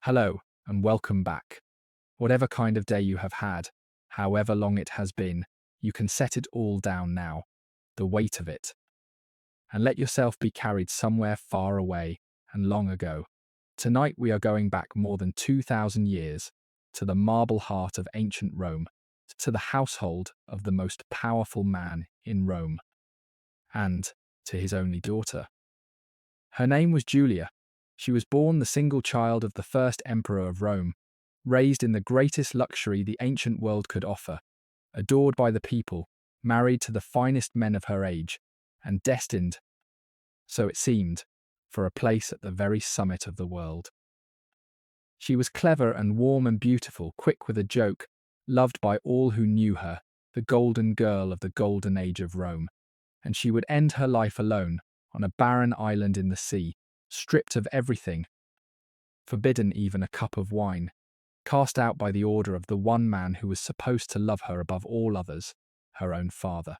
Hello, and welcome back. Whatever kind of day you have had, however long it has been, you can set it all down now, the weight of it, and let yourself be carried somewhere far away and long ago. Tonight we are going back more than 2,000 years to the marble heart of ancient Rome, to the household of the most powerful man in Rome, and to his only daughter. Her name was Julia. She was born the single child of the first emperor of Rome, raised in the greatest luxury the ancient world could offer, adored by the people, married to the finest men of her age, and destined, so it seemed, for a place at the very summit of the world. She was clever and warm and beautiful, quick with a joke, loved by all who knew her, the golden girl of the golden age of Rome, and she would end her life alone on a barren island in the sea, stripped of everything, forbidden even a cup of wine, cast out by the order of the one man who was supposed to love her above all others, her own father.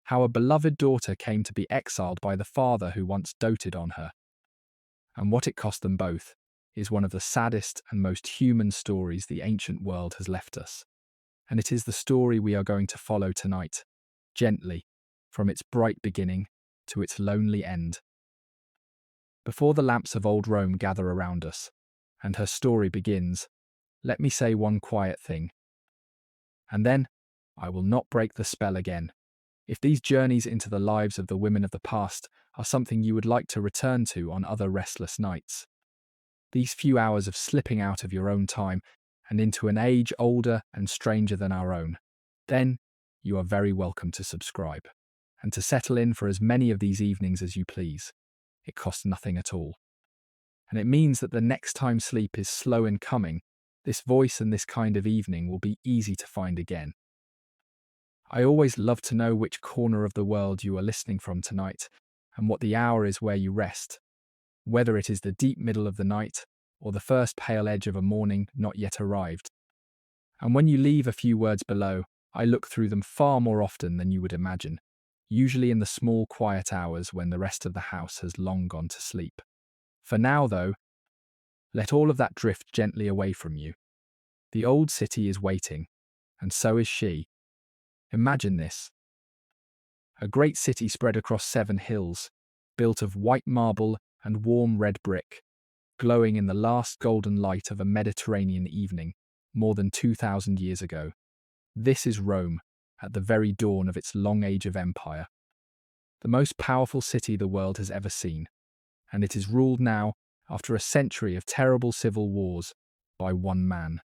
How a beloved daughter came to be exiled by the father who once doted on her, and what it cost them both, is one of the saddest and most human stories the ancient world has left us. And it is the story we are going to follow tonight, gently, from its bright beginning to its lonely end. Before the lamps of old Rome gather around us, and her story begins, let me say one quiet thing. And then, I will not break the spell again. If these journeys into the lives of the women of the past are something you would like to return to on other restless nights, these few hours of slipping out of your own time and into an age older and stranger than our own, then you are very welcome to subscribe and to settle in for as many of these evenings as you please. It costs nothing at all. And it means that the next time sleep is slow in coming, this voice and this kind of evening will be easy to find again. I always love to know which corner of the world you are listening from tonight and what the hour is where you rest, whether it is the deep middle of the night or the first pale edge of a morning not yet arrived. And when you leave a few words below, I look through them far more often than you would imagine, usually in the small quiet hours when the rest of the house has long gone to sleep. For now, though, let all of that drift gently away from you. The old city is waiting, and so is she. Imagine this. A great city spread across 7 hills, built of white marble and warm red brick, glowing in the last golden light of a Mediterranean evening more than 2,000 years ago. This is Rome, at the very dawn of its long age of empire. The most powerful city the world has ever seen, and it is ruled now, after a century of terrible civil wars, by one man.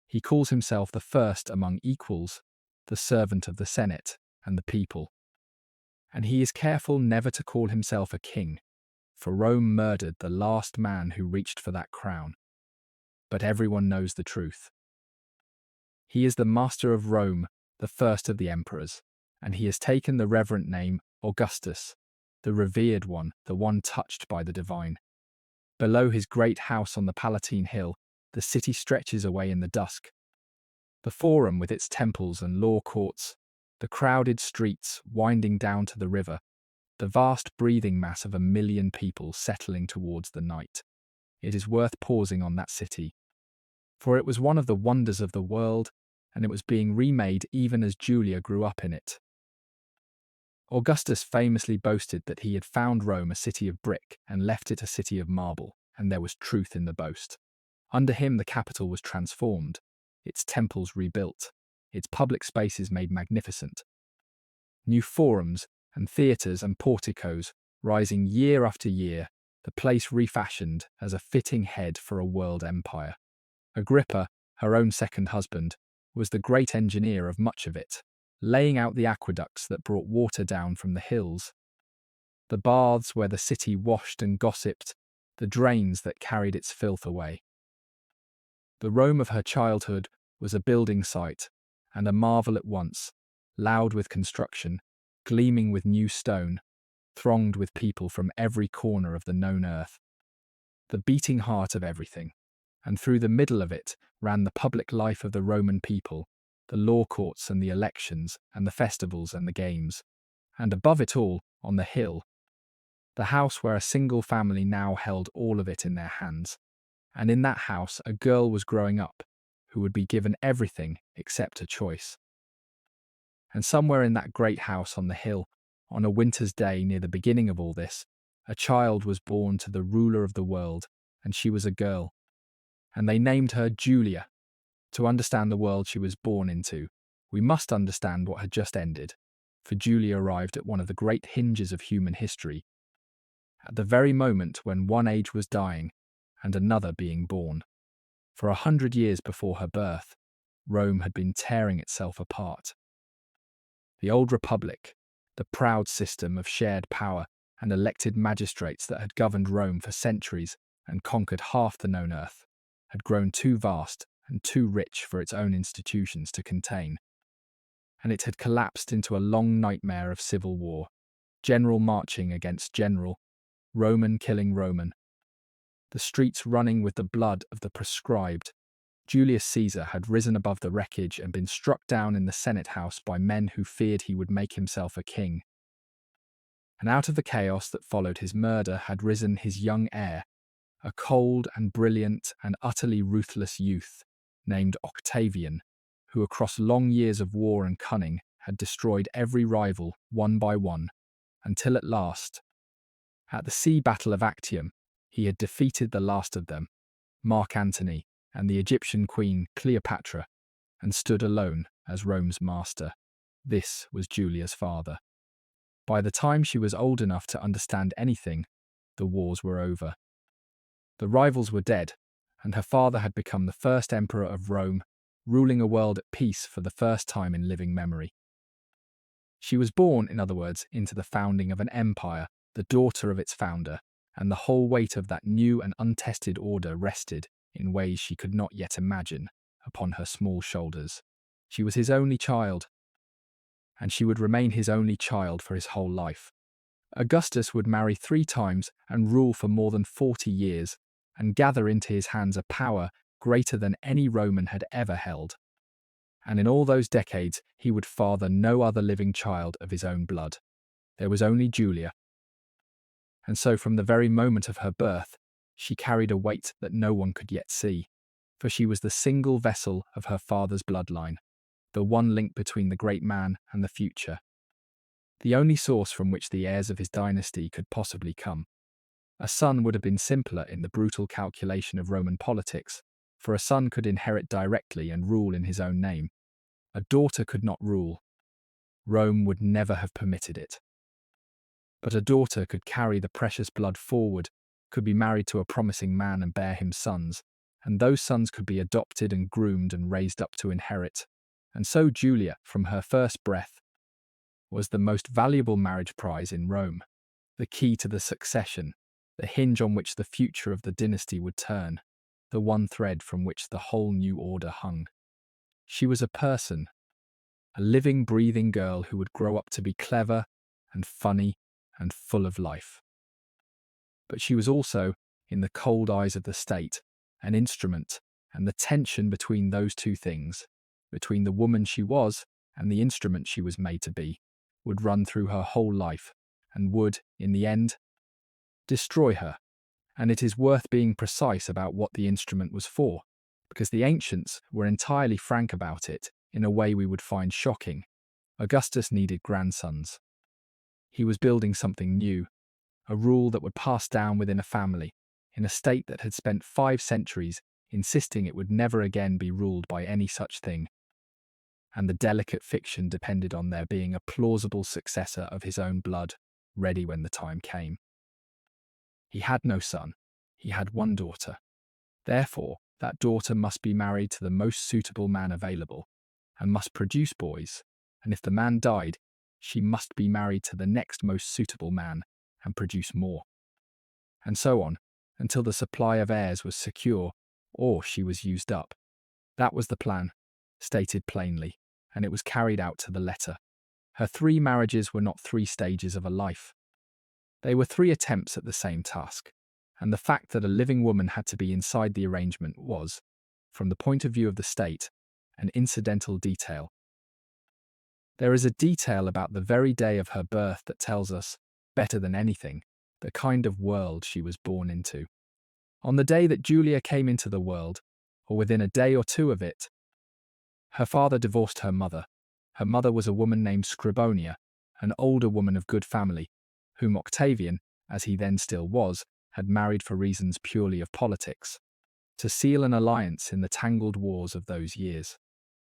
He calls himself the first among equals, the servant of the Senate and the people. And he is careful never to call himself a king, for Rome murdered the last man who reached for that crown. But everyone knows the truth. He is the master of Rome, the first of the emperors, and he has taken the reverent name Augustus, the revered one, the one touched by the divine. Below his great house on the Palatine Hill, the city stretches away in the dusk. The Forum with its temples and law courts, the crowded streets winding down to the river, the vast breathing mass of 1 million people settling towards the night. It is worth pausing on that city, for it was one of the wonders of the world, and it was being remade even as Julia grew up in it. Augustus famously boasted that he had found Rome a city of brick and left it a city of marble, and there was truth in the boast. Under him the capital was transformed, its temples rebuilt, its public spaces made magnificent. New forums and theatres and porticos rising year after year, the place refashioned as a fitting head for a world empire. Agrippa, her own second husband, was the great engineer of much of it, laying out the aqueducts that brought water down from the hills, the baths where the city washed and gossiped, the drains that carried its filth away. The Rome of her childhood was a building site and a marvel at once, loud with construction, gleaming with new stone, thronged with people from every corner of the known earth. The beating heart of everything, and through the middle of it ran the public life of the Roman people, the law courts and the elections and the festivals and the games. And above it all, on the hill, the house where a single family now held all of it in their hands, And in that house, a girl was growing up who would be given everything except a choice. And somewhere in that great house on the hill, on a winter's day near the beginning of all this, a child was born to the ruler of the world, and she was a girl. And they named her Julia. To understand the world she was born into, we must understand what had just ended, for Julia arrived at one of the great hinges of human history, at the very moment when one age was dying and another being born. For 100 years before her birth, Rome had been tearing itself apart. The old republic, the proud system of shared power and elected magistrates that had governed Rome for centuries and conquered half the known earth, had grown too vast and too rich for its own institutions to contain. And it had collapsed into a long nightmare of civil war, general marching against general, Roman killing Roman, the streets running with the blood of the proscribed. Julius Caesar had risen above the wreckage and been struck down in the Senate house by men who feared he would make himself a king. And out of the chaos that followed his murder had risen his young heir, a cold and brilliant and utterly ruthless youth named Octavian, who across long years of war and cunning had destroyed every rival one by one, until at last, at the sea battle of Actium, he had defeated the last of them, Mark Antony, and the Egyptian queen Cleopatra, and stood alone as Rome's master. This was Julia's father. By the time she was old enough to understand anything, the wars were over. The rivals were dead, and her father had become the first emperor of Rome, ruling a world at peace for the first time in living memory. She was born, in other words, into the founding of an empire, the daughter of its founder, and the whole weight of that new and untested order rested, in ways she could not yet imagine, upon her small shoulders. She was his only child, and she would remain his only child for his whole life. Augustus would marry 3 times and rule for more than 40 years, and gather into his hands a power greater than any Roman had ever held. And in all those decades, he would father no other living child of his own blood. There was only Julia. And so from the very moment of her birth, she carried a weight that no one could yet see, for she was the single vessel of her father's bloodline, the one link between the great man and the future, the only source from which the heirs of his dynasty could possibly come. A son would have been simpler in the brutal calculation of Roman politics, for a son could inherit directly and rule in his own name. A daughter could not rule. Rome would never have permitted it. But a daughter could carry the precious blood forward, could be married to a promising man and bear him sons, and those sons could be adopted and groomed and raised up to inherit. And so Julia, from her first breath, was the most valuable marriage prize in Rome, the key to the succession, the hinge on which the future of the dynasty would turn, the one thread from which the whole new order hung. She was a person, a living, breathing girl who would grow up to be clever and funny and full of life. But she was also, in the cold eyes of the state, an instrument, and the tension between those two things, between the woman she was and the instrument she was made to be, would run through her whole life, and would, in the end, destroy her. And it is worth being precise about what the instrument was for, because the ancients were entirely frank about it in a way we would find shocking. Augustus needed grandsons. He was building something new, a rule that would pass down within a family, in a state that had spent 5 centuries insisting it would never again be ruled by any such thing. And the delicate fiction depended on there being a plausible successor of his own blood, ready when the time came. He had no son, he had one daughter. Therefore, that daughter must be married to the most suitable man available, and must produce boys, and if the man died, she must be married to the next most suitable man, and produce more. And so on, until the supply of heirs was secure, or she was used up. That was the plan, stated plainly, and it was carried out to the letter. Her 3 marriages were not 3 stages of a life. They were 3 attempts at the same task, and the fact that a living woman had to be inside the arrangement was, from the point of view of the state, an incidental detail. There is a detail about the very day of her birth that tells us, better than anything, the kind of world she was born into. On the day that Julia came into the world, or within a day or two of it, her father divorced her mother. Her mother was a woman named Scribonia, an older woman of good family, whom Octavian, as he then still was, had married for reasons purely of politics, to seal an alliance in the tangled wars of those years.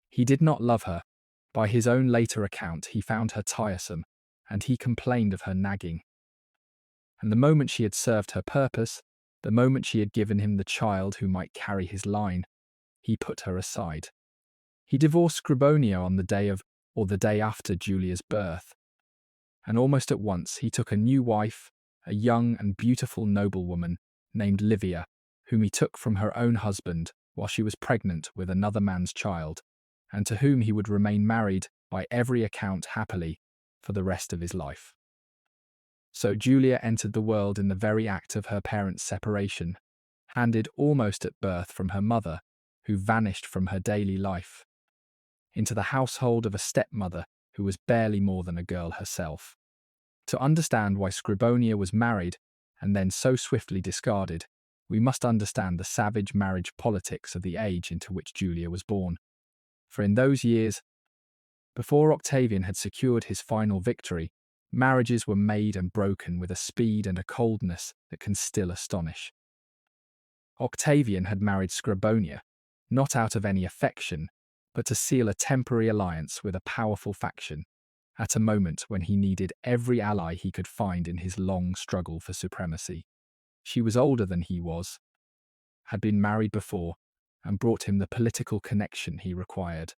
He did not love her. By his own later account, he found her tiresome, and he complained of her nagging. And the moment she had served her purpose, the moment she had given him the child who might carry his line, he put her aside. He divorced Scribonia on the day of, or the day after Julia's birth, and almost at once he took a new wife, a young and beautiful noblewoman named Livia, whom he took from her own husband while she was pregnant with another man's child, and to whom he would remain married, by every account happily, for the rest of his life. So Julia entered the world in the very act of her parents' separation, handed almost at birth from her mother, who vanished from her daily life, into the household of a stepmother who was barely more than a girl herself. To understand why Scribonia was married and then so swiftly discarded, we must understand the savage marriage politics of the age into which Julia was born. For in those years, before Octavian had secured his final victory, marriages were made and broken with a speed and a coldness that can still astonish. Octavian had married Scribonia, not out of any affection, but to seal a temporary alliance with a powerful faction, at a moment when he needed every ally he could find in his long struggle for supremacy. She was older than he was, had been married before, and brought him the political connection he required.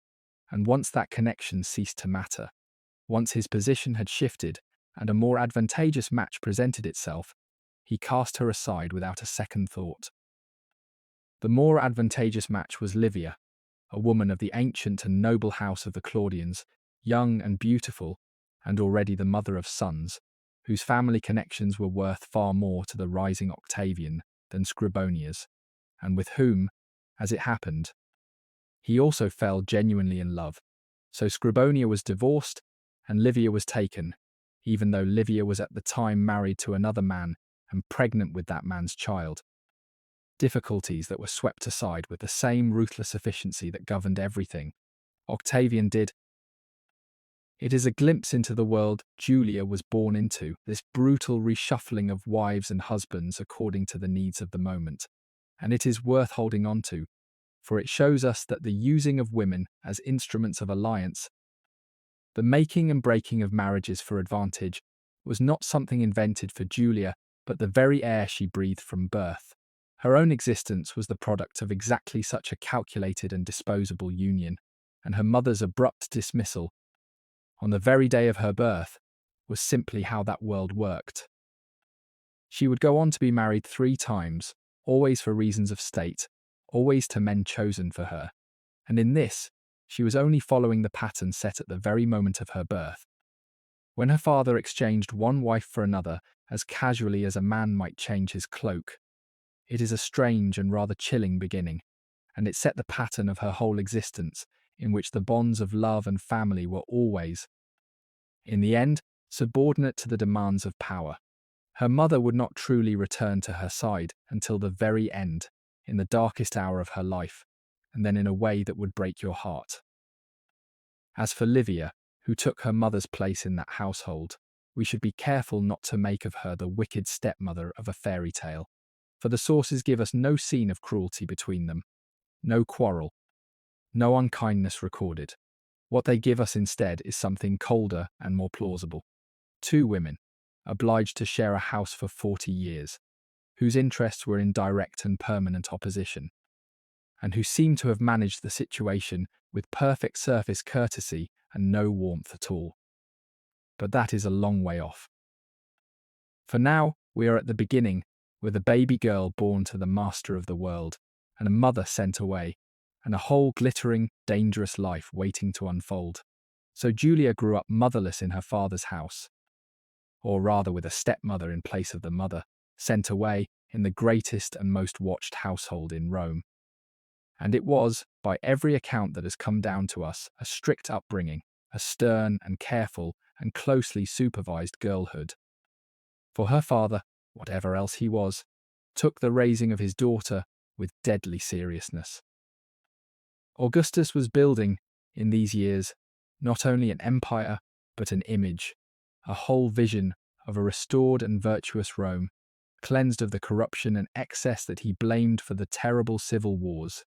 And once that connection ceased to matter, once his position had shifted and a more advantageous match presented itself, he cast her aside without a second thought. The more advantageous match was Livia, a woman of the ancient and noble house of the Claudians, young and beautiful, and already the mother of sons, whose family connections were worth far more to the rising Octavian than Scribonia's, and with whom, as it happened, he also fell genuinely in love. So Scribonia was divorced, and Livia was taken, even though Livia was at the time married to another man and pregnant with that man's child. Difficulties that were swept aside with the same ruthless efficiency that governed everything. Octavian did. It is a glimpse into the world Julia was born into, this brutal reshuffling of wives and husbands according to the needs of the moment. And it is worth holding on to, for it shows us that the using of women as instruments of alliance, the making and breaking of marriages for advantage, was not something invented for Julia, but the very air she breathed from birth. Her own existence was the product of exactly such a calculated and disposable union, and her mother's abrupt dismissal, on the very day of her birth, was simply how that world worked. She would go on to be married 3 times, always for reasons of state, always to men chosen for her, and in this, she was only following the pattern set at the very moment of her birth. When her father exchanged one wife for another as casually as a man might change his cloak, it is a strange and rather chilling beginning, and it set the pattern of her whole existence, in which the bonds of love and family were always, in the end, subordinate to the demands of power. Her mother would not truly return to her side until the very end, in the darkest hour of her life, and then in a way that would break your heart. As for Livia, who took her mother's place in that household, we should be careful not to make of her the wicked stepmother of a fairy tale, for the sources give us no scene of cruelty between them, no quarrel, no unkindness recorded. What they give us instead is something colder and more plausible. 2 women, obliged to share a house for 40 years, whose interests were in direct and permanent opposition, and who seemed to have managed the situation with perfect surface courtesy and no warmth at all. But that is a long way off. For now, we are at the beginning, with a baby girl born to the master of the world, and a mother sent away, and a whole glittering, dangerous life waiting to unfold. So Julia grew up motherless in her father's house, or rather with a stepmother in place of the mother, sent away in the greatest and most watched household in Rome. And it was, by every account that has come down to us, a strict upbringing, a stern and careful and closely supervised girlhood. For her father, whatever else he was, took the raising of his daughter with deadly seriousness. Augustus was building, in these years, not only an empire, but an image, a whole vision of a restored and virtuous Rome, cleansed of the corruption and excess that he blamed for the terrible civil wars,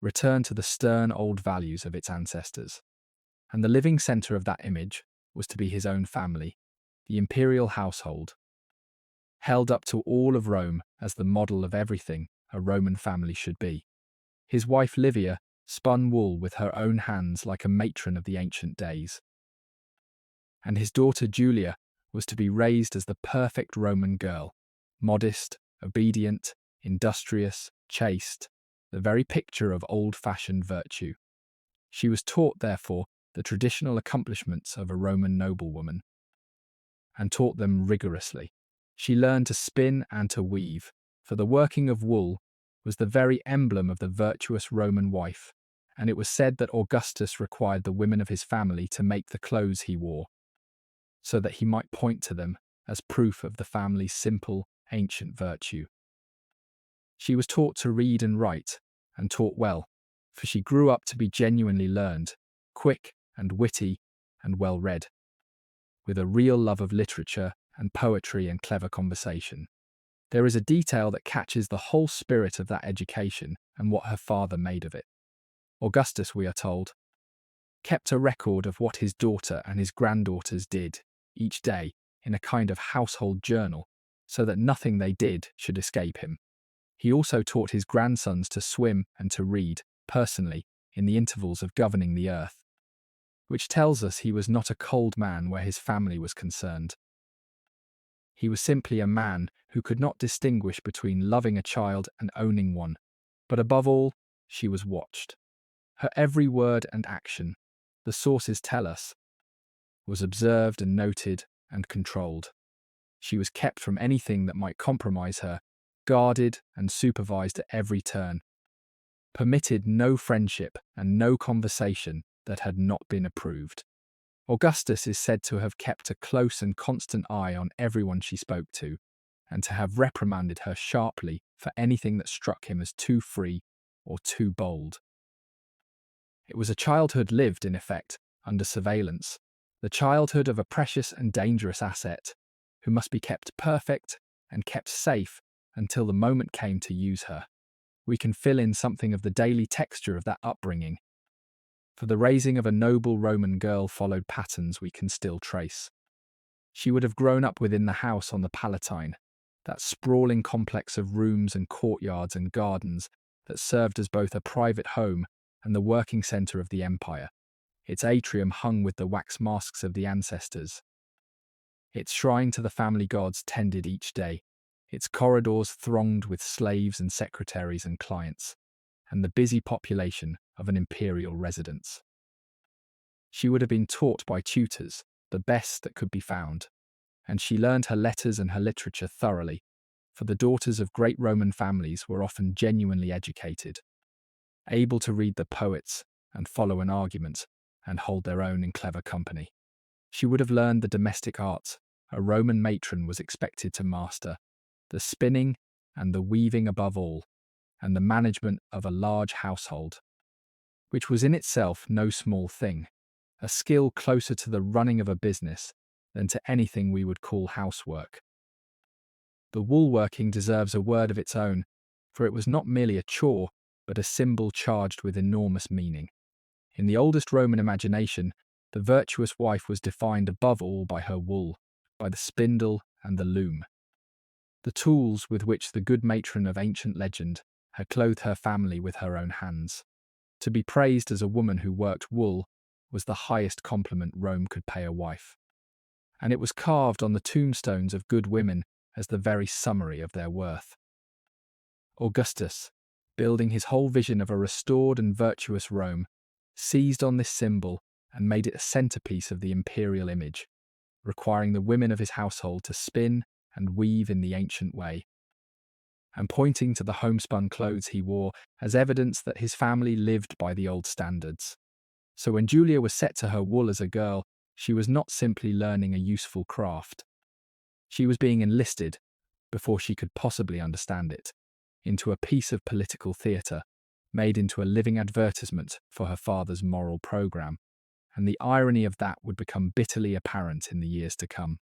returned to the stern old values of its ancestors. And the living centre of that image was to be his own family, the imperial household, held up to all of Rome as the model of everything a Roman family should be. His wife Livia spun wool with her own hands like a matron of the ancient days. And his daughter Julia was to be raised as the perfect Roman girl, modest, obedient, industrious, chaste, the very picture of old-fashioned virtue. She was taught, therefore, the traditional accomplishments of a Roman noblewoman, and taught them rigorously. She learned to spin and to weave, for the working of wool was the very emblem of the virtuous Roman wife, and it was said that Augustus required the women of his family to make the clothes he wore, so that he might point to them as proof of the family's simple, ancient virtue. She was taught to read and write, and taught well, for she grew up to be genuinely learned, quick and witty and well-read, with a real love of literature and poetry and clever conversation. There is a detail that catches the whole spirit of that education and what her father made of it. Augustus, we are told, kept a record of what his daughter and his granddaughters did each day in a kind of household journal, so that nothing they did should escape him. He also taught his grandsons to swim and to read, personally, in the intervals of governing the earth, which tells us he was not a cold man where his family was concerned. He was simply a man who could not distinguish between loving a child and owning one, but above all, she was watched. Her every word and action, the sources tell us, was observed and noted and controlled. She was kept from anything that might compromise her, guarded and supervised at every turn, permitted no friendship and no conversation that had not been approved. Augustus is said to have kept a close and constant eye on everyone she spoke to, and to have reprimanded her sharply for anything that struck him as too free or too bold. It was a childhood lived, in effect, under surveillance, the childhood of a precious and dangerous asset, who must be kept perfect and kept safe until the moment came to use her. We can fill in something of the daily texture of that upbringing, for the raising of a noble Roman girl followed patterns we can still trace. She would have grown up within the house on the Palatine, that sprawling complex of rooms and courtyards and gardens that served as both a private home and the working centre of the empire, its atrium hung with the wax masks of the ancestors, its shrine to the family gods tended each day, its corridors thronged with slaves and secretaries and clients, and the busy population of an imperial residence. She would have been taught by tutors, the best that could be found, and she learned her letters and her literature thoroughly, for the daughters of great Roman families were often genuinely educated, able to read the poets and follow an argument and hold their own in clever company. She would have learned the domestic arts a Roman matron was expected to master, the spinning and the weaving above all, and the management of a large household, which was in itself no small thing, a skill closer to the running of a business than to anything we would call housework. The woolworking deserves a word of its own, for it was not merely a chore, but a symbol charged with enormous meaning. In the oldest Roman imagination, the virtuous wife was defined above all by her wool, by the spindle and the loom, the tools with which the good matron of ancient legend had clothed her family with her own hands. To be praised as a woman who worked wool was the highest compliment Rome could pay a wife, and it was carved on the tombstones of good women as the very summary of their worth. Augustus, building his whole vision of a restored and virtuous Rome, seized on this symbol and made it a centerpiece of the imperial image, requiring the women of his household to spin and weave in the ancient way, and pointing to the homespun clothes he wore as evidence that his family lived by the old standards. So when Julia was set to her wool as a girl, she was not simply learning a useful craft. She was being enlisted, before she could possibly understand it, into a piece of political theatre, made into a living advertisement for her father's moral program, and the irony of that would become bitterly apparent in the years to come.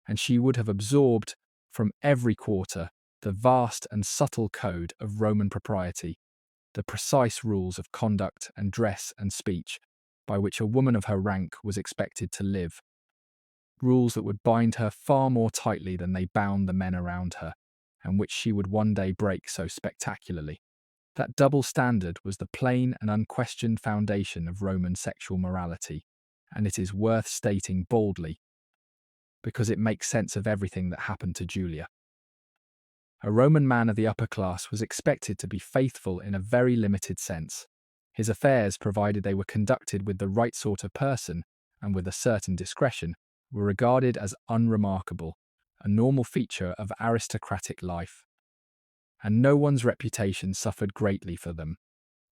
And she would have absorbed, from every quarter, the vast and subtle code of Roman propriety, the precise rules of conduct and dress and speech by which a woman of her rank was expected to live, rules that would bind her far more tightly than they bound the men around her, and which she would one day break so spectacularly. That double standard was the plain and unquestioned foundation of Roman sexual morality, and it is worth stating boldly, because it makes sense of everything that happened to Julia. A Roman man of the upper class was expected to be faithful in a very limited sense. His affairs, provided they were conducted with the right sort of person and with a certain discretion, were regarded as unremarkable, a normal feature of aristocratic life. And no one's reputation suffered greatly for them.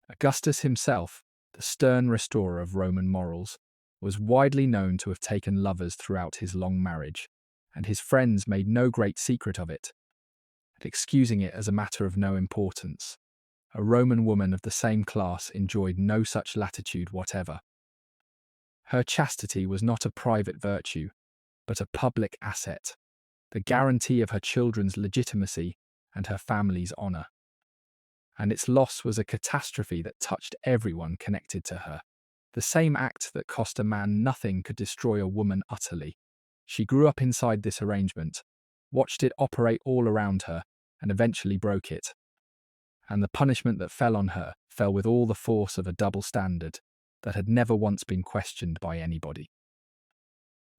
Augustus himself, the stern restorer of Roman morals, was widely known to have taken lovers throughout his long marriage, and his friends made no great secret of it, excusing it as a matter of no importance. A Roman woman of the same class enjoyed no such latitude whatever. Her chastity was not a private virtue, but a public asset, the guarantee of her children's legitimacy and her family's honour. And its loss was a catastrophe that touched everyone connected to her. The same act that cost a man nothing could destroy a woman utterly. She grew up inside this arrangement, watched it operate all around her, and eventually broke it. And the punishment that fell on her fell with all the force of a double standard that had never once been questioned by anybody.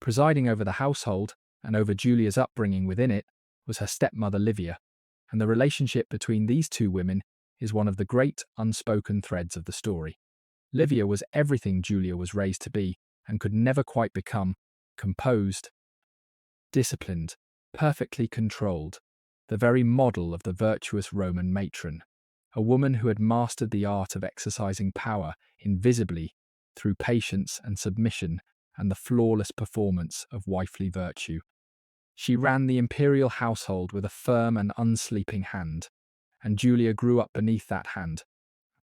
Presiding over the household, and over Julia's upbringing within it, was her stepmother Livia, and the relationship between these two women is one of the great unspoken threads of the story. Livia was everything Julia was raised to be, and could never quite become: composed, disciplined, perfectly controlled, the very model of the virtuous Roman matron, a woman who had mastered the art of exercising power invisibly through patience and submission and the flawless performance of wifely virtue. She ran the imperial household with a firm and unsleeping hand, and Julia grew up beneath that hand,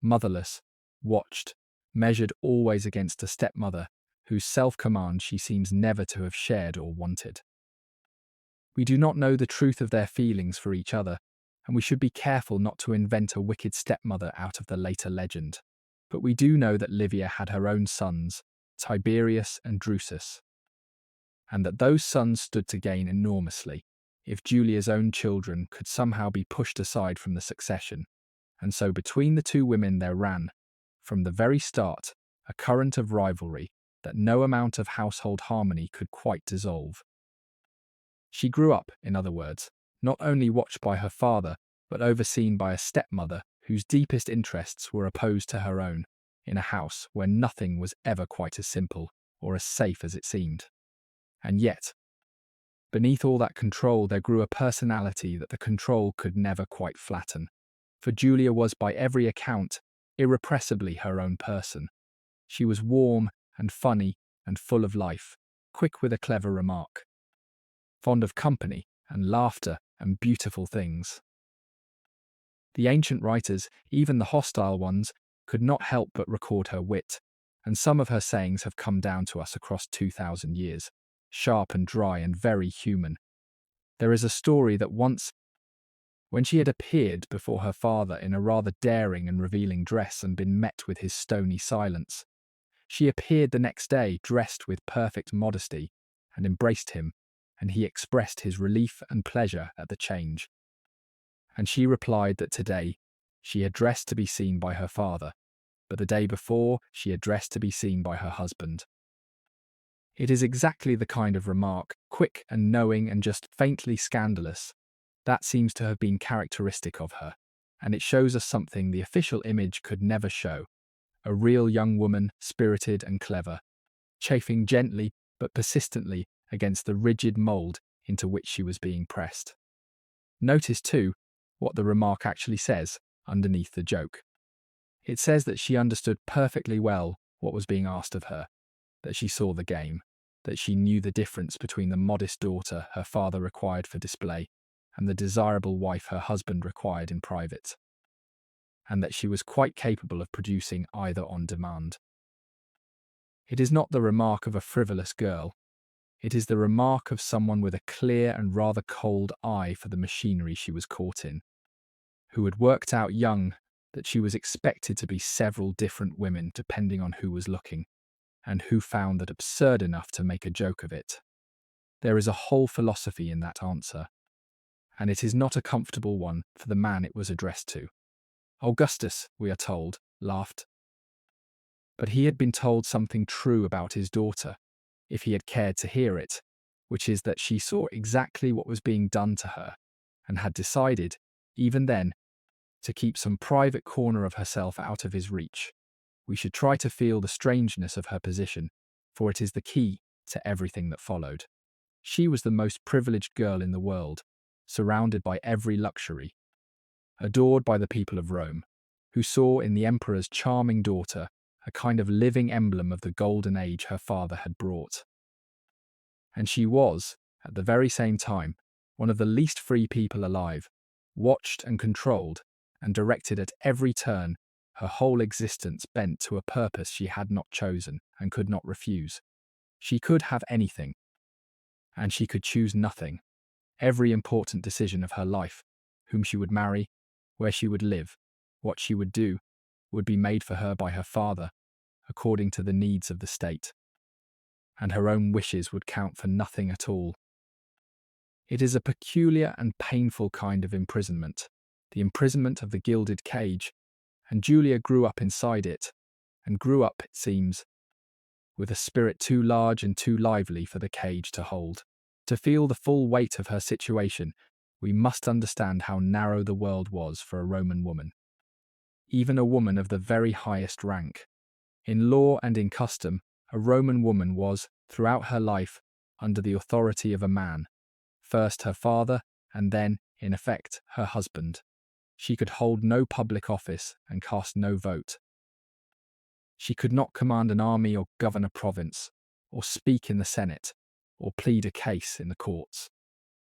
motherless, watched, measured always against a stepmother whose self-command she seems never to have shared or wanted. We do not know the truth of their feelings for each other, and we should be careful not to invent a wicked stepmother out of the later legend. But we do know that Livia had her own sons, Tiberius and Drusus, and that those sons stood to gain enormously if Julia's own children could somehow be pushed aside from the succession. And so between the two women there ran, from the very start, a current of rivalry that no amount of household harmony could quite dissolve. She grew up, in other words, not only watched by her father, but overseen by a stepmother whose deepest interests were opposed to her own, in a house where nothing was ever quite as simple or as safe as it seemed. And yet, beneath all that control there grew a personality that the control could never quite flatten. For Julia was, by every account, irrepressibly her own person. She was warm and funny and full of life, quick with a clever remark, fond of company and laughter and beautiful things. The ancient writers, even the hostile ones, could not help but record her wit, and some of her sayings have come down to us across 2,000 years, sharp and dry and very human. There is a story that once, when she had appeared before her father in a rather daring and revealing dress and been met with his stony silence, she appeared the next day dressed with perfect modesty and embraced him, and he expressed his relief and pleasure at the change. And she replied that today she had dressed to be seen by her father, but the day before she had dressed to be seen by her husband. It is exactly the kind of remark, quick and knowing and just faintly scandalous, that seems to have been characteristic of her, and it shows us something the official image could never show: a real young woman, spirited and clever, chafing gently but persistently against the rigid mould into which she was being pressed. Notice, too, what the remark actually says underneath the joke. It says that she understood perfectly well what was being asked of her, that she saw the game, that she knew the difference between the modest daughter her father required for display and the desirable wife her husband required in private, and that she was quite capable of producing either on demand. It is not the remark of a frivolous girl. It is the remark of someone with a clear and rather cold eye for the machinery she was caught in, who had worked out young that she was expected to be several different women depending on who was looking, and who found that absurd enough to make a joke of it. There is a whole philosophy in that answer, and it is not a comfortable one for the man it was addressed to. Augustus, we are told, laughed. But he had been told something true about his daughter, if he had cared to hear it, which is that she saw exactly what was being done to her, and had decided, even then, to keep some private corner of herself out of his reach. We should try to feel the strangeness of her position, for it is the key to everything that followed. She was the most privileged girl in the world, surrounded by every luxury, adored by the people of Rome, who saw in the emperor's charming daughter a kind of living emblem of the golden age her father had brought. And she was, at the very same time, one of the least free people alive, watched and controlled, and directed at every turn, her whole existence bent to a purpose she had not chosen and could not refuse. She could have anything, and she could choose nothing. Every important decision of her life, whom she would marry, where she would live, what she would do, would be made for her by her father, according to the needs of the state, and her own wishes would count for nothing at all. It is a peculiar and painful kind of imprisonment, the imprisonment of the gilded cage, and Julia grew up inside it, and grew up, it seems, with a spirit too large and too lively for the cage to hold. To feel the full weight of her situation, we must understand how narrow the world was for a Roman woman, even a woman of the very highest rank. In law and in custom, a Roman woman was, throughout her life, under the authority of a man, first her father, and then, in effect, her husband. She could hold no public office and cast no vote. She could not command an army or govern a province, or speak in the Senate, or plead a case in the courts.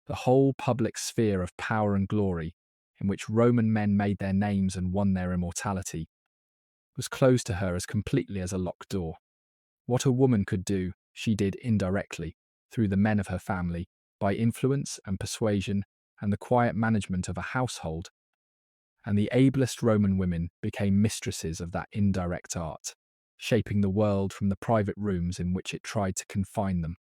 The whole public sphere of power and glory, in which Roman men made their names and won their immortality, was closed to her as completely as a locked door. What a woman could do, she did indirectly, through the men of her family, by influence and persuasion and the quiet management of a household, and the ablest Roman women became mistresses of that indirect art, shaping the world from the private rooms in which it tried to confine them.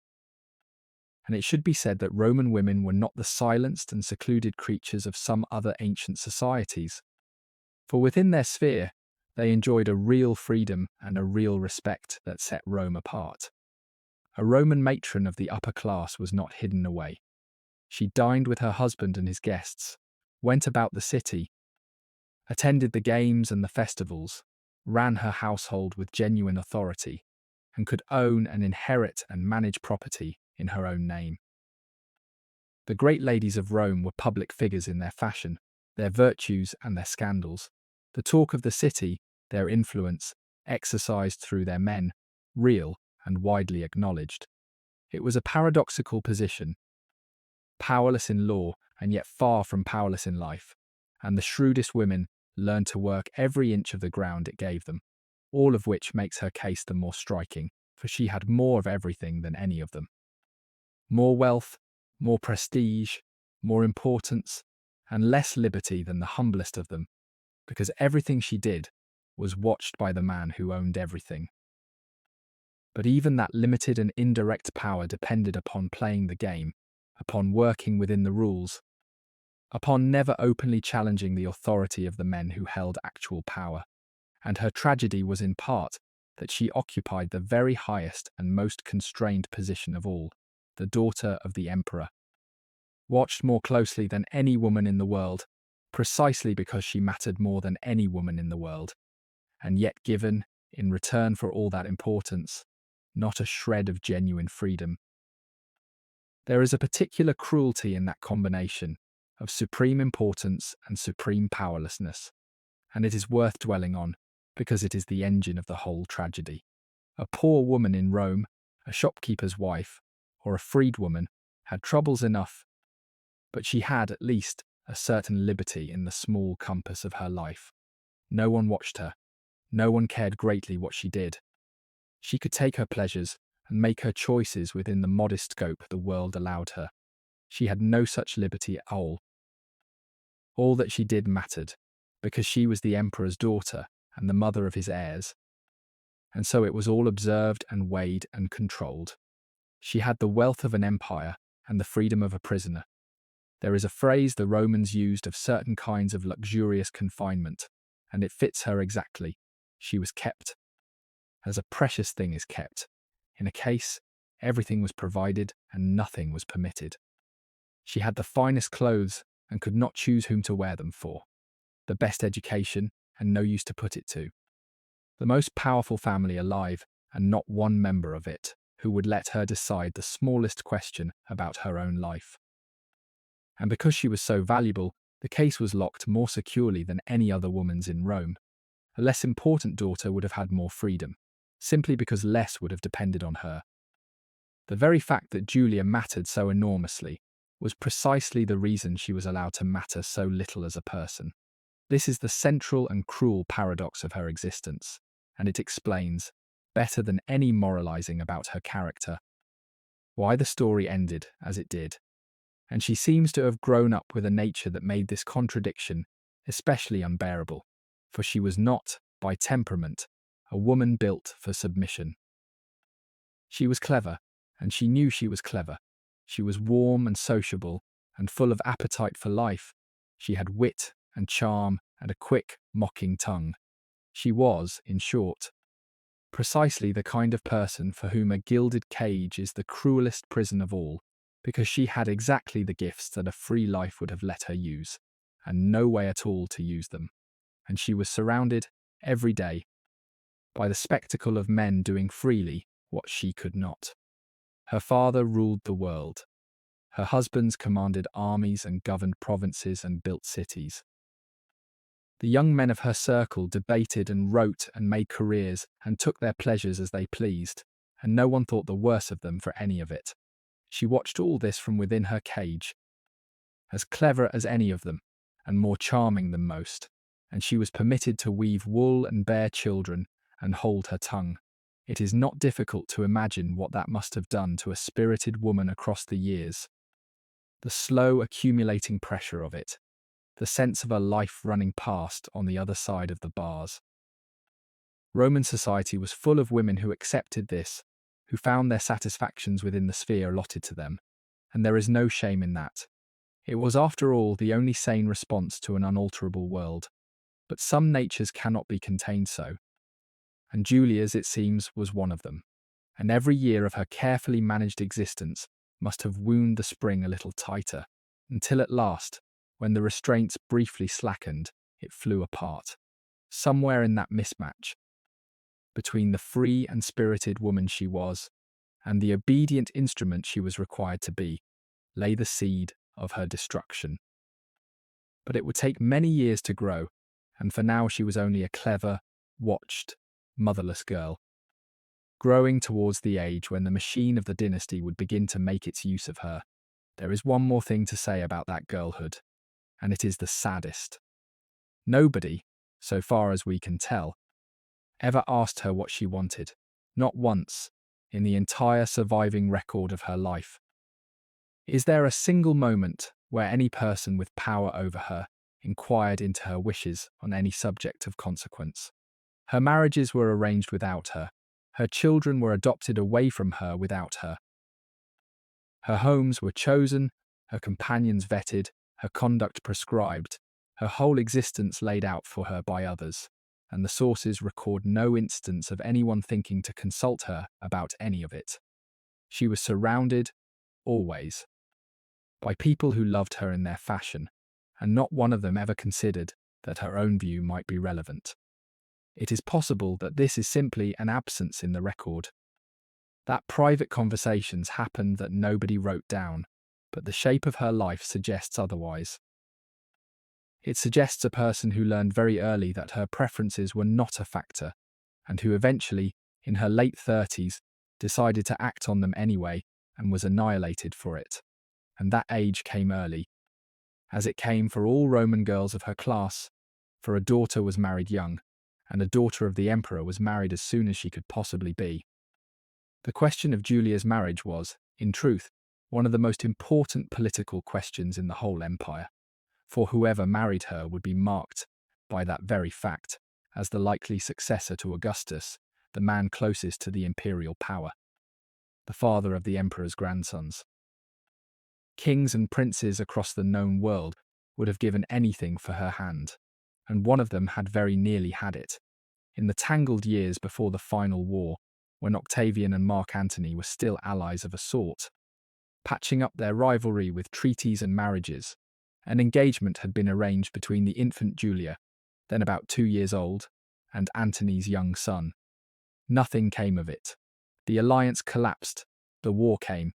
And it should be said that Roman women were not the silenced and secluded creatures of some other ancient societies, for within their sphere they enjoyed a real freedom and a real respect that set Rome apart. A Roman matron of the upper class was not hidden away. She dined with her husband and his guests, went about the city, attended the games and the festivals, ran her household with genuine authority, and could own and inherit and manage property in her own name. The great ladies of Rome were public figures in their fashion, their virtues and their scandals, the talk of the city, their influence, exercised through their men, real and widely acknowledged. It was a paradoxical position, powerless in law and yet far from powerless in life, and the shrewdest women learned to work every inch of the ground it gave them, all of which makes her case the more striking, for she had more of everything than any of them. More wealth, more prestige, more importance, and less liberty than the humblest of them, because everything she did was watched by the man who owned everything. But even that limited and indirect power depended upon playing the game, upon working within the rules, upon never openly challenging the authority of the men who held actual power. And her tragedy was in part that she occupied the very highest and most constrained position of all, the daughter of the emperor, watched more closely than any woman in the world, precisely because she mattered more than any woman in the world, and yet given, in return for all that importance, not a shred of genuine freedom. There is a particular cruelty in that combination of supreme importance and supreme powerlessness, and it is worth dwelling on, because it is the engine of the whole tragedy. A poor woman in Rome, a shopkeeper's wife, or a freedwoman, had troubles enough, but she had, at least, a certain liberty in the small compass of her life. No one watched her. No one cared greatly what she did. She could take her pleasures and make her choices within the modest scope the world allowed her. She had no such liberty at all. All that she did mattered, because she was the emperor's daughter and the mother of his heirs. And so it was all observed and weighed and controlled. She had the wealth of an empire and the freedom of a prisoner. There is a phrase the Romans used of certain kinds of luxurious confinement, and it fits her exactly. She was kept, as a precious thing is kept. In a case, everything was provided and nothing was permitted. She had the finest clothes and could not choose whom to wear them for, the best education and no use to put it to, the most powerful family alive and not one member of it who would let her decide the smallest question about her own life. And because she was so valuable, the case was locked more securely than any other woman's in Rome. A less important daughter would have had more freedom, simply because less would have depended on her. The very fact that Julia mattered so enormously was precisely the reason she was allowed to matter so little as a person. This is the central and cruel paradox of her existence, and it explains, better than any moralizing about her character, why the story ended as it did. And she seems to have grown up with a nature that made this contradiction especially unbearable, for she was not, by temperament, a woman built for submission. She was clever, and she knew she was clever. She was warm and sociable, and full of appetite for life. She had wit and charm and a quick, mocking tongue. She was, in short, precisely the kind of person for whom a gilded cage is the cruelest prison of all, because she had exactly the gifts that a free life would have let her use, and no way at all to use them. And she was surrounded, every day, by the spectacle of men doing freely what she could not. Her father ruled the world. Her husbands commanded armies and governed provinces and built cities. The young men of her circle debated and wrote and made careers and took their pleasures as they pleased, and no one thought the worse of them for any of it. She watched all this from within her cage, as clever as any of them, and more charming than most, and she was permitted to weave wool and bear children and hold her tongue. It is not difficult to imagine what that must have done to a spirited woman across the years. The slow accumulating pressure of it, the sense of a life running past on the other side of the bars. Roman society was full of women who accepted this, who found their satisfactions within the sphere allotted to them, and there is no shame in that. It was, after all, the only sane response to an unalterable world. But some natures cannot be contained so, and Julia's, it seems, was one of them, and every year of her carefully managed existence must have wound the spring a little tighter, until at last, when the restraints briefly slackened, it flew apart. Somewhere in that mismatch, between the free and spirited woman she was, and the obedient instrument she was required to be, lay the seed of her destruction. But it would take many years to grow, and for now she was only a clever, watched, motherless girl, growing towards the age when the machine of the dynasty would begin to make its use of her. There is one more thing to say about that girlhood, and it is the saddest. Nobody, so far as we can tell, ever asked her what she wanted, not once, in the entire surviving record of her life. Is there a single moment where any person with power over her inquired into her wishes on any subject of consequence? Her marriages were arranged without her. Her children were adopted away from her without her. Her homes were chosen, her companions vetted, her conduct prescribed, her whole existence laid out for her by others, and the sources record no instance of anyone thinking to consult her about any of it. She was surrounded, always, by people who loved her in their fashion, and not one of them ever considered that her own view might be relevant. It is possible that this is simply an absence in the record, that private conversations happened that nobody wrote down, but the shape of her life suggests otherwise. It suggests a person who learned very early that her preferences were not a factor, and who eventually, in her late 30s, decided to act on them anyway and was annihilated for it. And that age came early, as it came for all Roman girls of her class, for a daughter was married young, and a daughter of the emperor was married as soon as she could possibly be. The question of Julia's marriage was, in truth, one of the most important political questions in the whole empire, for whoever married her would be marked, by that very fact, as the likely successor to Augustus, the man closest to the imperial power, the father of the emperor's grandsons. Kings and princes across the known world would have given anything for her hand, and one of them had very nearly had it. In the tangled years before the final war, when Octavian and Mark Antony were still allies of a sort, patching up their rivalry with treaties and marriages, an engagement had been arranged between the infant Julia, then about 2 years old, and Antony's young son. Nothing came of it. The alliance collapsed. The war came.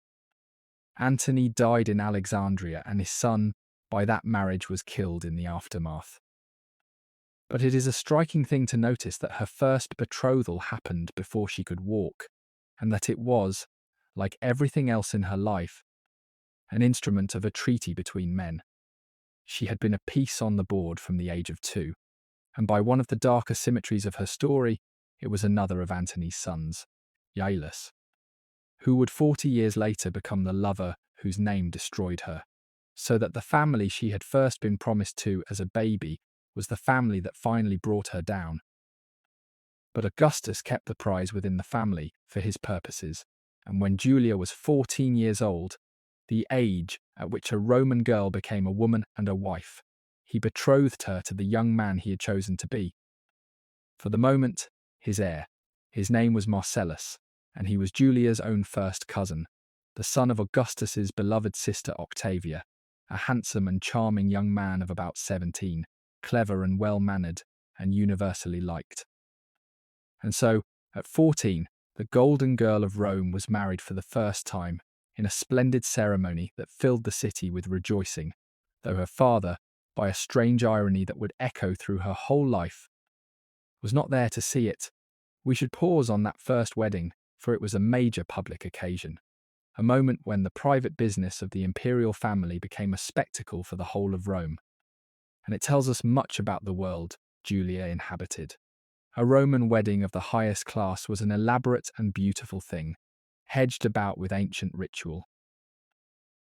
Antony died in Alexandria, and his son, by that marriage, was killed in the aftermath. But it is a striking thing to notice that her first betrothal happened before she could walk, and that it was, like everything else in her life, an instrument of a treaty between men. She had been a piece on the board from the age of 2, and by one of the darker symmetries of her story, it was another of Antony's sons, Iulus, who would 40 years later become the lover whose name destroyed her, so that the family she had first been promised to as a baby was the family that finally brought her down. But Augustus kept the prize within the family for his purposes, and when Julia was 14 years old, the age at which a Roman girl became a woman and a wife, he betrothed her to the young man he had chosen to be. For the moment, his heir. His name was Marcellus, and he was Julia's own first cousin, the son of Augustus's beloved sister Octavia, a handsome and charming young man of about 17, clever and well-mannered, and universally liked. And so, at 14, the Golden Girl of Rome was married for the first time, in a splendid ceremony that filled the city with rejoicing, though her father, by a strange irony that would echo through her whole life, was not there to see it. We should pause on that first wedding, for it was a major public occasion, a moment when the private business of the imperial family became a spectacle for the whole of Rome. And it tells us much about the world Julia inhabited. A Roman wedding of the highest class was an elaborate and beautiful thing, hedged about with ancient ritual.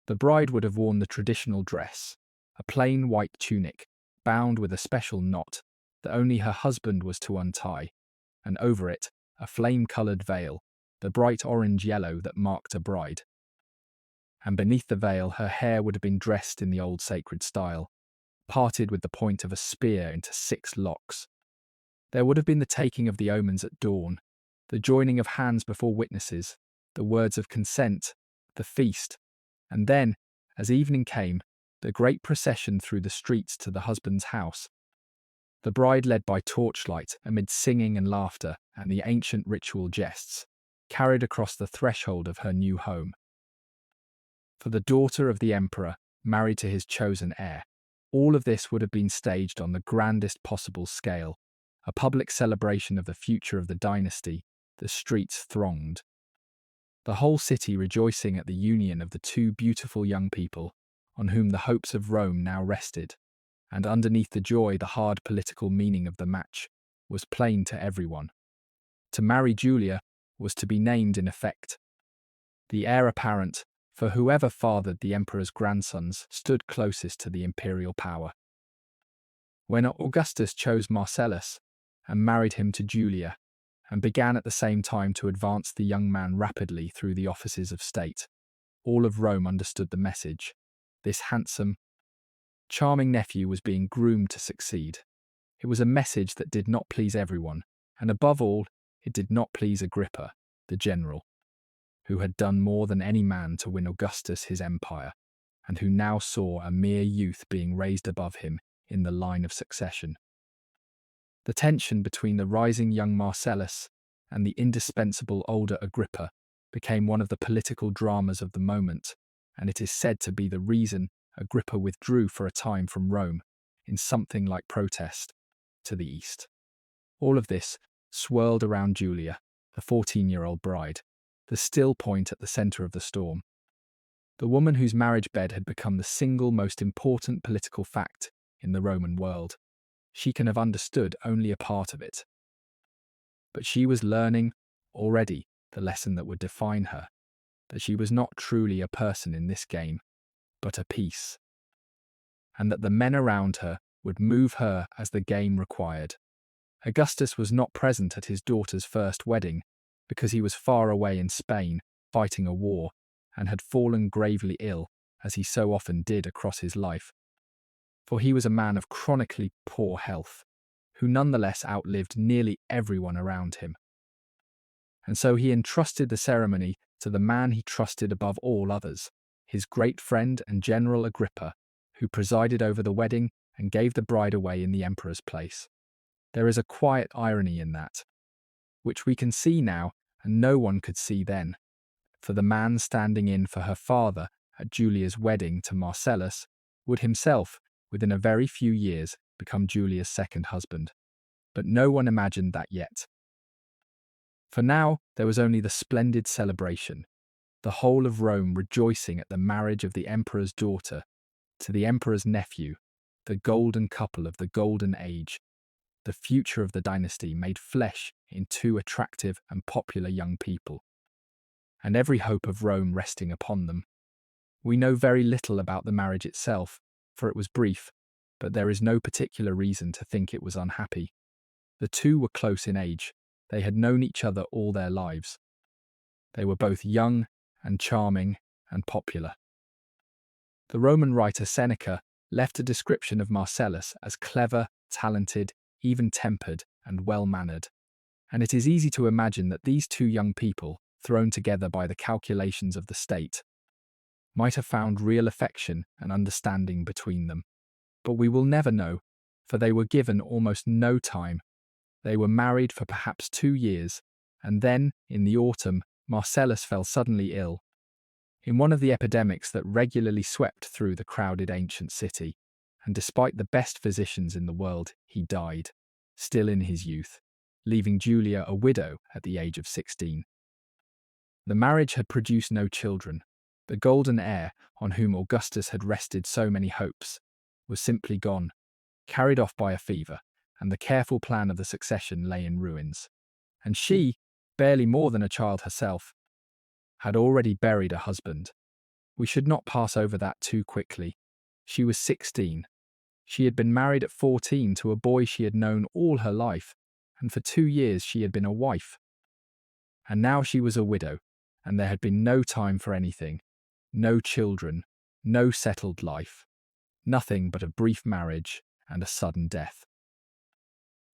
The bride would have worn the traditional dress, a plain white tunic, bound with a special knot that only her husband was to untie, and over it, a flame-coloured veil, the bright orange-yellow that marked a bride. And beneath the veil, her hair would have been dressed in the old sacred style, parted with the point of a spear into 6 locks. There would have been the taking of the omens at dawn, the joining of hands before witnesses, the words of consent, the feast, and then, as evening came, the great procession through the streets to the husband's house. The bride led by torchlight amid singing and laughter and the ancient ritual jests, carried across the threshold of her new home. For the daughter of the emperor, married to his chosen heir, all of this would have been staged on the grandest possible scale, a public celebration of the future of the dynasty, the streets thronged. The whole city rejoicing at the union of the 2 beautiful young people, on whom the hopes of Rome now rested, and underneath the joy the hard political meaning of the match was plain to everyone. To marry Julia was to be named in effect the heir apparent, for whoever fathered the emperor's grandsons stood closest to the imperial power. When Augustus chose Marcellus and married him to Julia, and began at the same time to advance the young man rapidly through the offices of state, all of Rome understood the message. This handsome, charming nephew was being groomed to succeed. It was a message that did not please everyone, and above all, it did not please Agrippa, the general, who had done more than any man to win Augustus his empire, and who now saw a mere youth being raised above him in the line of succession. The tension between the rising young Marcellus and the indispensable older Agrippa became one of the political dramas of the moment, and it is said to be the reason Agrippa withdrew for a time from Rome, in something like protest, to the east. All of this swirled around Julia, the 14-year-old bride, the still point at the centre of the storm. the woman whose marriage bed had become the single most important political fact in the Roman world. She can have understood only a part of it. But she was learning already the lesson that would define her, that she was not truly a person in this game, but a piece, and that the men around her would move her as the game required. Augustus was not present at his daughter's first wedding because he was far away in Spain fighting a war and had fallen gravely ill, as he so often did across his life. For he was a man of chronically poor health, who nonetheless outlived nearly everyone around him. And so he entrusted the ceremony to the man he trusted above all others, his great friend and General Agrippa, who presided over the wedding and gave the bride away in the emperor's place. There is a quiet irony in that, which we can see now and no one could see then. For the man standing in for her father at Julia's wedding to Marcellus would himself, within a very few years, become Julia's second husband. But no one imagined that yet. For now, there was only the splendid celebration, the whole of Rome rejoicing at the marriage of the emperor's daughter to the emperor's nephew, the golden couple of the golden age, the future of the dynasty made flesh in two attractive and popular young people, and every hope of Rome resting upon them. We know very little about the marriage itself, for it was brief, but there is no particular reason to think it was unhappy. The two were close in age. They had known each other all their lives. They were both young and charming and popular. The Roman writer Seneca left a description of Marcellus as clever, talented, even-tempered, and well-mannered. And it is easy to imagine that these two young people, thrown together by the calculations of the state, might have found real affection and understanding between them. But we will never know, for they were given almost no time. They were married for perhaps 2 years, and then, in the autumn, Marcellus fell suddenly ill. In one of the epidemics that regularly swept through the crowded ancient city, and despite the best physicians in the world, he died, still in his youth, leaving Julia a widow at the age of 16. The marriage had produced no children. The golden heir, on whom Augustus had rested so many hopes, was simply gone, carried off by a fever, and the careful plan of the succession lay in ruins. And she, barely more than a child herself, had already buried a husband. We should not pass over that too quickly. She was 16. She had been married at 14 to a boy she had known all her life, and for 2 years she had been a wife. And now she was a widow, and there had been no time for anything, no children, no settled life, nothing but a brief marriage and a sudden death.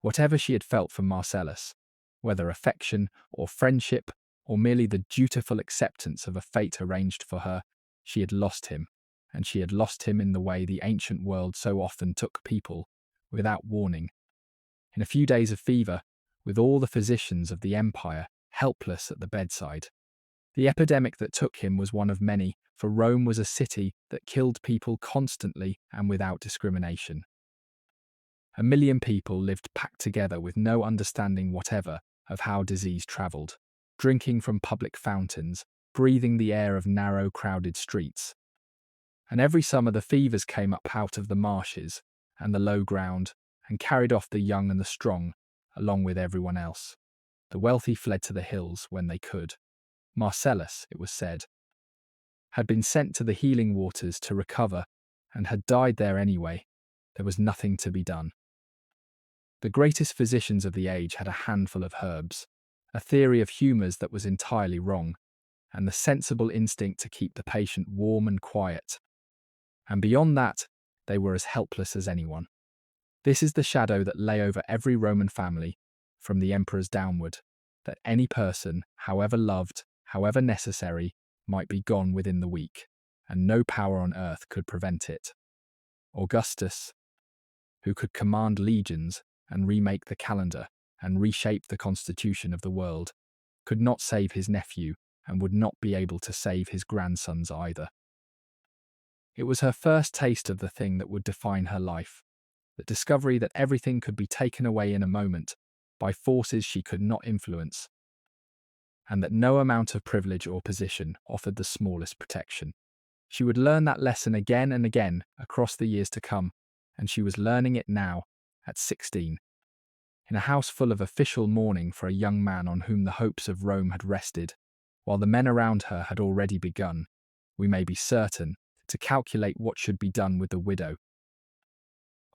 Whatever she had felt for Marcellus, whether affection or friendship or merely the dutiful acceptance of a fate arranged for her, she had lost him, and she had lost him in the way the ancient world so often took people, without warning. In a few days of fever, with all the physicians of the empire helpless at the bedside. The epidemic that took him was one of many, for Rome was a city that killed people constantly and without discrimination. 1 million people lived packed together with no understanding whatever of how disease travelled, drinking from public fountains, breathing the air of narrow, crowded streets. And every summer the fevers came up out of the marshes and the low ground and carried off the young and the strong, along with everyone else. The wealthy fled to the hills when they could. Marcellus, it was said, had been sent to the healing waters to recover and had died there anyway. There was nothing to be done. The greatest physicians of the age had a handful of herbs, a theory of humours that was entirely wrong, and the sensible instinct to keep the patient warm and quiet. And beyond that, they were as helpless as anyone. This is the shadow that lay over every Roman family, from the emperors downward, that any person, however loved, however necessary, might be gone within the week, and no power on earth could prevent it. Augustus, who could command legions and remake the calendar and reshape the constitution of the world, could not save his nephew and would not be able to save his grandsons either. It was her first taste of the thing that would define her life, the discovery that everything could be taken away in a moment by forces she could not influence, and that no amount of privilege or position offered the smallest protection. She would learn that lesson again and again across the years to come, and she was learning it now, at 16. In a house full of official mourning for a young man on whom the hopes of Rome had rested, while the men around her had already begun, we may be certain, to calculate what should be done with the widow.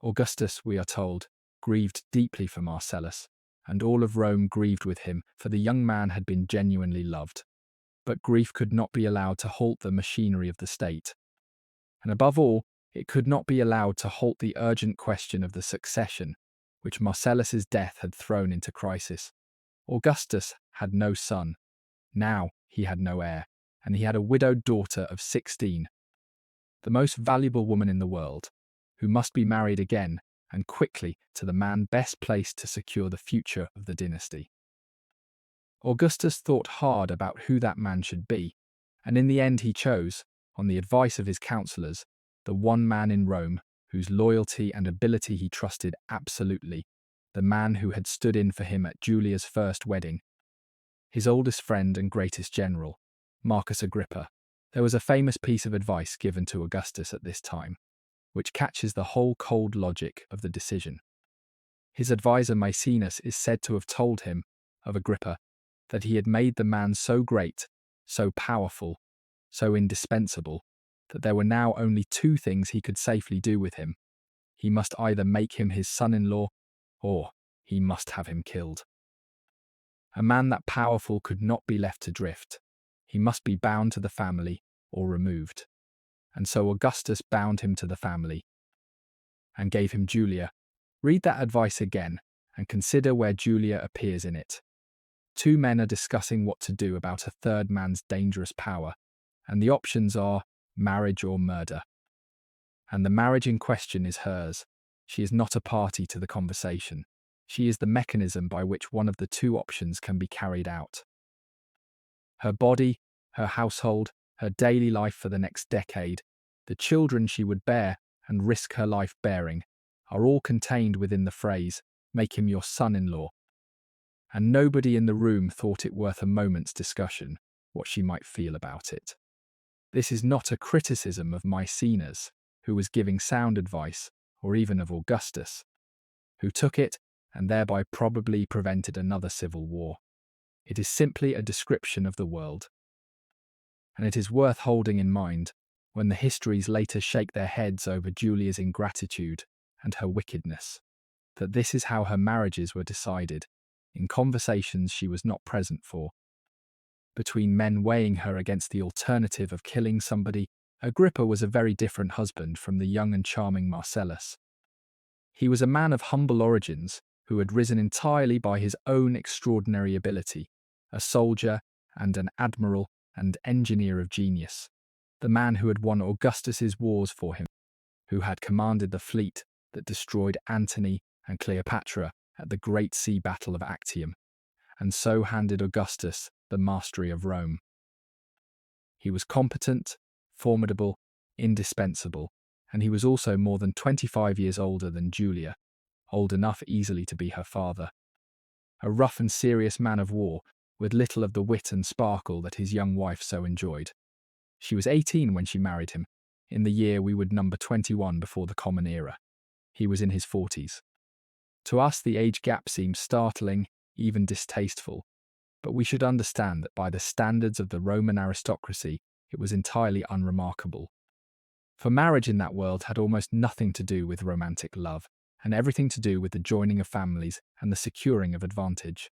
Augustus, we are told, grieved deeply for Marcellus, and all of Rome grieved with him, for the young man had been genuinely loved. But grief could not be allowed to halt the machinery of the state. And above all, it could not be allowed to halt the urgent question of the succession, which Marcellus's death had thrown into crisis. Augustus had no son. Now he had no heir, and he had a widowed daughter of 16, the most valuable woman in the world, who must be married again, and quickly, to the man best placed to secure the future of the dynasty. Augustus thought hard about who that man should be, and in the end he chose, on the advice of his counselors, the one man in Rome whose loyalty and ability he trusted absolutely, the man who had stood in for him at Julia's first wedding, his oldest friend and greatest general, Marcus Agrippa. There was a famous piece of advice given to Augustus at this time, which catches the whole cold logic of the decision. His advisor Maecenas is said to have told him, of Agrippa, that he had made the man so great, so powerful, so indispensable, that there were now only two things he could safely do with him. He must either make him his son-in-law, or he must have him killed. A man that powerful could not be left to drift. He must be bound to the family, or removed. And so Augustus bound him to the family, and gave him Julia. Read that advice again, and consider where Julia appears in it. Two men are discussing what to do about a third man's dangerous power, and the options are marriage or murder. And the marriage in question is hers. She is not a party to the conversation. She is the mechanism by which one of the two options can be carried out. Her body, her household, her daily life for the next decade, the children she would bear and risk her life bearing, are all contained within the phrase, "Make him your son-in-law." And nobody in the room thought it worth a moment's discussion, what she might feel about it. This is not a criticism of Maecenas, who was giving sound advice, or even of Augustus, who took it and thereby probably prevented another civil war. It is simply a description of the world. And it is worth holding in mind when the histories later shake their heads over Julia's ingratitude and her wickedness, that this is how her marriages were decided, in conversations she was not present for. Between men weighing her against the alternative of killing somebody, Agrippa was a very different husband from the young and charming Marcellus. He was a man of humble origins who had risen entirely by his own extraordinary ability, a soldier and an admiral and engineer of genius, the man who had won Augustus's wars for him, who had commanded the fleet that destroyed Antony and Cleopatra at the great sea battle of Actium, and so handed Augustus the mastery of Rome. He was competent, formidable, indispensable, and he was also more than 25 years older than Julia, old enough easily to be her father. A rough and serious man of war, with little of the wit and sparkle that his young wife so enjoyed. She was 18 when she married him, in the year we would number 21 before the Common Era. He was in his 40s. To us, the age gap seems startling, even distasteful, but we should understand that by the standards of the Roman aristocracy, it was entirely unremarkable. For marriage in that world had almost nothing to do with romantic love, and everything to do with the joining of families and the securing of advantage.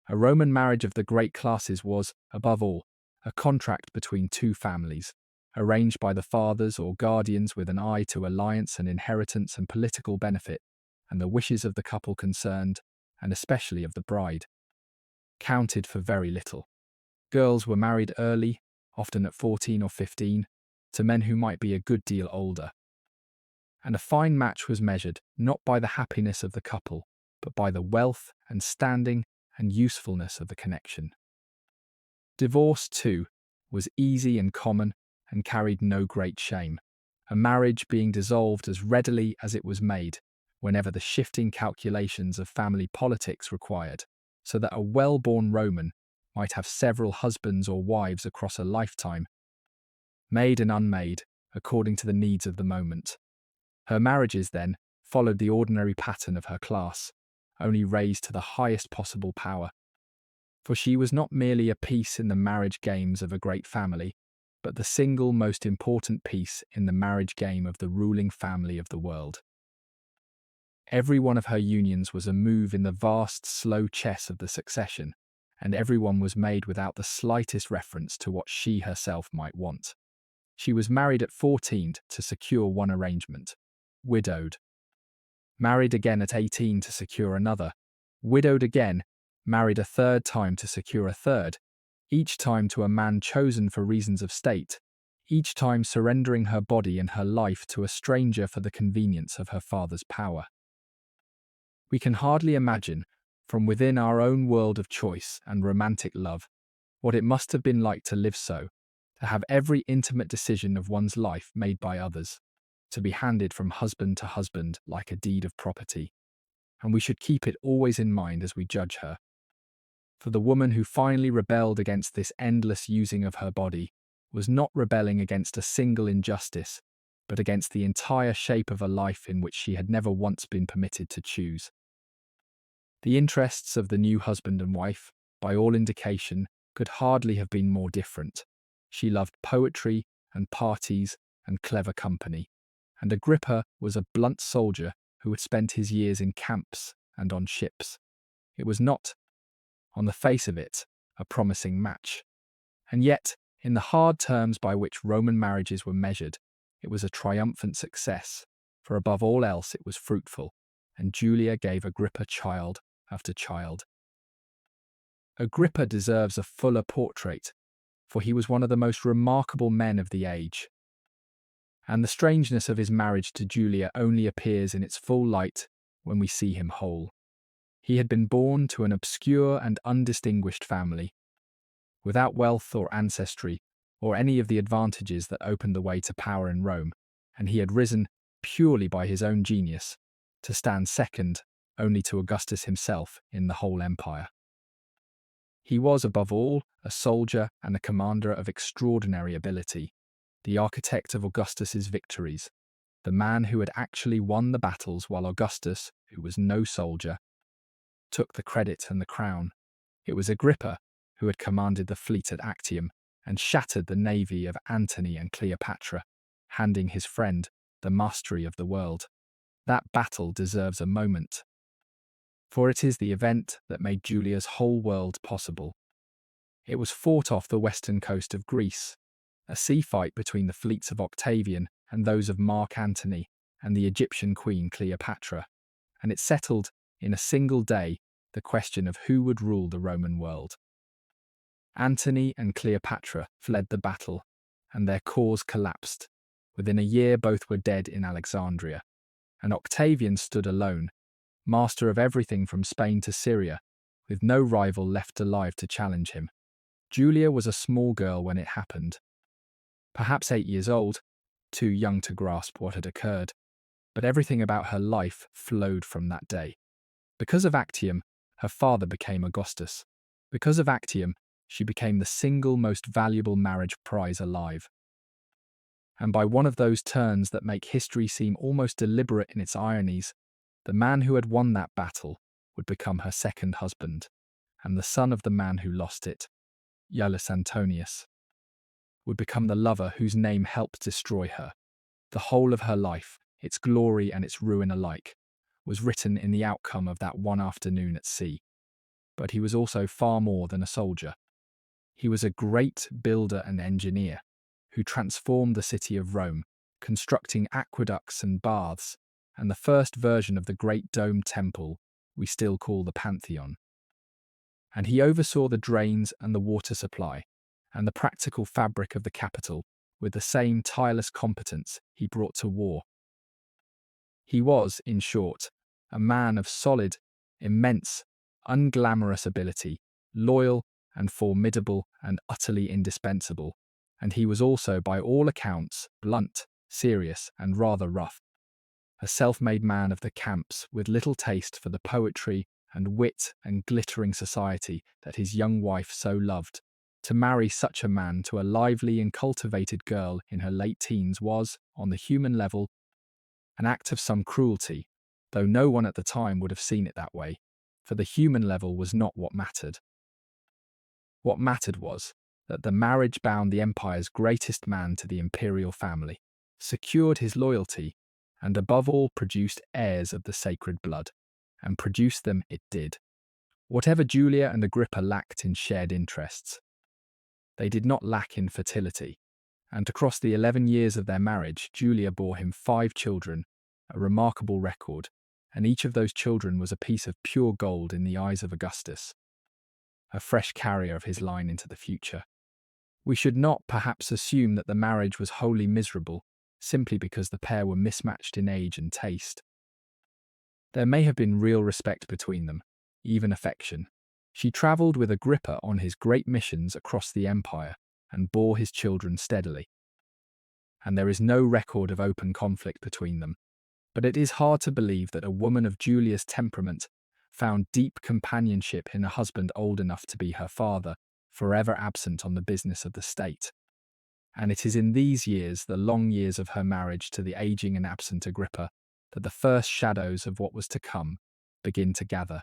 A Roman marriage of the great classes was, above all, a contract between two families, arranged by the fathers or guardians with an eye to alliance and inheritance and political benefit, and the wishes of the couple concerned, and especially of the bride, counted for very little. Girls were married early, often at 14 or 15, to men who might be a good deal older. And a fine match was measured not by the happiness of the couple, but by the wealth and standing and usefulness of the connection. Divorce, too, was easy and common and carried no great shame, a marriage being dissolved as readily as it was made, whenever the shifting calculations of family politics required, so that a well-born Roman might have several husbands or wives across a lifetime, made and unmade, according to the needs of the moment. Her marriages, then, followed the ordinary pattern of her class, only raised to the highest possible power. For she was not merely a piece in the marriage games of a great family, but the single most important piece in the marriage game of the ruling family of the world. Every one of her unions was a move in the vast, slow chess of the succession, and every one was made without the slightest reference to what she herself might want. She was married at 14 to secure one arrangement, widowed. Married again at 18 to secure another, widowed again, married a third time to secure a third, each time to a man chosen for reasons of state, each time surrendering her body and her life to a stranger for the convenience of her father's power. We can hardly imagine, from within our own world of choice and romantic love, what it must have been like to live so, to have every intimate decision of one's life made by others, to be handed from husband to husband like a deed of property. And we should keep it always in mind as we judge her. For the woman who finally rebelled against this endless using of her body was not rebelling against a single injustice, but against the entire shape of a life in which she had never once been permitted to choose. The interests of the new husband and wife, by all indication, could hardly have been more different. She loved poetry and parties and clever company, and Agrippa was a blunt soldier who had spent his years in camps and on ships. It was not, on the face of it, a promising match. And yet, in the hard terms by which Roman marriages were measured, it was a triumphant success, for above all else it was fruitful, and Julia gave Agrippa child after child. Agrippa deserves a fuller portrait, for he was one of the most remarkable men of the age. And the strangeness of his marriage to Julia only appears in its full light when we see him whole. He had been born to an obscure and undistinguished family, without wealth or ancestry, or any of the advantages that opened the way to power in Rome, and he had risen, purely by his own genius, to stand second only to Augustus himself in the whole empire. He was, above all, a soldier and a commander of extraordinary ability, the architect of Augustus's victories, the man who had actually won the battles while Augustus, who was no soldier, took the credit and the crown. It was Agrippa who had commanded the fleet at Actium and shattered the navy of Antony and Cleopatra, handing his friend the mastery of the world. That battle deserves a moment, for it is the event that made Julia's whole world possible. It was fought off the western coast of Greece, a sea fight between the fleets of Octavian and those of Mark Antony and the Egyptian queen Cleopatra, and it settled, in a single day, the question of who would rule the Roman world. Antony and Cleopatra fled the battle, and their cause collapsed. Within a year both were dead in Alexandria, and Octavian stood alone, master of everything from Spain to Syria, with no rival left alive to challenge him. Julia was a small girl when it happened, perhaps 8 years old, too young to grasp what had occurred, but everything about her life flowed from that day. Because of Actium, her father became Augustus. Because of Actium, she became the single most valuable marriage prize alive. And by one of those turns that make history seem almost deliberate in its ironies, the man who had won that battle would become her second husband, and the son of the man who lost it, Iulus Antonius, would become the lover whose name helped destroy her. The whole of her life, its glory and its ruin alike, was written in the outcome of that one afternoon at sea. But he was also far more than a soldier. He was a great builder and engineer who transformed the city of Rome, constructing aqueducts and baths, and the first version of the great domed temple we still call the Pantheon. And he oversaw the drains and the water supply, and the practical fabric of the capital with the same tireless competence he brought to war. He was, in short, a man of solid, immense, unglamorous ability, loyal and formidable and utterly indispensable, and he was also, by all accounts, blunt, serious, and rather rough. A self-made man of the camps with little taste for the poetry and wit and glittering society that his young wife so loved, To marry such a man to a lively and cultivated girl in her late teens was, on the human level, an act of some cruelty, though no one at the time would have seen it that way, for the human level was not what mattered. What mattered was that the marriage bound the empire's greatest man to the imperial family, secured his loyalty, and above all produced heirs of the sacred blood. And produce them it did. Whatever Julia and Agrippa lacked in shared interests, they did not lack in fertility. And across the 11 years of their marriage, Julia bore him 5 children, a remarkable record, and each of those children was a piece of pure gold in the eyes of Augustus, a fresh carrier of his line into the future. We should not perhaps assume that the marriage was wholly miserable, simply because the pair were mismatched in age and taste. There may have been real respect between them, even affection. She travelled with Agrippa on his great missions across the empire and bore his children steadily. And there is no record of open conflict between them. But it is hard to believe that a woman of Julia's temperament found deep companionship in a husband old enough to be her father, forever absent on the business of the state. And it is in these years, the long years of her marriage to the aging and absent Agrippa, that the first shadows of what was to come begin to gather.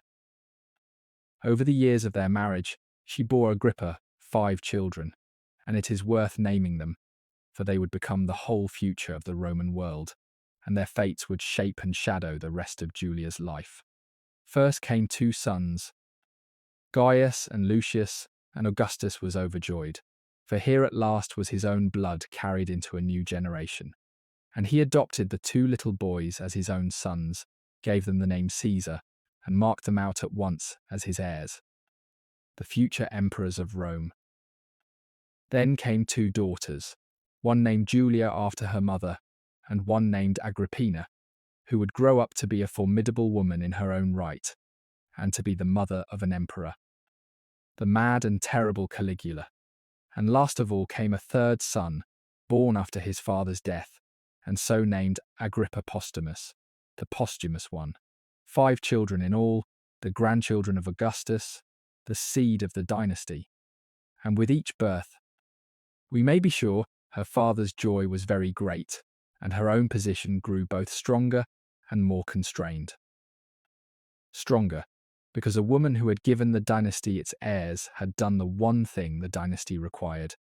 Over the years of their marriage, she bore Agrippa 5 children, and it is worth naming them, for they would become the whole future of the Roman world, and their fates would shape and shadow the rest of Julia's life. First came 2 sons, Gaius and Lucius, and Augustus was overjoyed, for here at last was his own blood carried into a new generation. And he adopted the 2 little boys as his own sons, gave them the name Caesar, and marked them out at once as his heirs, the future emperors of Rome. Then came 2 daughters, one named Julia after her mother, and one named Agrippina, who would grow up to be a formidable woman in her own right, and to be the mother of an emperor, the mad and terrible Caligula. And last of all came a 3rd son, born after his father's death, and so named Agrippa Postumus, the posthumous one. 5 children in all, the grandchildren of Augustus, the seed of the dynasty. And with each birth, we may be sure her father's joy was very great, and her own position grew both stronger and more constrained. Stronger, because a woman who had given the dynasty its heirs had done the one thing the dynasty required,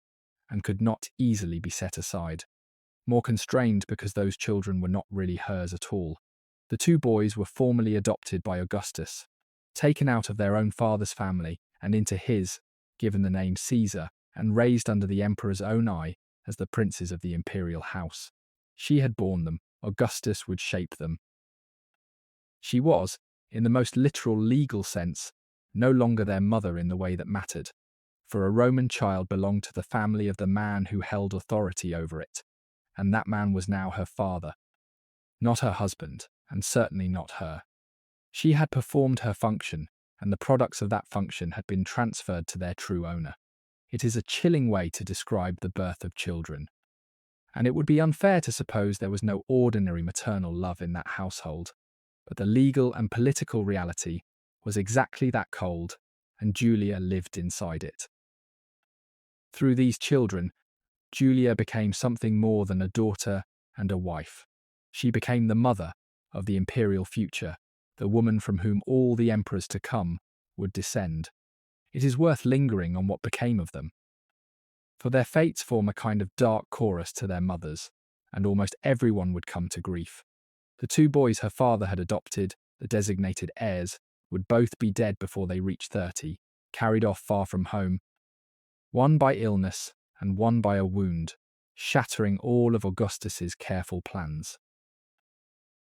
and could not easily be set aside. More constrained because those children were not really hers at all. The 2 boys were formally adopted by Augustus, taken out of their own father's family and into his, given the name Caesar, and raised under the emperor's own eye as the princes of the imperial house. She had borne them, Augustus would shape them. She was, in the most literal legal sense, no longer their mother in the way that mattered, for a Roman child belonged to the family of the man who held authority over it, and that man was now her father, not her husband, and certainly not her. She had performed her function, and the products of that function had been transferred to their true owner. It is a chilling way to describe the birth of children, and it would be unfair to suppose there was no ordinary maternal love in that household, but the legal and political reality was exactly that cold, and Julia lived inside it. Through these children, Julia became something more than a daughter and a wife. She became the mother of the imperial future, the woman from whom all the emperors to come would descend. It is worth lingering on what became of them, for their fates form a kind of dark chorus to their mothers, and almost everyone would come to grief. The 2 boys her father had adopted, the designated heirs, would both be dead before they reached 30, carried off far from home, one by illness and one by a wound, shattering all of Augustus's careful plans.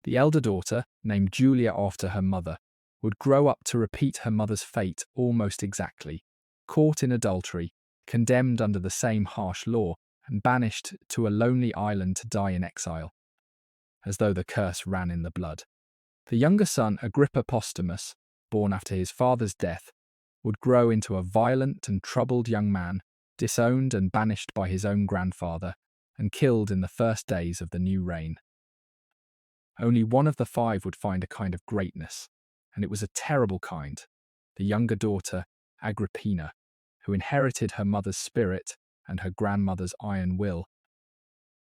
The elder daughter, named Julia after her mother, would grow up to repeat her mother's fate almost exactly, caught in adultery, condemned under the same harsh law, and banished to a lonely island to die in exile, as though the curse ran in the blood. The younger son, Agrippa Postumus, born after his father's death, would grow into a violent and troubled young man, disowned and banished by his own grandfather, and killed in the first days of the new reign. Only one of the 5 would find a kind of greatness, and it was a terrible kind, the younger daughter, Agrippina, who inherited her mother's spirit and her grandmother's iron will,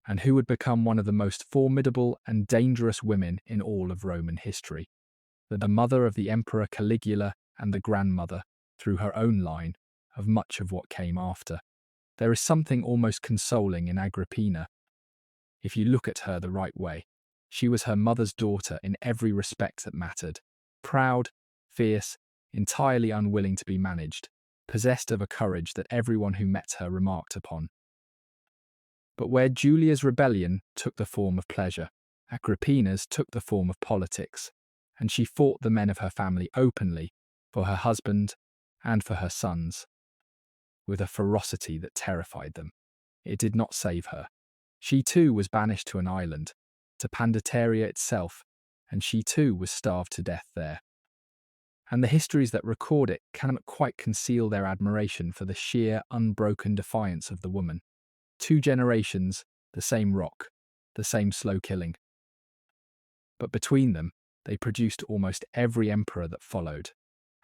and who would become one of the most formidable and dangerous women in all of Roman history. The mother of the Emperor Caligula and the grandmother, through her own line, of much of what came after. There is something almost consoling in Agrippina. If you look at her the right way, she was her mother's daughter in every respect that mattered. Proud, fierce, entirely unwilling to be managed, possessed of a courage that everyone who met her remarked upon. But where Julia's rebellion took the form of pleasure, Agrippina's took the form of politics, and she fought the men of her family openly for her husband and for her sons, with a ferocity that terrified them. It did not save her. She too was banished to an island, to Pandateria itself, and she too was starved to death there. And the histories that record it cannot quite conceal their admiration for the sheer, unbroken defiance of the woman. 2 generations, the same rock, the same slow killing. But between them, they produced almost every emperor that followed,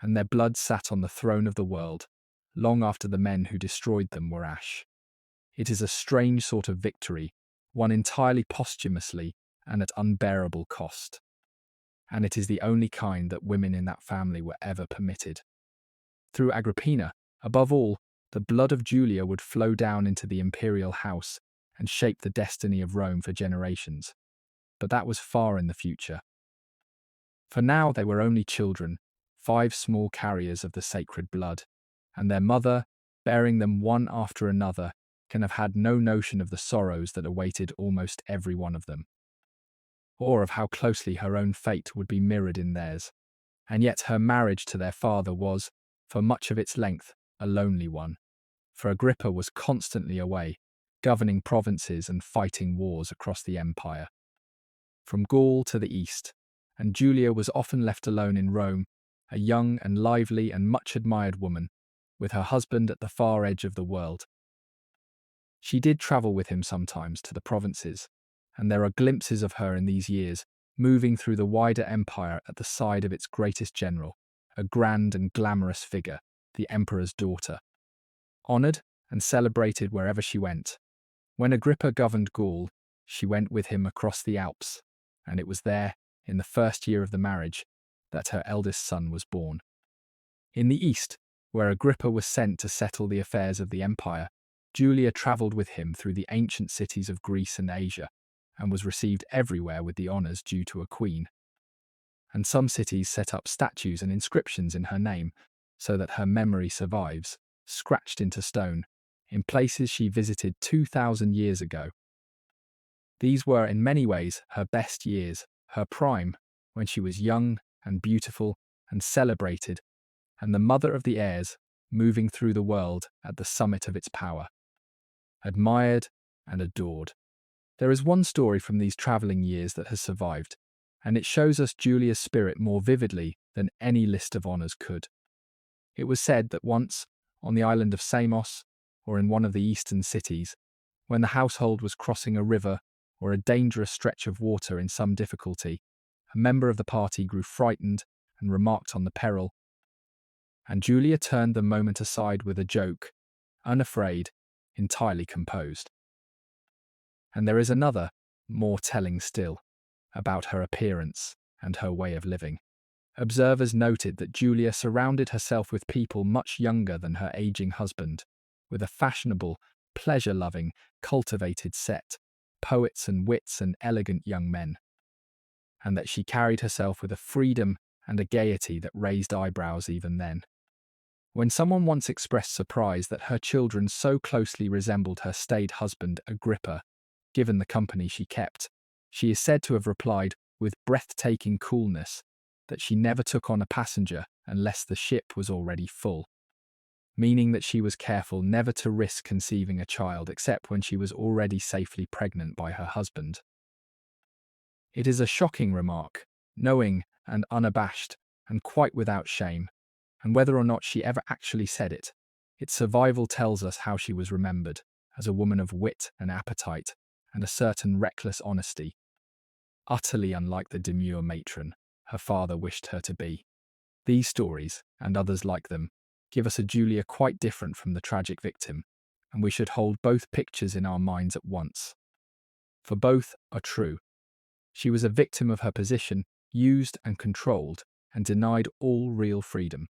and their blood sat on the throne of the world, long after the men who destroyed them were ash. It is a strange sort of victory, won entirely posthumously and at unbearable cost. And it is the only kind that women in that family were ever permitted. Through Agrippina, above all, the blood of Julia would flow down into the imperial house and shape the destiny of Rome for generations. But that was far in the future. For now they were only children, 5 small carriers of the sacred blood, and their mother, bearing them one after another, can have had no notion of the sorrows that awaited almost every one of them, or of how closely her own fate would be mirrored in theirs. And yet her marriage to their father was, for much of its length, a lonely one, for Agrippa was constantly away, governing provinces and fighting wars across the empire, from Gaul to the east, and Julia was often left alone in Rome, a young and lively and much admired woman, with her husband at the far edge of the world. She did travel with him sometimes to the provinces, and there are glimpses of her in these years, moving through the wider empire at the side of its greatest general, a grand and glamorous figure, the emperor's daughter, honoured and celebrated wherever she went. When Agrippa governed Gaul, she went with him across the Alps, and it was there, in the first year of the marriage, that her eldest son was born. In the east, where Agrippa was sent to settle the affairs of the empire, Julia travelled with him through the ancient cities of Greece and Asia, and was received everywhere with the honours due to a queen. And some cities set up statues and inscriptions in her name, so that her memory survives, scratched into stone, in places she visited 2,000 years ago. These were in many ways her best years, her prime, when she was young and beautiful and celebrated, and the mother of the heirs, moving through the world at the summit of its power, admired and adored. There is one story from these travelling years that has survived, and it shows us Julia's spirit more vividly than any list of honours could. It was said that once, on the island of Samos, or in one of the eastern cities, when the household was crossing a river or a dangerous stretch of water in some difficulty, a member of the party grew frightened and remarked on the peril, and Julia turned the moment aside with a joke, unafraid, entirely composed. And there is another, more telling still, about her appearance and her way of living. Observers noted that Julia surrounded herself with people much younger than her aging husband, with a fashionable, pleasure-loving, cultivated set, poets and wits and elegant young men, and that she carried herself with a freedom and a gaiety that raised eyebrows even then. When someone once expressed surprise that her children so closely resembled her staid husband Agrippa, given the company she kept, she is said to have replied, with breathtaking coolness, that she never took on a passenger unless the ship was already full, meaning that she was careful never to risk conceiving a child except when she was already safely pregnant by her husband. It is a shocking remark, knowing and unabashed, and quite without shame, and whether or not she ever actually said it, its survival tells us how she was remembered, as a woman of wit and appetite, and a certain reckless honesty, utterly unlike the demure matron her father wished her to be. These stories, and others like them, give us a Julia quite different from the tragic victim, and we should hold both pictures in our minds at once. For both are true. She was a victim of her position, used and controlled, and denied all real freedom.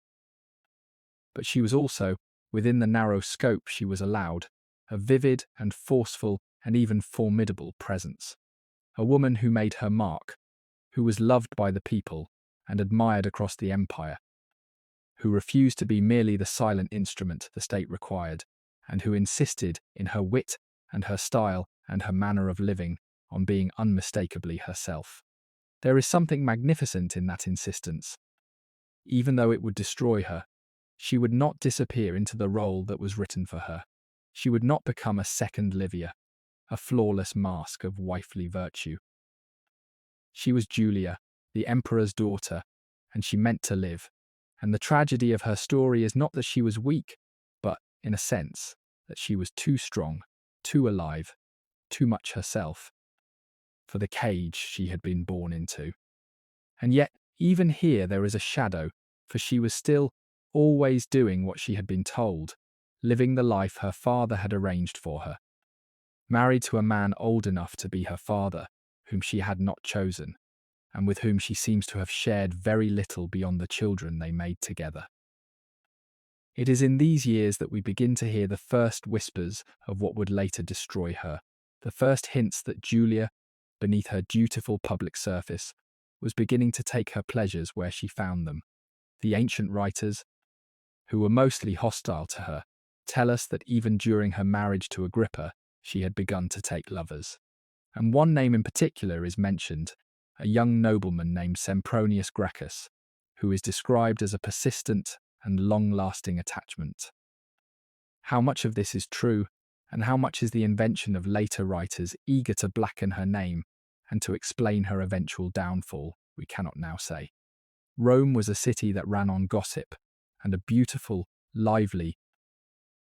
But she was also, within the narrow scope she was allowed, a vivid and forceful and even formidable presence. A woman who made her mark, who was loved by the people and admired across the empire, who refused to be merely the silent instrument the state required, and who insisted, in her wit and her style and her manner of living, on being unmistakably herself. There is something magnificent in that insistence. Even though it would destroy her, she would not disappear into the role that was written for her. She would not become a second Livia, a flawless mask of wifely virtue. She was Julia, the emperor's daughter, and she meant to live. And the tragedy of her story is not that she was weak, but, in a sense, that she was too strong, too alive, too much herself, for the cage she had been born into. And yet, even here there is a shadow, for she was still always doing what she had been told, living the life her father had arranged for her. Married to a man old enough to be her father, whom she had not chosen, and with whom she seems to have shared very little beyond the children they made together. It is in these years that we begin to hear the first whispers of what would later destroy her, the first hints that Julia, beneath her dutiful public surface, was beginning to take her pleasures where she found them. The ancient writers, who were mostly hostile to her, tell us that even during her marriage to Agrippa, she had begun to take lovers. And one name in particular is mentioned, a young nobleman named Sempronius Gracchus, who is described as a persistent and long-lasting attachment. How much of this is true, and how much is the invention of later writers eager to blacken her name and to explain her eventual downfall, we cannot now say. Rome was a city that ran on gossip, and a beautiful, lively,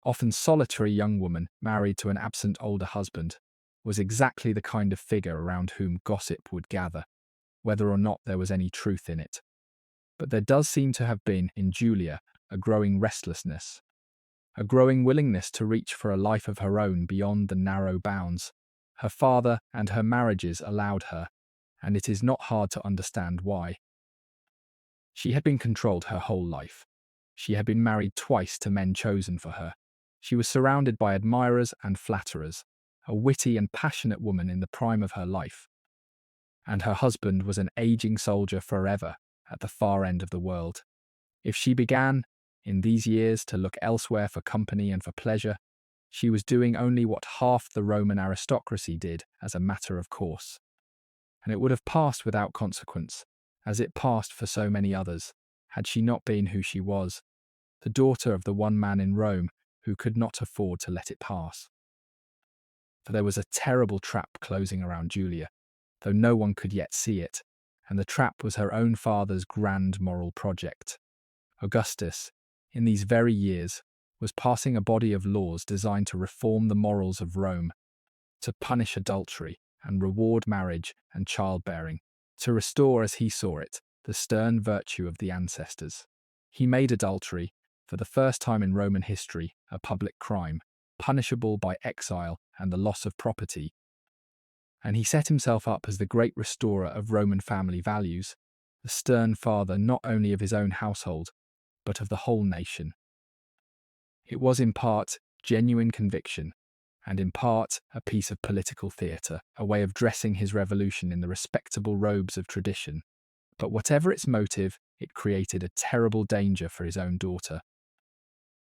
often solitary young woman married to an absent older husband was exactly the kind of figure around whom gossip would gather, whether or not there was any truth in it. But there does seem to have been, in Julia, a growing restlessness, a growing willingness to reach for a life of her own beyond the narrow bounds her father and her marriages allowed her, and it is not hard to understand why. She had been controlled her whole life. She had been married twice to men chosen for her. She was surrounded by admirers and flatterers, a witty and passionate woman in the prime of her life. And her husband was an aging soldier forever at the far end of the world. If she began, in these years, to look elsewhere for company and for pleasure, she was doing only what half the Roman aristocracy did as a matter of course. And it would have passed without consequence, as it passed for so many others, had she not been who she was, the daughter of the one man in Rome who could not afford to let it pass. For there was a terrible trap closing around Julia, though no one could yet see it, and the trap was her own father's grand moral project. Augustus, in these very years, was passing a body of laws designed to reform the morals of Rome, to punish adultery and reward marriage and childbearing, to restore, as he saw it, the stern virtue of the ancestors. He made adultery, for the first time in Roman history, a public crime, punishable by exile and the loss of property. And he set himself up as the great restorer of Roman family values, the stern father not only of his own household, but of the whole nation. It was in part genuine conviction, and in part a piece of political theatre, a way of dressing his revolution in the respectable robes of tradition. But whatever its motive, it created a terrible danger for his own daughter.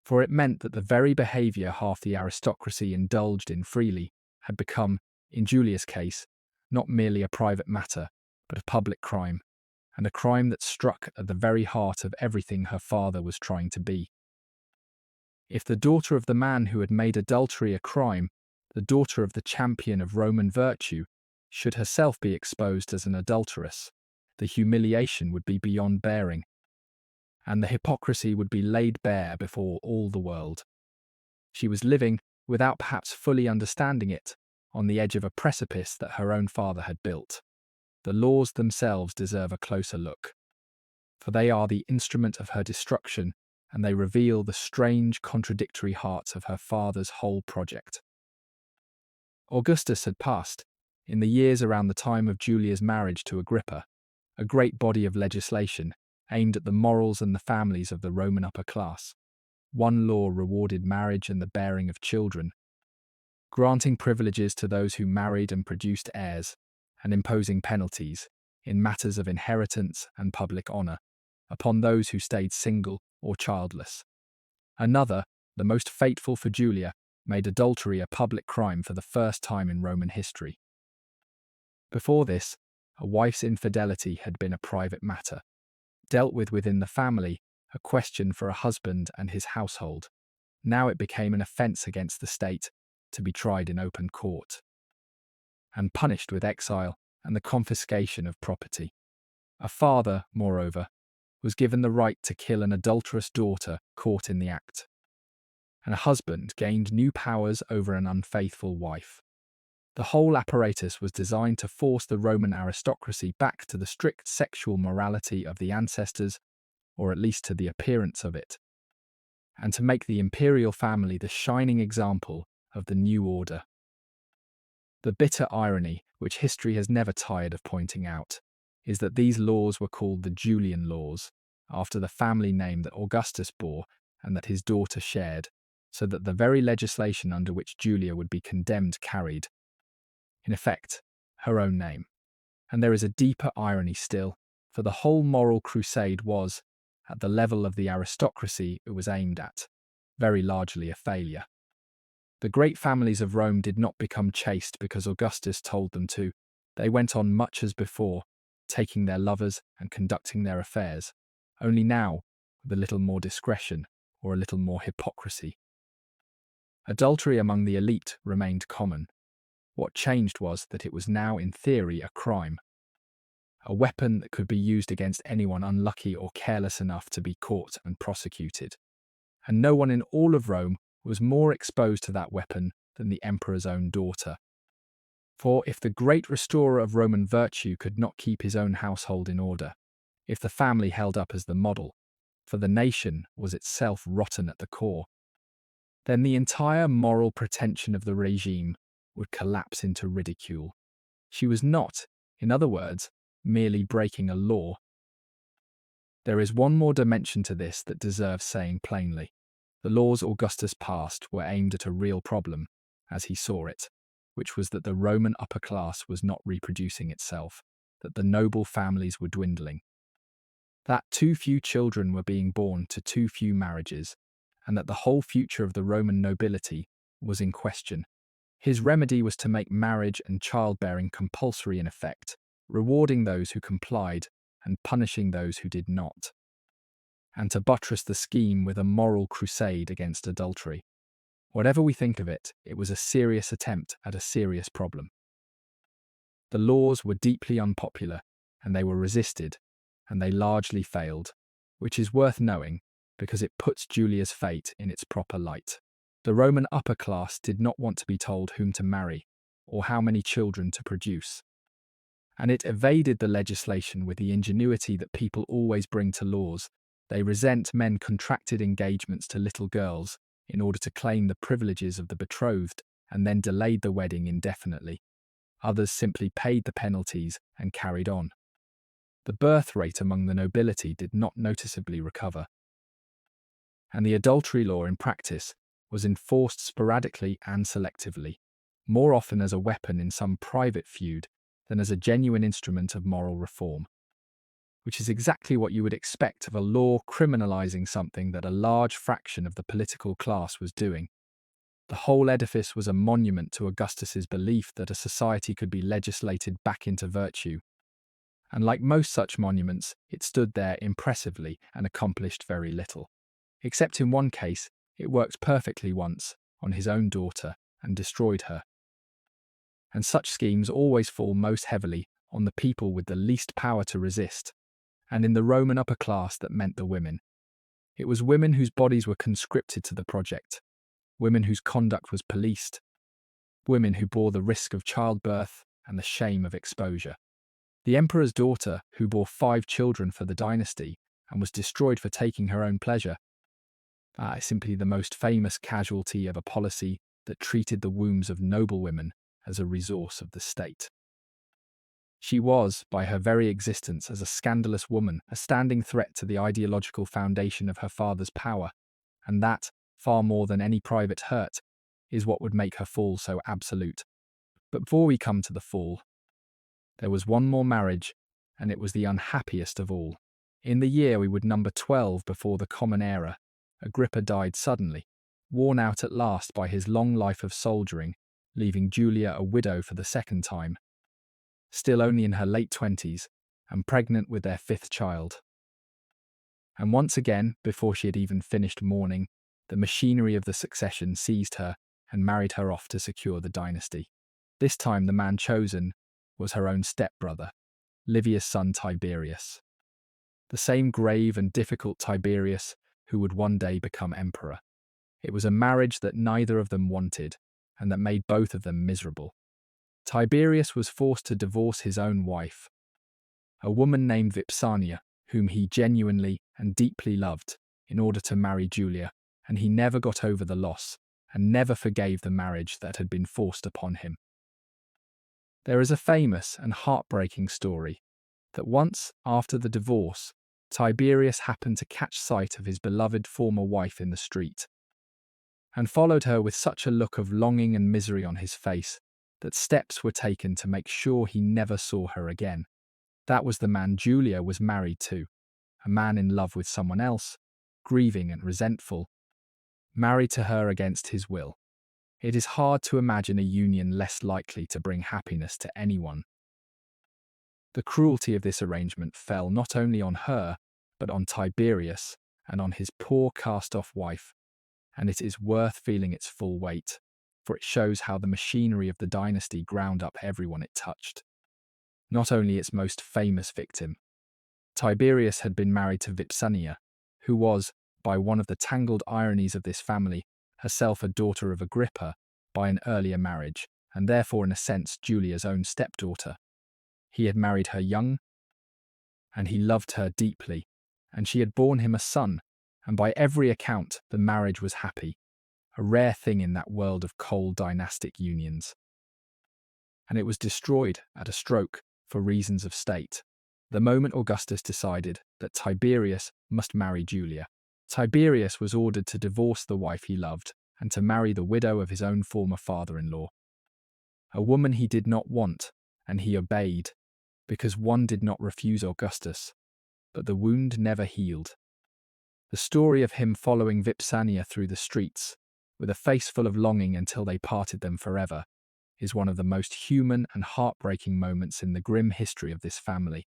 For it meant that the very behaviour half the aristocracy indulged in freely had become, in Julia's case, not merely a private matter, but a public crime, and a crime that struck at the very heart of everything her father was trying to be. If the daughter of the man who had made adultery a crime, the daughter of the champion of Roman virtue, should herself be exposed as an adulteress, the humiliation would be beyond bearing, and the hypocrisy would be laid bare before all the world. She was living, without perhaps fully understanding it, on the edge of a precipice that her own father had built. The laws themselves deserve a closer look, for they are the instrument of her destruction and they reveal the strange, contradictory hearts of her father's whole project. Augustus had passed, in the years around the time of Julia's marriage to Agrippa, a great body of legislation aimed at the morals and the families of the Roman upper class. One law rewarded marriage and the bearing of children, granting privileges to those who married and produced heirs, and imposing penalties, in matters of inheritance and public honour, upon those who stayed single or childless. Another, the most fateful for Julia, made adultery a public crime for the first time in Roman history. Before this, a wife's infidelity had been a private matter, dealt with within the family, a question for a husband and his household. Now it became an offence against the state, to be tried in open court, and punished with exile and the confiscation of property. A father, moreover, was given the right to kill an adulterous daughter caught in the act, and a husband gained new powers over an unfaithful wife. The whole apparatus was designed to force the Roman aristocracy back to the strict sexual morality of the ancestors, or at least to the appearance of it, and to make the imperial family the shining example of the new order. The bitter irony, which history has never tired of pointing out, is that these laws were called the Julian laws, after the family name that Augustus bore and that his daughter shared, so that the very legislation under which Julia would be condemned carried, in effect, her own name. And there is a deeper irony still, for the whole moral crusade was, at the level of the aristocracy it was aimed at, very largely a failure. The great families of Rome did not become chaste because Augustus told them to. They went on much as before, taking their lovers and conducting their affairs, only now with a little more discretion or a little more hypocrisy. Adultery among the elite remained common. What changed was that it was now in theory a crime, a weapon that could be used against anyone unlucky or careless enough to be caught and prosecuted. And no one in all of Rome was more exposed to that weapon than the emperor's own daughter. For if the great restorer of Roman virtue could not keep his own household in order, if the family held up as the model, for the nation was itself rotten at the core, then the entire moral pretension of the regime would collapse into ridicule. She was not, in other words, merely breaking a law. There is one more dimension to this that deserves saying plainly. The laws Augustus passed were aimed at a real problem, as he saw it, which was that the Roman upper class was not reproducing itself, that the noble families were dwindling, that too few children were being born to too few marriages, and that the whole future of the Roman nobility was in question. His remedy was to make marriage and childbearing compulsory in effect, rewarding those who complied and punishing those who did not, and to buttress the scheme with a moral crusade against adultery. Whatever we think of it, it was a serious attempt at a serious problem. The laws were deeply unpopular, and they were resisted, and they largely failed, which is worth knowing because it puts Julia's fate in its proper light. The Roman upper class did not want to be told whom to marry or how many children to produce, and it evaded the legislation with the ingenuity that people always bring to laws. They resent men contracted engagements to little girls in order to claim the privileges of the betrothed and then delayed the wedding indefinitely. Others simply paid the penalties and carried on. The birth rate among the nobility did not noticeably recover, and the adultery law in practice was enforced sporadically and selectively, more often as a weapon in some private feud than as a genuine instrument of moral reform, which is exactly what you would expect of a law criminalizing something that a large fraction of the political class was doing. The whole edifice was a monument to Augustus's belief that a society could be legislated back into virtue, and like most such monuments, it stood there impressively and accomplished very little. Except in one case, it worked perfectly once, on his own daughter, and destroyed her. And such schemes always fall most heavily on the people with the least power to resist, and in the Roman upper class that meant the women. It was women whose bodies were conscripted to the project, women whose conduct was policed, women who bore the risk of childbirth and the shame of exposure. The emperor's daughter, who bore 5 children for the dynasty and was destroyed for taking her own pleasure, Is simply the most famous casualty of a policy that treated the wombs of noble women as a resource of the state. She was, by her very existence as a scandalous woman, a standing threat to the ideological foundation of her father's power, and that, far more than any private hurt, is what would make her fall so absolute. But before we come to the fall, there was one more marriage, and it was the unhappiest of all. In the year we would number 12 before the Common Era, Agrippa died suddenly, worn out at last by his long life of soldiering, leaving Julia a widow for the second time, still only in her late 20s, and pregnant with their 5th child. And once again, before she had even finished mourning, the machinery of the succession seized her and married her off to secure the dynasty. This time the man chosen was her own stepbrother, Livia's son Tiberius. The same grave and difficult Tiberius who would one day become emperor. It was a marriage that neither of them wanted, and that made both of them miserable. Tiberius was forced to divorce his own wife, a woman named Vipsania, whom he genuinely and deeply loved, in order to marry Julia, and he never got over the loss, and never forgave the marriage that had been forced upon him. There is a famous and heartbreaking story that once, after the divorce, Tiberius happened to catch sight of his beloved former wife in the street, and followed her with such a look of longing and misery on his face that steps were taken to make sure he never saw her again. That was the man Julia was married to, a man in love with someone else, grieving and resentful, married to her against his will. It is hard to imagine a union less likely to bring happiness to anyone. The cruelty of this arrangement fell not only on her, but on Tiberius and on his poor cast-off wife, and it is worth feeling its full weight, for it shows how the machinery of the dynasty ground up everyone it touched. Not only its most famous victim. Tiberius had been married to Vipsania, who was, by one of the tangled ironies of this family, herself a daughter of Agrippa by an earlier marriage, and therefore in a sense Julia's own stepdaughter. He had married her young, and he loved her deeply, and she had borne him a son, and by every account the marriage was happy, a rare thing in that world of cold dynastic unions. And it was destroyed at a stroke for reasons of state, the moment Augustus decided that Tiberius must marry Julia. Tiberius was ordered to divorce the wife he loved and to marry the widow of his own former father-in-law, a woman he did not want, and he obeyed, because one did not refuse Augustus, but the wound never healed. The story of him following Vipsania through the streets, with a face full of longing until they parted them forever, is one of the most human and heartbreaking moments in the grim history of this family,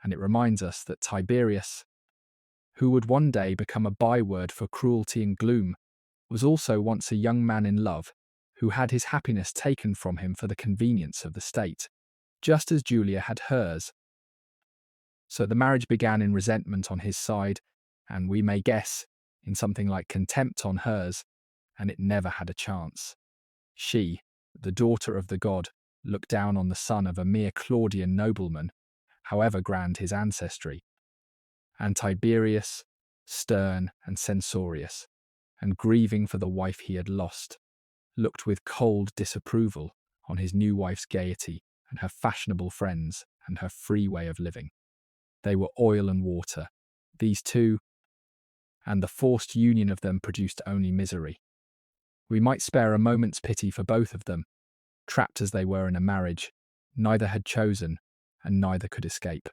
and it reminds us that Tiberius, who would one day become a byword for cruelty and gloom, was also once a young man in love who had his happiness taken from him for the convenience of the state, just as Julia had hers. So the marriage began in resentment on his side, and we may guess, in something like contempt on hers, and it never had a chance. She, the daughter of the god, looked down on the son of a mere Claudian nobleman, however grand his ancestry, and Tiberius, stern and censorious, and grieving for the wife he had lost, looked with cold disapproval on his new wife's gaiety and her fashionable friends and her free way of living. They were oil and water, these two, and the forced union of them produced only misery. We might spare a moment's pity for both of them. Trapped as they were in a marriage, neither had chosen, and neither could escape.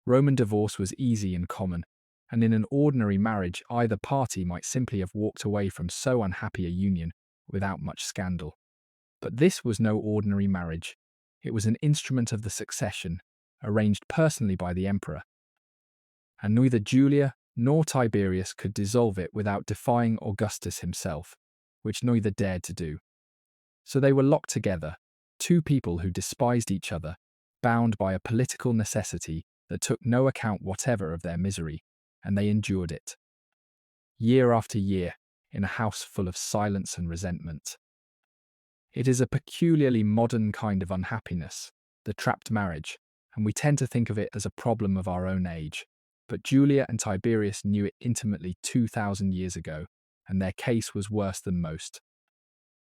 Roman divorce was easy and common, and in an ordinary marriage either party might simply have walked away from so unhappy a union without much scandal. But this was no ordinary marriage. It was an instrument of the succession, arranged personally by the emperor, and neither Julia nor Tiberius could dissolve it without defying Augustus himself, which neither dared to do. So they were locked together, two people who despised each other, bound by a political necessity that took no account whatever of their misery, and they endured it, year after year, in a house full of silence and resentment. It is a peculiarly modern kind of unhappiness, the trapped marriage, and we tend to think of it as a problem of our own age. But Julia and Tiberius knew it intimately 2,000 years ago, and their case was worse than most.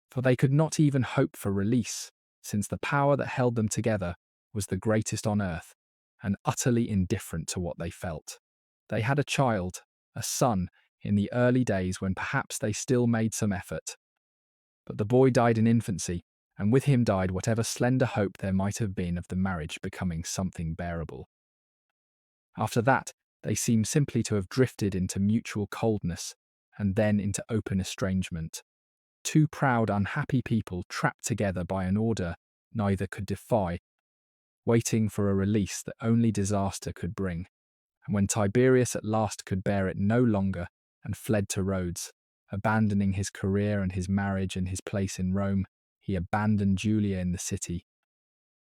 For they could not even hope for release, since the power that held them together was the greatest on earth, and utterly indifferent to what they felt. They had a child, a son, in the early days when perhaps they still made some effort. But the boy died in infancy, and with him died whatever slender hope there might have been of the marriage becoming something bearable. After that, they seem simply to have drifted into mutual coldness, and then into open estrangement. Two proud, unhappy people trapped together by an order neither could defy, waiting for a release that only disaster could bring. And when Tiberius at last could bear it no longer and fled to Rhodes, abandoning his career and his marriage and his place in Rome, he abandoned Julia in the city,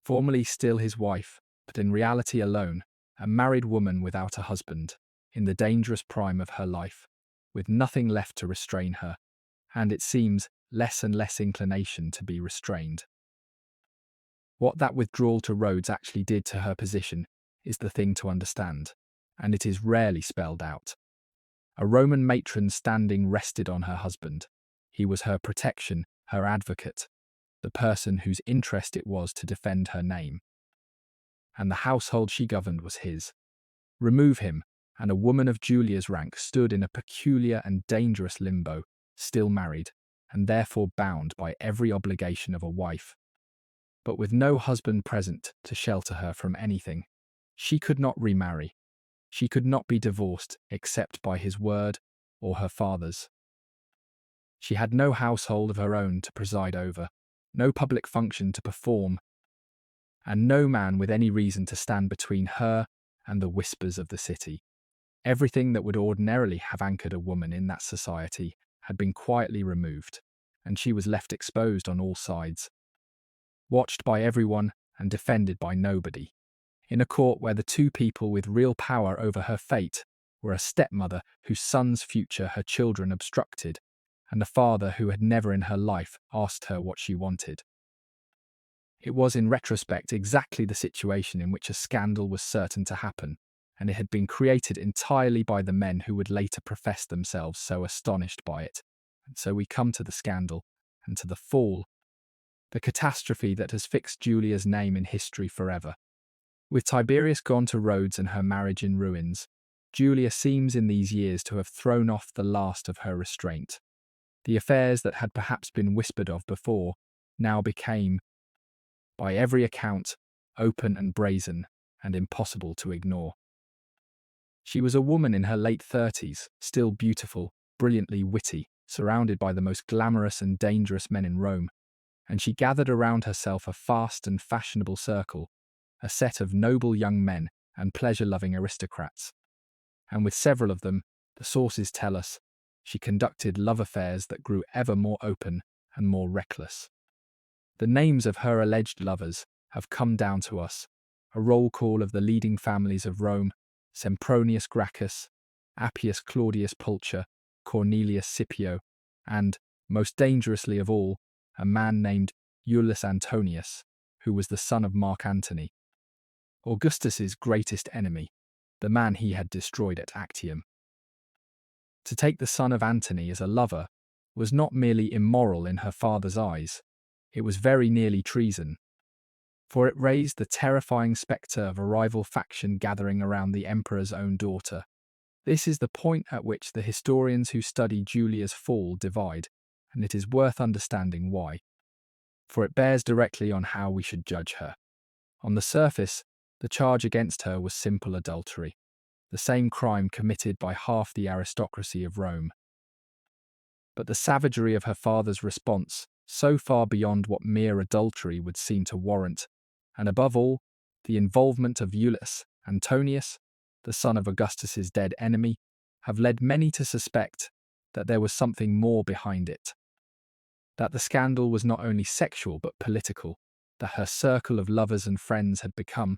formerly still his wife, but in reality alone, a married woman without a husband, in the dangerous prime of her life, with nothing left to restrain her, and it seems less and less inclination to be restrained. What that withdrawal to Rhodes actually did to her position is the thing to understand, and it is rarely spelled out. A Roman matron standing rested on her husband. He was her protection, her advocate, the person whose interest it was to defend her name. And the household she governed was his. Remove him, and a woman of Julia's rank stood in a peculiar and dangerous limbo, still married, and therefore bound by every obligation of a wife, but with no husband present to shelter her from anything. She could not remarry. She could not be divorced except by his word or her father's. She had no household of her own to preside over, no public function to perform, and no man with any reason to stand between her and the whispers of the city. Everything that would ordinarily have anchored a woman in that society had been quietly removed, and she was left exposed on all sides, watched by everyone and defended by nobody, in a court where the two people with real power over her fate were a stepmother whose son's future her children obstructed, and a father who had never in her life asked her what she wanted. It was in retrospect exactly the situation in which a scandal was certain to happen, and it had been created entirely by the men who would later profess themselves so astonished by it. And so we come to the scandal, and to the fall, the catastrophe that has fixed Julia's name in history forever. With Tiberius gone to Rhodes and her marriage in ruins, Julia seems in these years to have thrown off the last of her restraint. The affairs that had perhaps been whispered of before now became, by every account, open and brazen, and impossible to ignore. She was a woman in her late 30s, still beautiful, brilliantly witty, surrounded by the most glamorous and dangerous men in Rome, and she gathered around herself a fast and fashionable circle, a set of noble young men and pleasure-loving aristocrats. And with several of them, the sources tell us, she conducted love affairs that grew ever more open and more reckless. The names of her alleged lovers have come down to us, a roll call of the leading families of Rome: Sempronius Gracchus, Appius Claudius Pulcher, Cornelius Scipio, and, most dangerously of all, a man named Iulus Antonius, who was the son of Mark Antony, Augustus's greatest enemy, the man he had destroyed at Actium. To take the son of Antony as a lover was not merely immoral in her father's eyes, it was very nearly treason, for it raised the terrifying spectre of a rival faction gathering around the emperor's own daughter. This is the point at which the historians who study Julia's fall divide, and it is worth understanding why, for it bears directly on how we should judge her. On the surface, the charge against her was simple adultery, the same crime committed by half the aristocracy of Rome. But the savagery of her father's response, so far beyond what mere adultery would seem to warrant, and above all, the involvement of Iulus Antonius, the son of Augustus's dead enemy, have led many to suspect that there was something more behind it. That the scandal was not only sexual but political, that her circle of lovers and friends had become,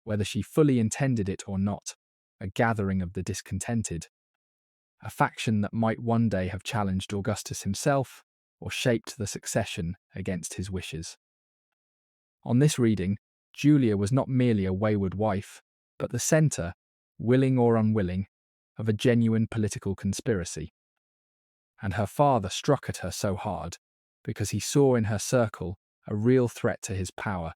whether she fully intended it or not, a gathering of the discontented, a faction that might one day have challenged Augustus himself or shaped the succession against his wishes. On this reading, Julia was not merely a wayward wife, but the centre, willing or unwilling, of a genuine political conspiracy. And her father struck at her so hard because he saw in her circle a real threat to his power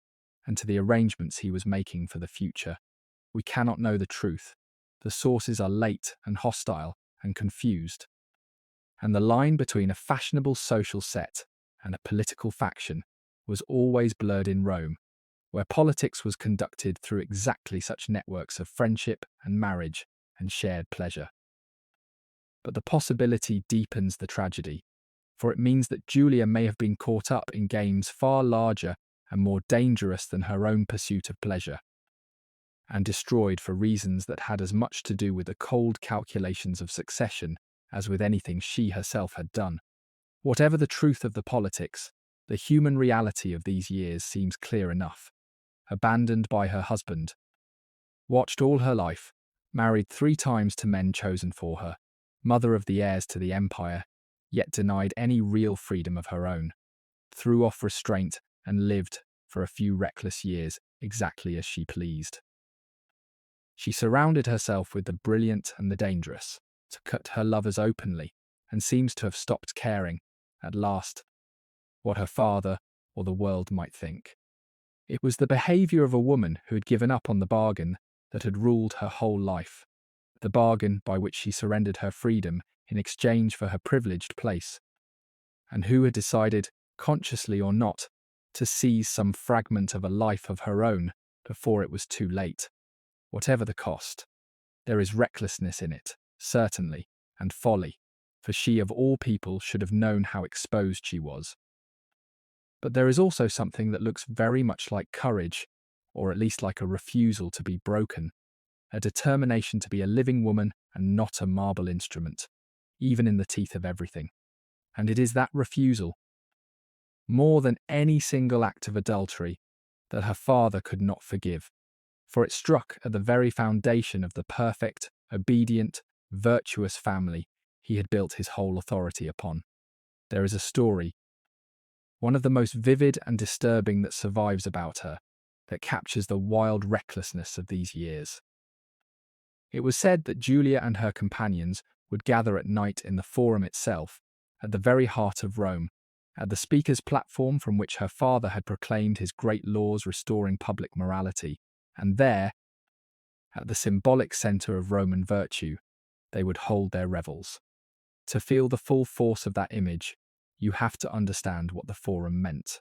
and to the arrangements he was making for the future. We cannot know the truth. The sources are late and hostile and confused. And the line between a fashionable social set and a political faction was always blurred in Rome, where politics was conducted through exactly such networks of friendship and marriage and shared pleasure. But the possibility deepens the tragedy, for it means that Julia may have been caught up in games far larger and more dangerous than her own pursuit of pleasure, and destroyed for reasons that had as much to do with the cold calculations of succession as with anything she herself had done. Whatever the truth of the politics, the human reality of these years seems clear enough. Abandoned by her husband, watched all her life, married 3 times to men chosen for her, mother of the heirs to the empire, yet denied any real freedom of her own, threw off restraint and lived, for a few reckless years, exactly as she pleased. She surrounded herself with the brilliant and the dangerous, to cut her lovers openly, and seems to have stopped caring, at last, what her father or the world might think. It was the behaviour of a woman who had given up on the bargain that had ruled her whole life, the bargain by which she surrendered her freedom in exchange for her privileged place, and who had decided, consciously or not, to seize some fragment of a life of her own before it was too late. Whatever the cost, there is recklessness in it, certainly, and folly, for she of all people should have known how exposed she was. But there is also something that looks very much like courage, or at least like a refusal to be broken, a determination to be a living woman and not a marble instrument, even in the teeth of everything. And it is that refusal, more than any single act of adultery, that her father could not forgive, for it struck at the very foundation of the perfect, obedient, virtuous family he had built his whole authority upon. There is a story, one of the most vivid and disturbing that survives about her, that captures the wild recklessness of these years. It was said that Julia and her companions would gather at night in the Forum itself, at the very heart of Rome, at the speaker's platform from which her father had proclaimed his great laws restoring public morality, and there, at the symbolic centre of Roman virtue, they would hold their revels. To feel the full force of that image, you have to understand what the Forum meant.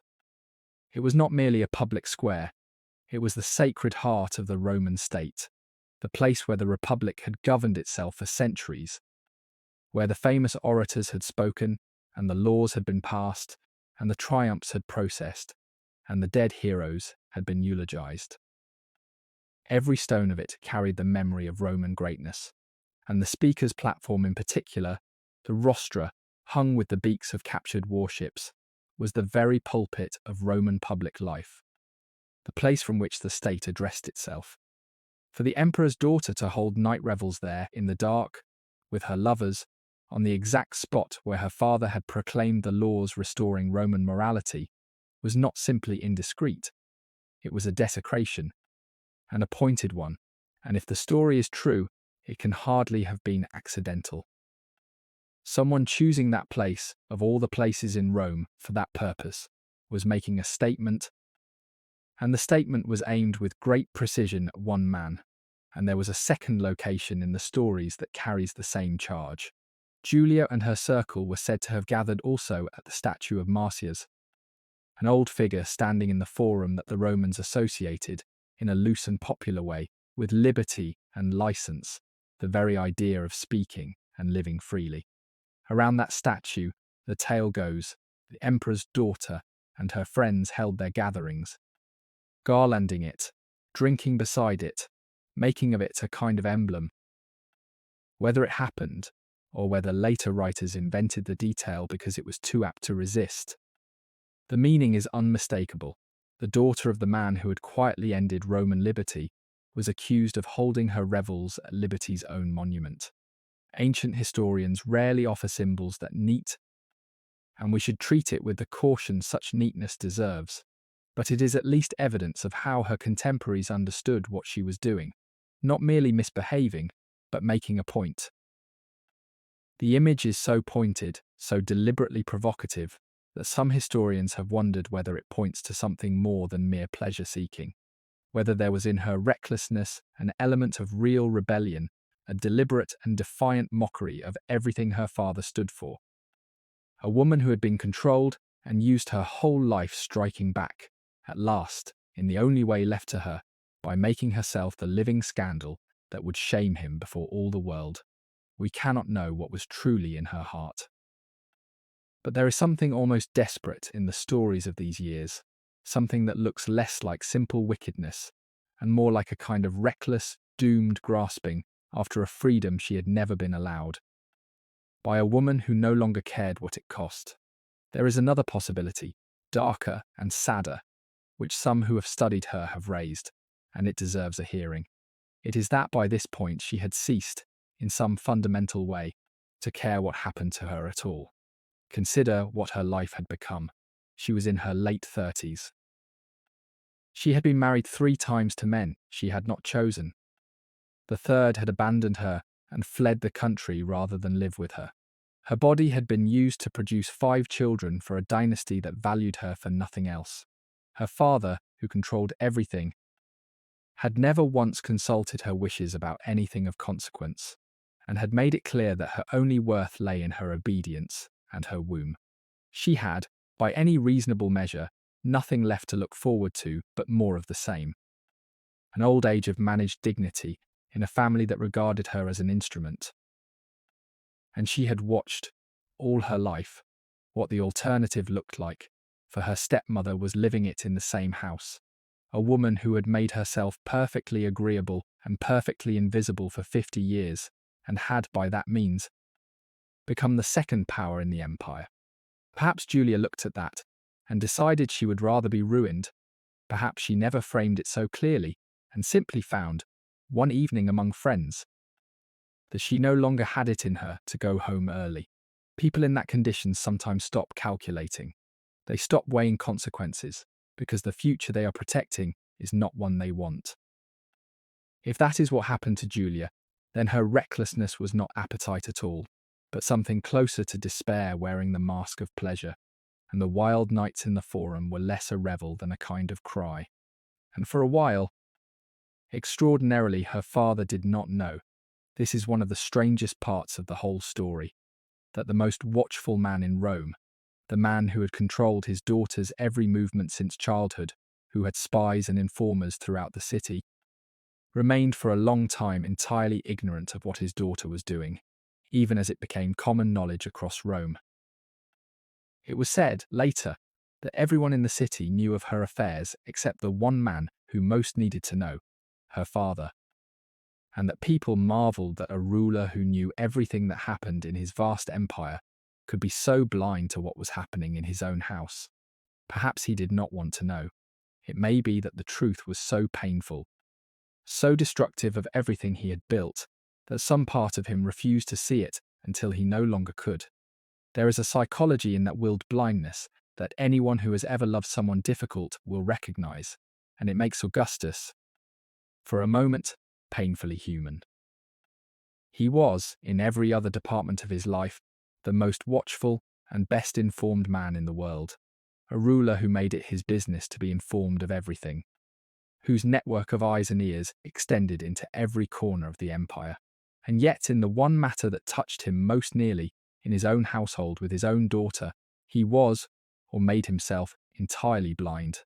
It was not merely a public square, it was the sacred heart of the Roman state, the place where the Republic had governed itself for centuries, where the famous orators had spoken, and the laws had been passed, and the triumphs had processed, and the dead heroes had been eulogized. Every stone of it carried the memory of Roman greatness, and the speaker's platform in particular, the rostra, hung with the beaks of captured warships, was the very pulpit of Roman public life, the place from which the state addressed itself. For the emperor's daughter to hold night revels there in the dark, with her lovers, on the exact spot where her father had proclaimed the laws restoring Roman morality, was not simply indiscreet. It was a desecration, an appointed one, and if the story is true, it can hardly have been accidental. Someone choosing that place, of all the places in Rome, for that purpose, was making a statement, and the statement was aimed with great precision at one man, and there was a second location in the stories that carries the same charge. Julia and her circle were said to have gathered also at the statue of Marsyas, an old figure standing in the Forum that the Romans associated, in a loose and popular way, with liberty and license, the very idea of speaking and living freely. Around that statue, the tale goes, the emperor's daughter and her friends held their gatherings, garlanding it, drinking beside it, making of it a kind of emblem. Whether it happened, or whether later writers invented the detail because it was too apt to resist, the meaning is unmistakable. The daughter of the man who had quietly ended Roman liberty was accused of holding her revels at liberty's own monument. Ancient historians rarely offer symbols that neat, and we should treat it with the caution such neatness deserves, but it is at least evidence of how her contemporaries understood what she was doing. not merely misbehaving, but making a point. The image is so pointed, so deliberately provocative, that some historians have wondered whether it points to something more than mere pleasure-seeking, whether there was in her recklessness an element of real rebellion, a deliberate and defiant mockery of everything her father stood for. A woman who had been controlled and used her whole life striking back, at last, in the only way left to her, by making herself the living scandal that would shame him before all the world. We cannot know what was truly in her heart. But there is something almost desperate in the stories of these years, something that looks less like simple wickedness and more like a kind of reckless, doomed grasping after a freedom she had never been allowed, by a woman who no longer cared what it cost. There is another possibility, darker and sadder, which some who have studied her have raised, and it deserves a hearing. It is that by this point she had ceased, in some fundamental way, to care what happened to her at all. Consider what her life had become. She was in her late 30s. She had been married 3 times to men she had not chosen. The third had abandoned her and fled the country rather than live with her. Her body had been used to produce 5 children for a dynasty that valued her for nothing else. Her father, who controlled everything, had never once consulted her wishes about anything of consequence, and had made it clear that her only worth lay in her obedience and her womb. She had, by any reasonable measure, nothing left to look forward to but more of the same. An old age of managed dignity in a family that regarded her as an instrument. And she had watched, all her life, what the alternative looked like, for her stepmother was living it in the same house. A woman who had made herself perfectly agreeable and perfectly invisible for 50 years, and had, by that means, become the second power in the empire. Perhaps Julia looked at that, and decided she would rather be ruined. Perhaps she never framed it so clearly, and simply found, one evening among friends, that she no longer had it in her to go home early. People in that condition sometimes stop calculating. They stop weighing consequences, because the future they are protecting is not one they want. If that is what happened to Julia, then her recklessness was not appetite at all, but something closer to despair wearing the mask of pleasure, and the wild nights in the forum were less a revel than a kind of cry. And for a while, extraordinarily, her father did not know. This is one of the strangest parts of the whole story, that the most watchful man in Rome, the man who had controlled his daughter's every movement since childhood, who had spies and informers throughout the city, remained for a long time entirely ignorant of what his daughter was doing, even as it became common knowledge across Rome. It was said, later, that everyone in the city knew of her affairs except the one man who most needed to know, her father, and that people marveled that a ruler who knew everything that happened in his vast empire could be so blind to what was happening in his own house. Perhaps he did not want to know. It may be that the truth was so painful, so destructive of everything he had built, that some part of him refused to see it until he no longer could. There is a psychology in that willed blindness that anyone who has ever loved someone difficult will recognize, and it makes Augustus, for a moment, painfully human. He was, in every other department of his life, the most watchful and best informed man in the world, a ruler who made it his business to be informed of everything, whose network of eyes and ears extended into every corner of the empire. And yet, in the one matter that touched him most nearly, in his own household with his own daughter, he was, or made himself, entirely blind,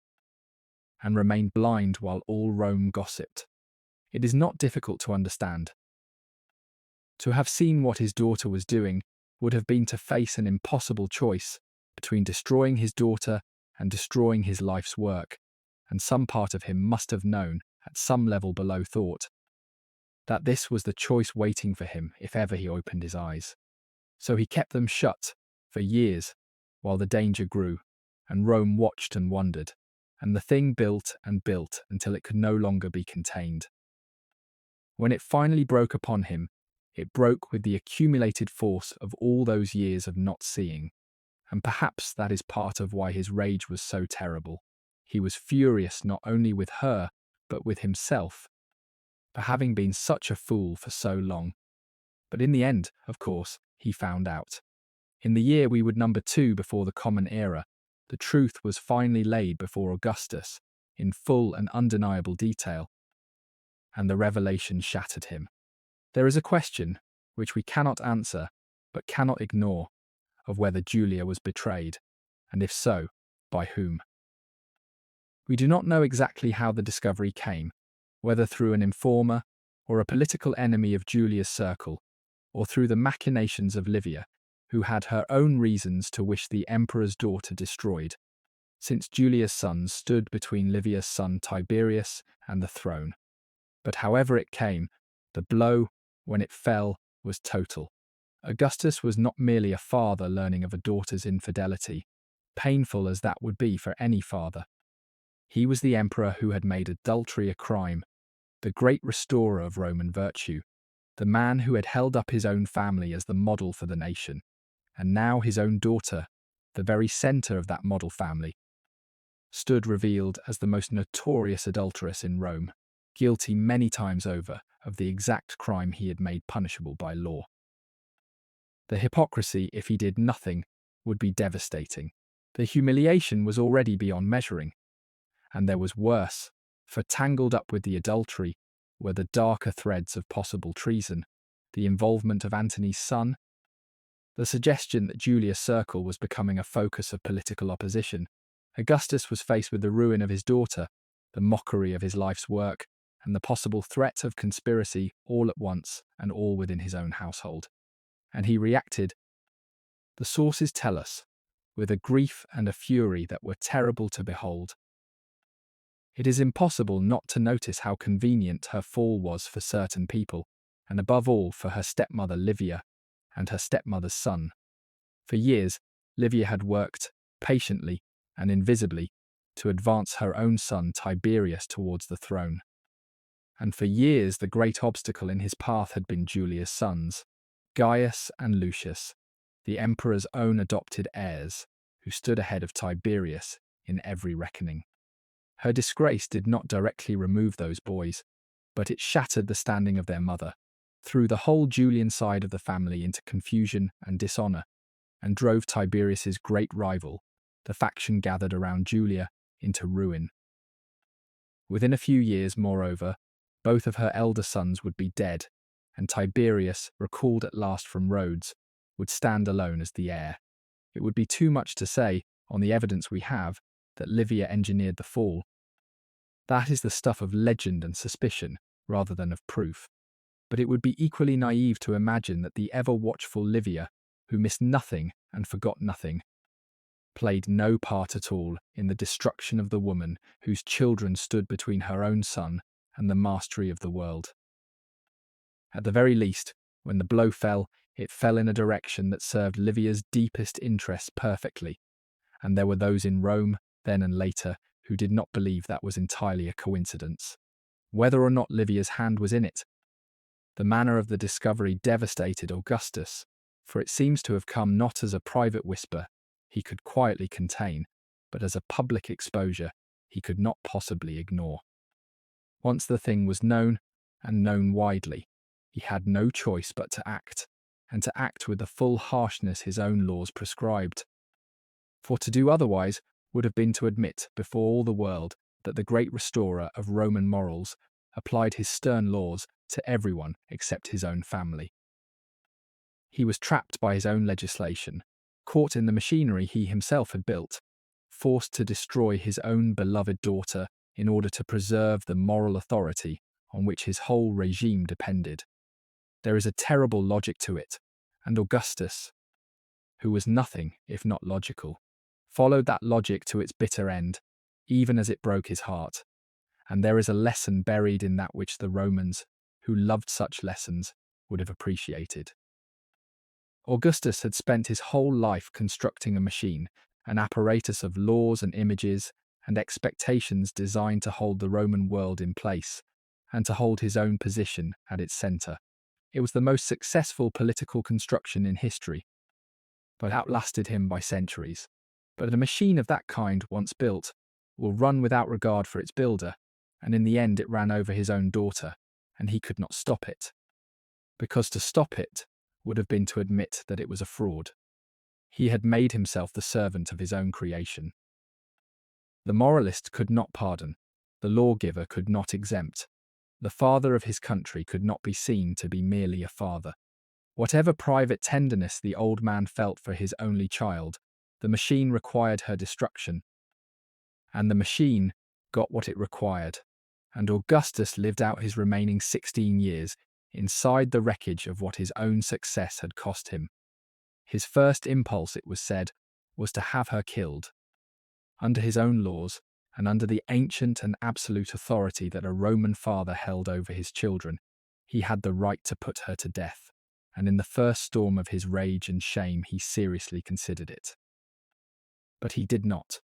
and remained blind while all Rome gossiped. It is not difficult to understand. To have seen what his daughter was doing would have been to face an impossible choice between destroying his daughter and destroying his life's work, and some part of him must have known, at some level below thought, that this was the choice waiting for him if ever he opened his eyes. So he kept them shut for years while the danger grew, and Rome watched and wondered, and the thing built and built until it could no longer be contained. When it finally broke upon him, it broke with the accumulated force of all those years of not seeing, and perhaps that is part of why his rage was so terrible. He was furious not only with her, but with himself. for having been such a fool for so long. But in the end, of course, he found out. In the year we would number 2 before the Common Era, the truth was finally laid before Augustus, in full and undeniable detail, and the revelation shattered him. There is a question, which we cannot answer, but cannot ignore, of whether Julia was betrayed, and if so, by whom. We do not know exactly how the discovery came, whether through an informer, or a political enemy of Julia's circle, or through the machinations of Livia, who had her own reasons to wish the emperor's daughter destroyed, since Julia's son stood between Livia's son Tiberius and the throne. But however it came, the blow, when it fell, was total. Augustus was not merely a father learning of a daughter's infidelity, painful as that would be for any father. He was the emperor who had made adultery a crime, the great restorer of Roman virtue, the man who had held up his own family as the model for the nation, and now his own daughter, the very centre of that model family, stood revealed as the most notorious adulteress in Rome, guilty many times over of the exact crime he had made punishable by law. The hypocrisy, if he did nothing, would be devastating. The humiliation was already beyond measuring. And there was worse, for tangled up with the adultery were the darker threads of possible treason, the involvement of Antony's son, the suggestion that Julia's circle was becoming a focus of political opposition. Augustus was faced with the ruin of his daughter, the mockery of his life's work, and the possible threat of conspiracy all at once and all within his own household. And he reacted, the sources tell us, with a grief and a fury that were terrible to behold. It is impossible not to notice how convenient her fall was for certain people, and above all for her stepmother Livia and her stepmother's son. For years, Livia had worked, patiently and invisibly, to advance her own son Tiberius towards the throne. And for years the great obstacle in his path had been Julia's sons, Gaius and Lucius, the emperor's own adopted heirs, who stood ahead of Tiberius in every reckoning. Her disgrace did not directly remove those boys, but it shattered the standing of their mother, threw the whole Julian side of the family into confusion and dishonour, and drove Tiberius's great rival, the faction gathered around Julia, into ruin. Within a few years, moreover, both of her elder sons would be dead, and Tiberius, recalled at last from Rhodes, would stand alone as the heir. It would be too much to say, on the evidence we have, that Livia engineered the fall. That is the stuff of legend and suspicion, rather than of proof. But it would be equally naive to imagine that the ever-watchful Livia, who missed nothing and forgot nothing, played no part at all in the destruction of the woman whose children stood between her own son and the mastery of the world. At the very least, when the blow fell, it fell in a direction that served Livia's deepest interests perfectly, and there were those in Rome, then and later, who did not believe that was entirely a coincidence. Whether or not Livia's hand was in it, the manner of the discovery devastated Augustus, for it seems to have come not as a private whisper he could quietly contain, but as a public exposure he could not possibly ignore. Once the thing was known, and known widely, he had no choice but to act, and to act with the full harshness his own laws prescribed. For to do otherwise would have been to admit before all the world that the great restorer of Roman morals applied his stern laws to everyone except his own family. He was trapped by his own legislation, caught in the machinery he himself had built, forced to destroy his own beloved daughter in order to preserve the moral authority on which his whole regime depended. There is a terrible logic to it, and Augustus, who was nothing if not logical, followed that logic to its bitter end, even as it broke his heart. And there is a lesson buried in that which the Romans, who loved such lessons, would have appreciated. Augustus had spent his whole life constructing a machine, an apparatus of laws and images and expectations designed to hold the Roman world in place, and to hold his own position at its centre. It was the most successful political construction in history, but outlasted him by centuries. But a machine of that kind, once built, will run without regard for its builder, and in the end it ran over his own daughter, and he could not stop it, because to stop it would have been to admit that it was a fraud. He had made himself the servant of his own creation. The moralist could not pardon, the lawgiver could not exempt, the father of his country could not be seen to be merely a father. Whatever private tenderness the old man felt for his only child, the machine required her destruction, and the machine got what it required, and Augustus lived out his remaining 16 years inside the wreckage of what his own success had cost him. His first impulse, it was said, was to have her killed. Under his own laws, and under the ancient and absolute authority that a Roman father held over his children, he had the right to put her to death, and in the first storm of his rage and shame he seriously considered it. But he did not.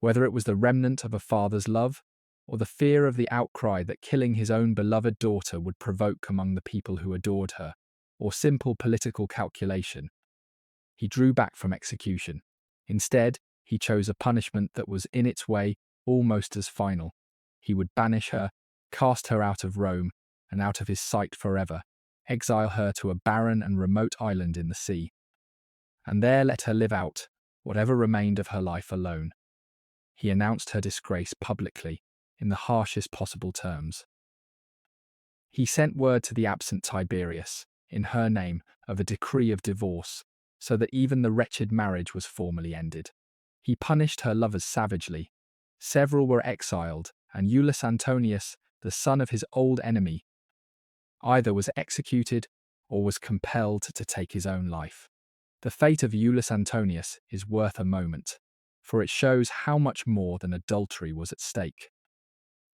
Whether it was the remnant of a father's love, or the fear of the outcry that killing his own beloved daughter would provoke among the people who adored her, or simple political calculation, he drew back from execution. Instead, he chose a punishment that was in its way almost as final. He would banish her, cast her out of Rome, and out of his sight forever, exile her to a barren and remote island in the sea, and there let her live out whatever remained of her life alone. He announced her disgrace publicly, in the harshest possible terms. He sent word to the absent Tiberius, in her name, of a decree of divorce, so that even the wretched marriage was formally ended. He punished her lovers savagely. Several were exiled, and Iulus Antonius, the son of his old enemy, either was executed or was compelled to take his own life. The fate of Iulus Antonius is worth a moment, for it shows how much more than adultery was at stake.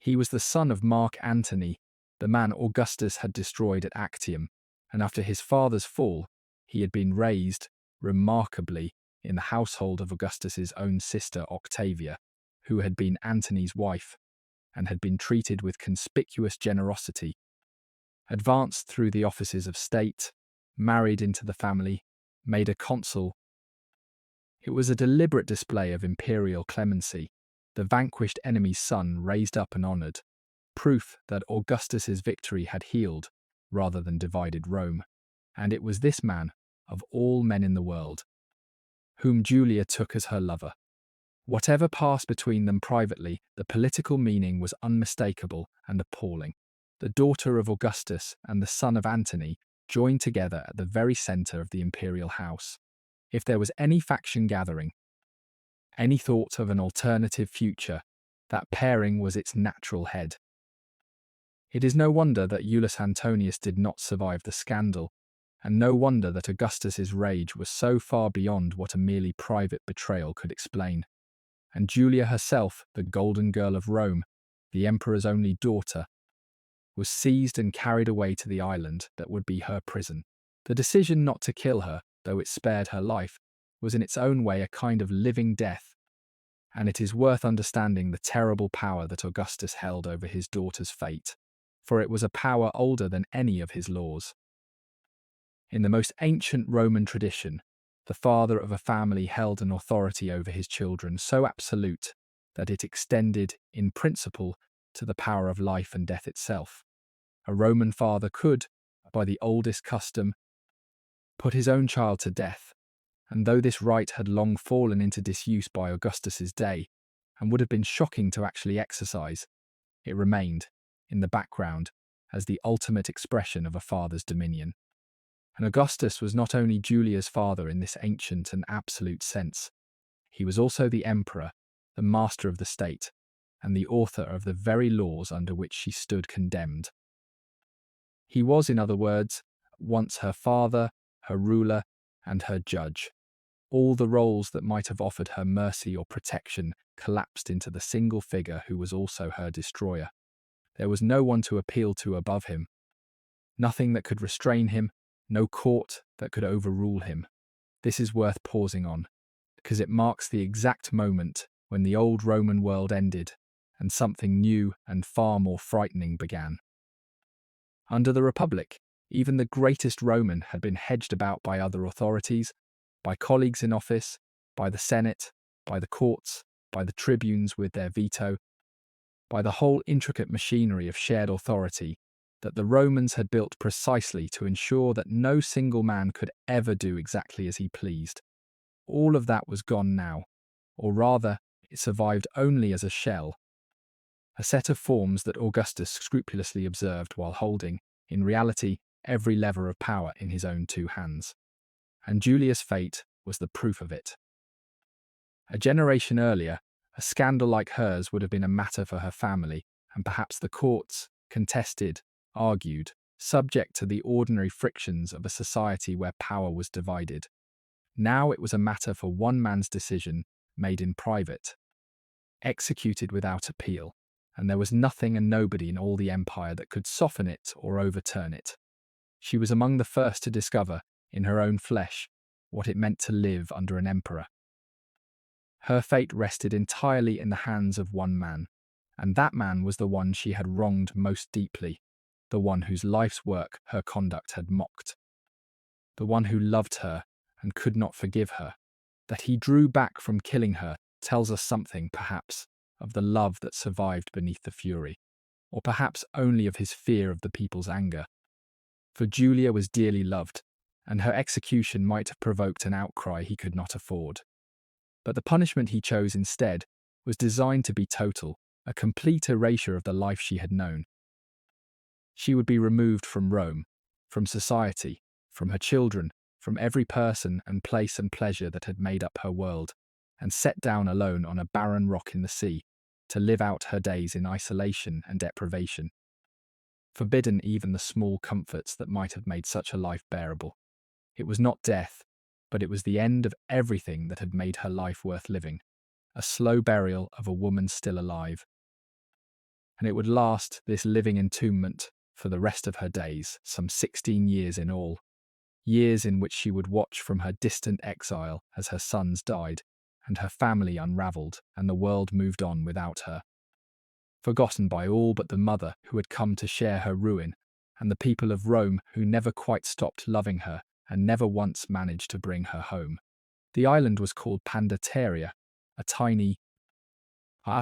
He was the son of Mark Antony, the man Augustus had destroyed at Actium, and after his father's fall, he had been raised, remarkably, in the household of Augustus's own sister Octavia, who had been Antony's wife, and had been treated with conspicuous generosity, advanced through the offices of state, married into the family, made a consul. It was a deliberate display of imperial clemency, the vanquished enemy's son raised up and honoured, proof that Augustus's victory had healed, rather than divided Rome, and it was this man, of all men in the world, whom Julia took as her lover. Whatever passed between them privately, the political meaning was unmistakable and appalling. The daughter of Augustus and the son of Antony joined together at the very centre of the imperial house. If there was any faction gathering, any thought of an alternative future, that pairing was its natural head. It is no wonder that Iulus Antonius did not survive the scandal, and no wonder that Augustus's rage was so far beyond what a merely private betrayal could explain. And Julia herself, the golden girl of Rome, the emperor's only daughter, was seized and carried away to the island that would be her prison. The decision not to kill her, though it spared her life, was in its own way a kind of living death, and it is worth understanding the terrible power that Augustus held over his daughter's fate, for it was a power older than any of his laws. In the most ancient Roman tradition, the father of a family held an authority over his children so absolute that it extended, in principle, to the power of life and death itself. A Roman father could, by the oldest custom, put his own child to death, and though this right had long fallen into disuse by Augustus's day, and would have been shocking to actually exercise, it remained, in the background, as the ultimate expression of a father's dominion. And Augustus was not only Julia's father in this ancient and absolute sense, he was also the emperor, the master of the state, and the author of the very laws under which she stood condemned. He was, in other words, once her father, her ruler, and her judge. All the roles that might have offered her mercy or protection collapsed into the single figure who was also her destroyer. There was no one to appeal to above him, nothing that could restrain him, no court that could overrule him. This is worth pausing on, because it marks the exact moment when the old Roman world ended and something new and far more frightening began. Under the Republic, even the greatest Roman had been hedged about by other authorities, by colleagues in office, by the Senate, by the courts, by the tribunes with their veto, by the whole intricate machinery of shared authority that the Romans had built precisely to ensure that no single man could ever do exactly as he pleased. All of that was gone now, or rather, it survived only as a shell, a set of forms that Augustus scrupulously observed while holding, in reality, every lever of power in his own two hands. And Julia's fate was the proof of it. A generation earlier, a scandal like hers would have been a matter for her family, and perhaps the courts, contested, argued, subject to the ordinary frictions of a society where power was divided. Now it was a matter for one man's decision, made in private, executed without appeal, and there was nothing and nobody in all the empire that could soften it or overturn it. She was among the first to discover, in her own flesh, what it meant to live under an emperor. Her fate rested entirely in the hands of one man, and that man was the one she had wronged most deeply, the one whose life's work her conduct had mocked, the one who loved her and could not forgive her. That he drew back from killing her tells us something, perhaps, of the love that survived beneath the fury, or perhaps only of his fear of the people's anger. For Julia was dearly loved, and her execution might have provoked an outcry he could not afford. But the punishment he chose instead was designed to be total, a complete erasure of the life she had known. She would be removed from Rome, from society, from her children, from every person and place and pleasure that had made up her world, and set down alone on a barren rock in the sea, to live out her days in isolation and deprivation. Forbidden even the small comforts that might have made such a life bearable. It was not death, but it was the end of everything that had made her life worth living, a slow burial of a woman still alive. And it would last, this living entombment, for the rest of her days, some 16 years in all, years in which she would watch from her distant exile as her sons died, and her family unravelled, and the world moved on without her. Forgotten by all but the mother who had come to share her ruin, and the people of Rome who never quite stopped loving her and never once managed to bring her home. The island was called Pandateria, a tiny,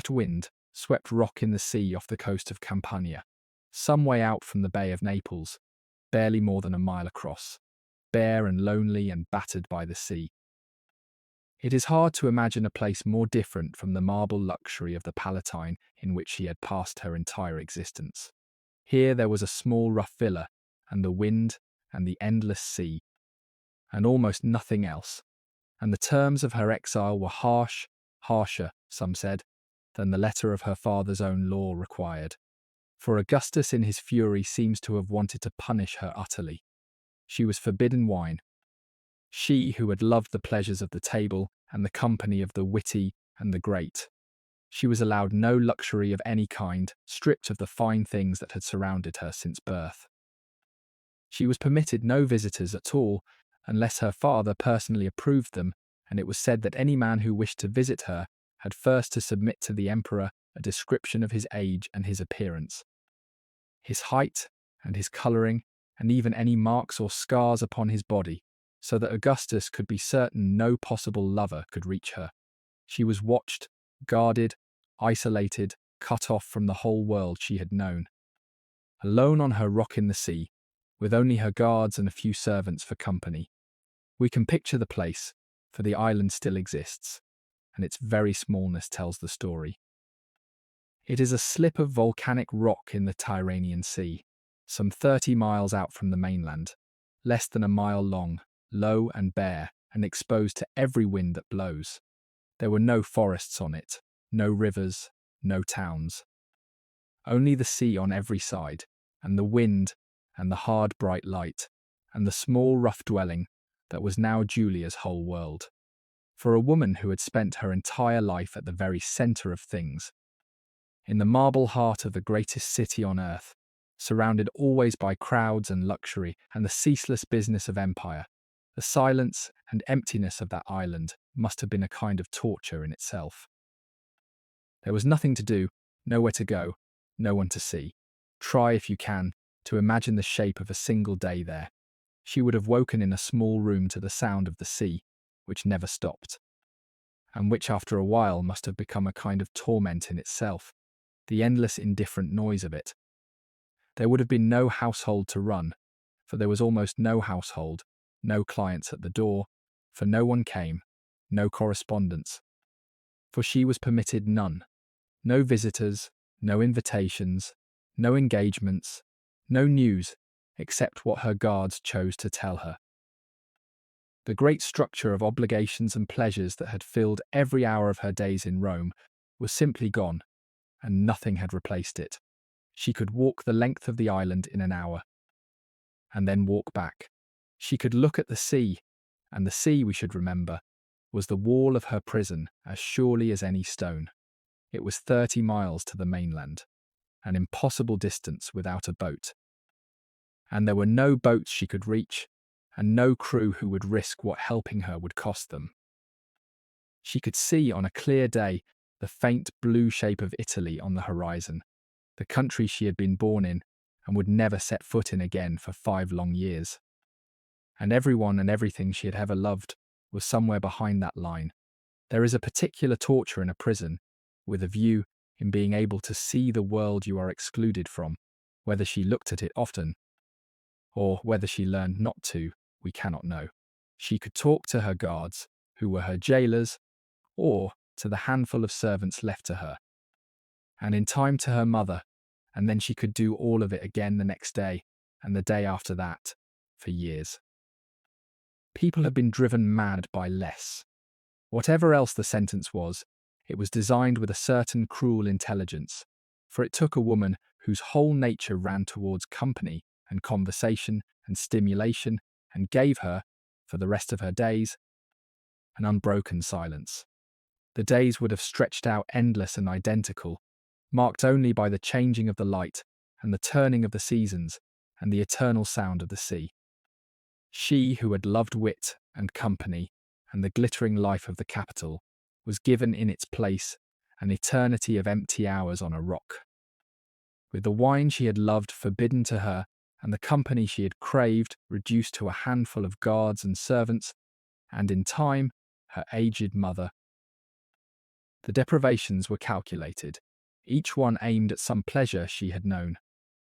wind swept rock in the sea off the coast of Campania, some way out from the Bay of Naples, barely more than a mile across, bare and lonely and battered by the sea. It is hard to imagine a place more different from the marble luxury of the Palatine in which she had passed her entire existence. Here there was a small rough villa, and the wind, and the endless sea, and almost nothing else. And the terms of her exile were harsh, harsher, some said, than the letter of her father's own law required. For Augustus in his fury seems to have wanted to punish her utterly. She was forbidden wine. She who had loved the pleasures of the table and the company of the witty and the great. She was allowed no luxury of any kind, stripped of the fine things that had surrounded her since birth. She was permitted no visitors at all, unless her father personally approved them, and it was said that any man who wished to visit her had first to submit to the emperor a description of his age and his appearance, his height and his colouring, and even any marks or scars upon his body, so that Augustus could be certain no possible lover could reach her. She was watched, guarded, isolated, cut off from the whole world she had known. Alone on her rock in the sea, with only her guards and a few servants for company. We can picture the place, for the island still exists, and its very smallness tells the story. It is a slip of volcanic rock in the Tyrrhenian Sea, some 30 miles out from the mainland, less than a mile long, low and bare, and exposed to every wind that blows. There were no forests on it, no rivers, no towns. Only the sea on every side, and the wind, and the hard bright light, and the small rough dwelling that was now Julia's whole world. For a woman who had spent her entire life at the very centre of things, in the marble heart of the greatest city on earth, surrounded always by crowds and luxury and the ceaseless business of empire, the silence and emptiness of that island must have been a kind of torture in itself. There was nothing to do, nowhere to go, no one to see. Try, if you can, to imagine the shape of a single day there. She would have woken in a small room to the sound of the sea, which never stopped, and which after a while must have become a kind of torment in itself, the endless indifferent noise of it. There would have been no household to run, for there was almost no household, no clients at the door, for no one came, no correspondence, for she was permitted none, no visitors, no invitations, no engagements, no news, except what her guards chose to tell her. The great structure of obligations and pleasures that had filled every hour of her days in Rome was simply gone, and nothing had replaced it. She could walk the length of the island in an hour, and then walk back. She could look at the sea, and the sea, we should remember, was the wall of her prison as surely as any stone. It was 30 miles to the mainland, an impossible distance without a boat. And there were no boats she could reach, and no crew who would risk what helping her would cost them. She could see on a clear day the faint blue shape of Italy on the horizon, the country she had been born in and would never set foot in again for 5 long years. And everyone and everything she had ever loved was somewhere behind that line. There is a particular torture in a prison, with a view in being able to see the world you are excluded from. Whether she looked at it often, or whether she learned not to, we cannot know. She could talk to her guards, who were her jailers, or to the handful of servants left to her, and in time to her mother, and then she could do all of it again the next day, and the day after that, for years. People have been driven mad by less. Whatever else the sentence was, it was designed with a certain cruel intelligence, for it took a woman whose whole nature ran towards company and conversation and stimulation, and gave her, for the rest of her days, an unbroken silence. The days would have stretched out endless and identical, marked only by the changing of the light and the turning of the seasons and the eternal sound of the sea. She who had loved wit and company and the glittering life of the capital was given in its place an eternity of empty hours on a rock. With the wine she had loved forbidden to her, and the company she had craved reduced to a handful of guards and servants, and in time, her aged mother. The deprivations were calculated, each one aimed at some pleasure she had known.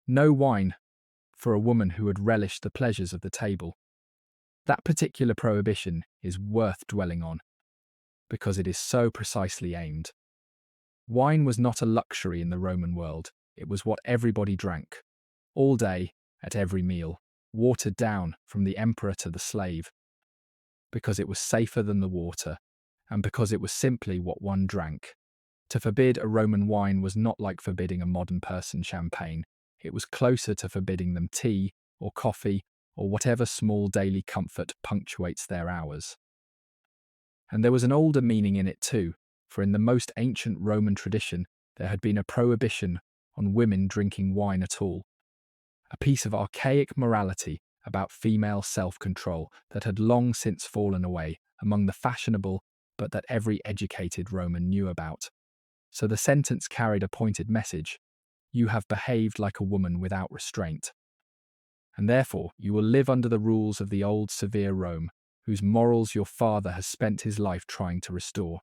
No wine, for a woman who had relished the pleasures of the table. That particular prohibition is worth dwelling on, because it is so precisely aimed. Wine was not a luxury in the Roman world, it was what everybody drank, all day, at every meal, watered down from the emperor to the slave, because it was safer than the water, and because it was simply what one drank. To forbid a Roman wine was not like forbidding a modern person champagne, it was closer to forbidding them tea, or coffee, or whatever small daily comfort punctuates their hours. And there was an older meaning in it too, for in the most ancient Roman tradition there had been a prohibition on women drinking wine at all. A piece of archaic morality about female self-control that had long since fallen away among the fashionable, but that every educated Roman knew about. So the sentence carried a pointed message: you have behaved like a woman without restraint. And therefore you will live under the rules of the old severe Rome, whose morals your father has spent his life trying to restore.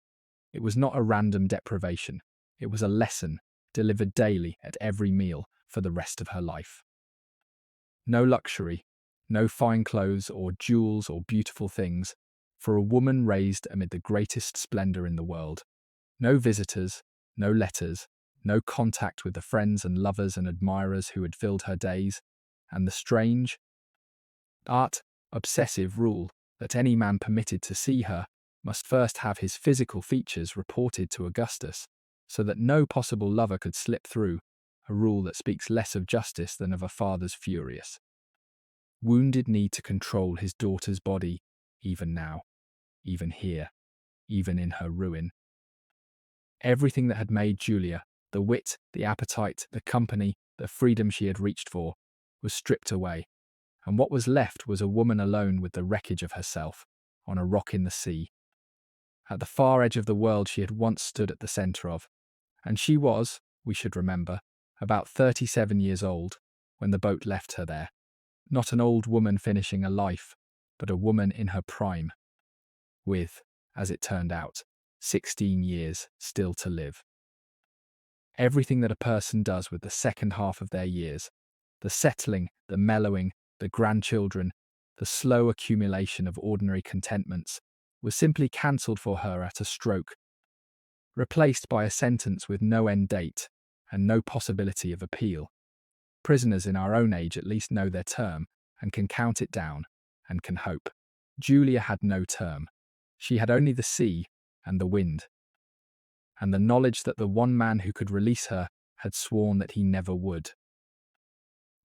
It was not a random deprivation, it was a lesson delivered daily at every meal for the rest of her life. No luxury, no fine clothes or jewels or beautiful things, for a woman raised amid the greatest splendor in the world. No visitors, no letters, no contact with the friends and lovers and admirers who had filled her days, and the strange, obsessive rule that any man permitted to see her must first have his physical features reported to Augustus, so that no possible lover could slip through, a rule that speaks less of justice than of a father's furious, wounded need to control his daughter's body, even now, even here, even in her ruin. Everything that had made Julia, the wit, the appetite, the company, the freedom she had reached for, was stripped away, and what was left was a woman alone with the wreckage of herself, on a rock in the sea. At the far edge of the world she had once stood at the centre of, and she was, we should remember, about 37 years old when the boat left her there. Not an old woman finishing a life, but a woman in her prime, with, as it turned out, 16 years still to live. Everything that a person does with the second half of their years, The settling, the mellowing, the grandchildren, the slow accumulation of ordinary contentments was simply cancelled for her at a stroke, replaced by a sentence with no end date and no possibility of appeal. Prisoners in our own age at least know their term and can count it down and can hope. Julia had no term. She had only the sea and the wind, and the knowledge that the one man who could release her had sworn that he never would.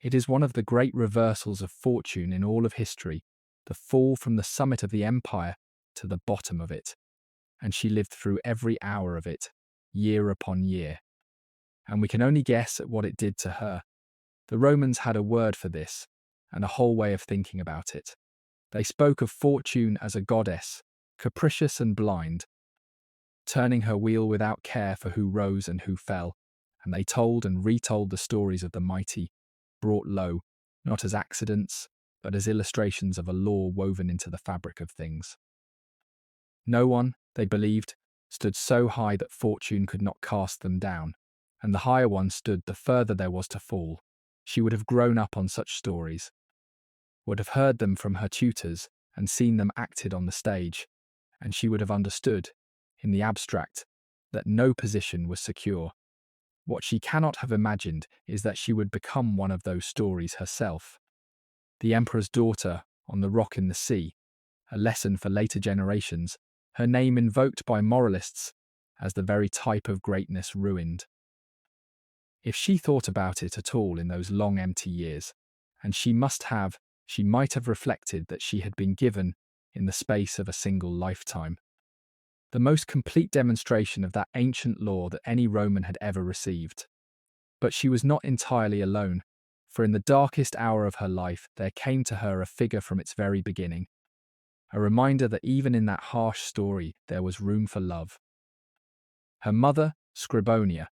It is one of the great reversals of fortune in all of history, the fall from the summit of the empire to the bottom of it, and she lived through every hour of it, year upon year. And we can only guess at what it did to her. The Romans had a word for this, and a whole way of thinking about it. They spoke of fortune as a goddess, capricious and blind, turning her wheel without care for who rose and who fell, and they told and retold the stories of the mighty, brought low, not as accidents, but as illustrations of a law woven into the fabric of things. No one, they believed, stood so high that fortune could not cast them down, and the higher one stood the further there was to fall. She would have grown up on such stories, would have heard them from her tutors and seen them acted on the stage, and she would have understood, in the abstract, that no position was secure. What she cannot have imagined is that she would become one of those stories herself. The emperor's daughter on the rock in the sea, a lesson for later generations, her name invoked by moralists as the very type of greatness ruined. If she thought about it at all in those long empty years, and she might have reflected that she had been given, in the space of a single lifetime, the most complete demonstration of that ancient law that any Roman had ever received. But she was not entirely alone, for in the darkest hour of her life there came to her a figure from its very beginning, a reminder that even in that harsh story there was room for love. Her mother, Scribonia,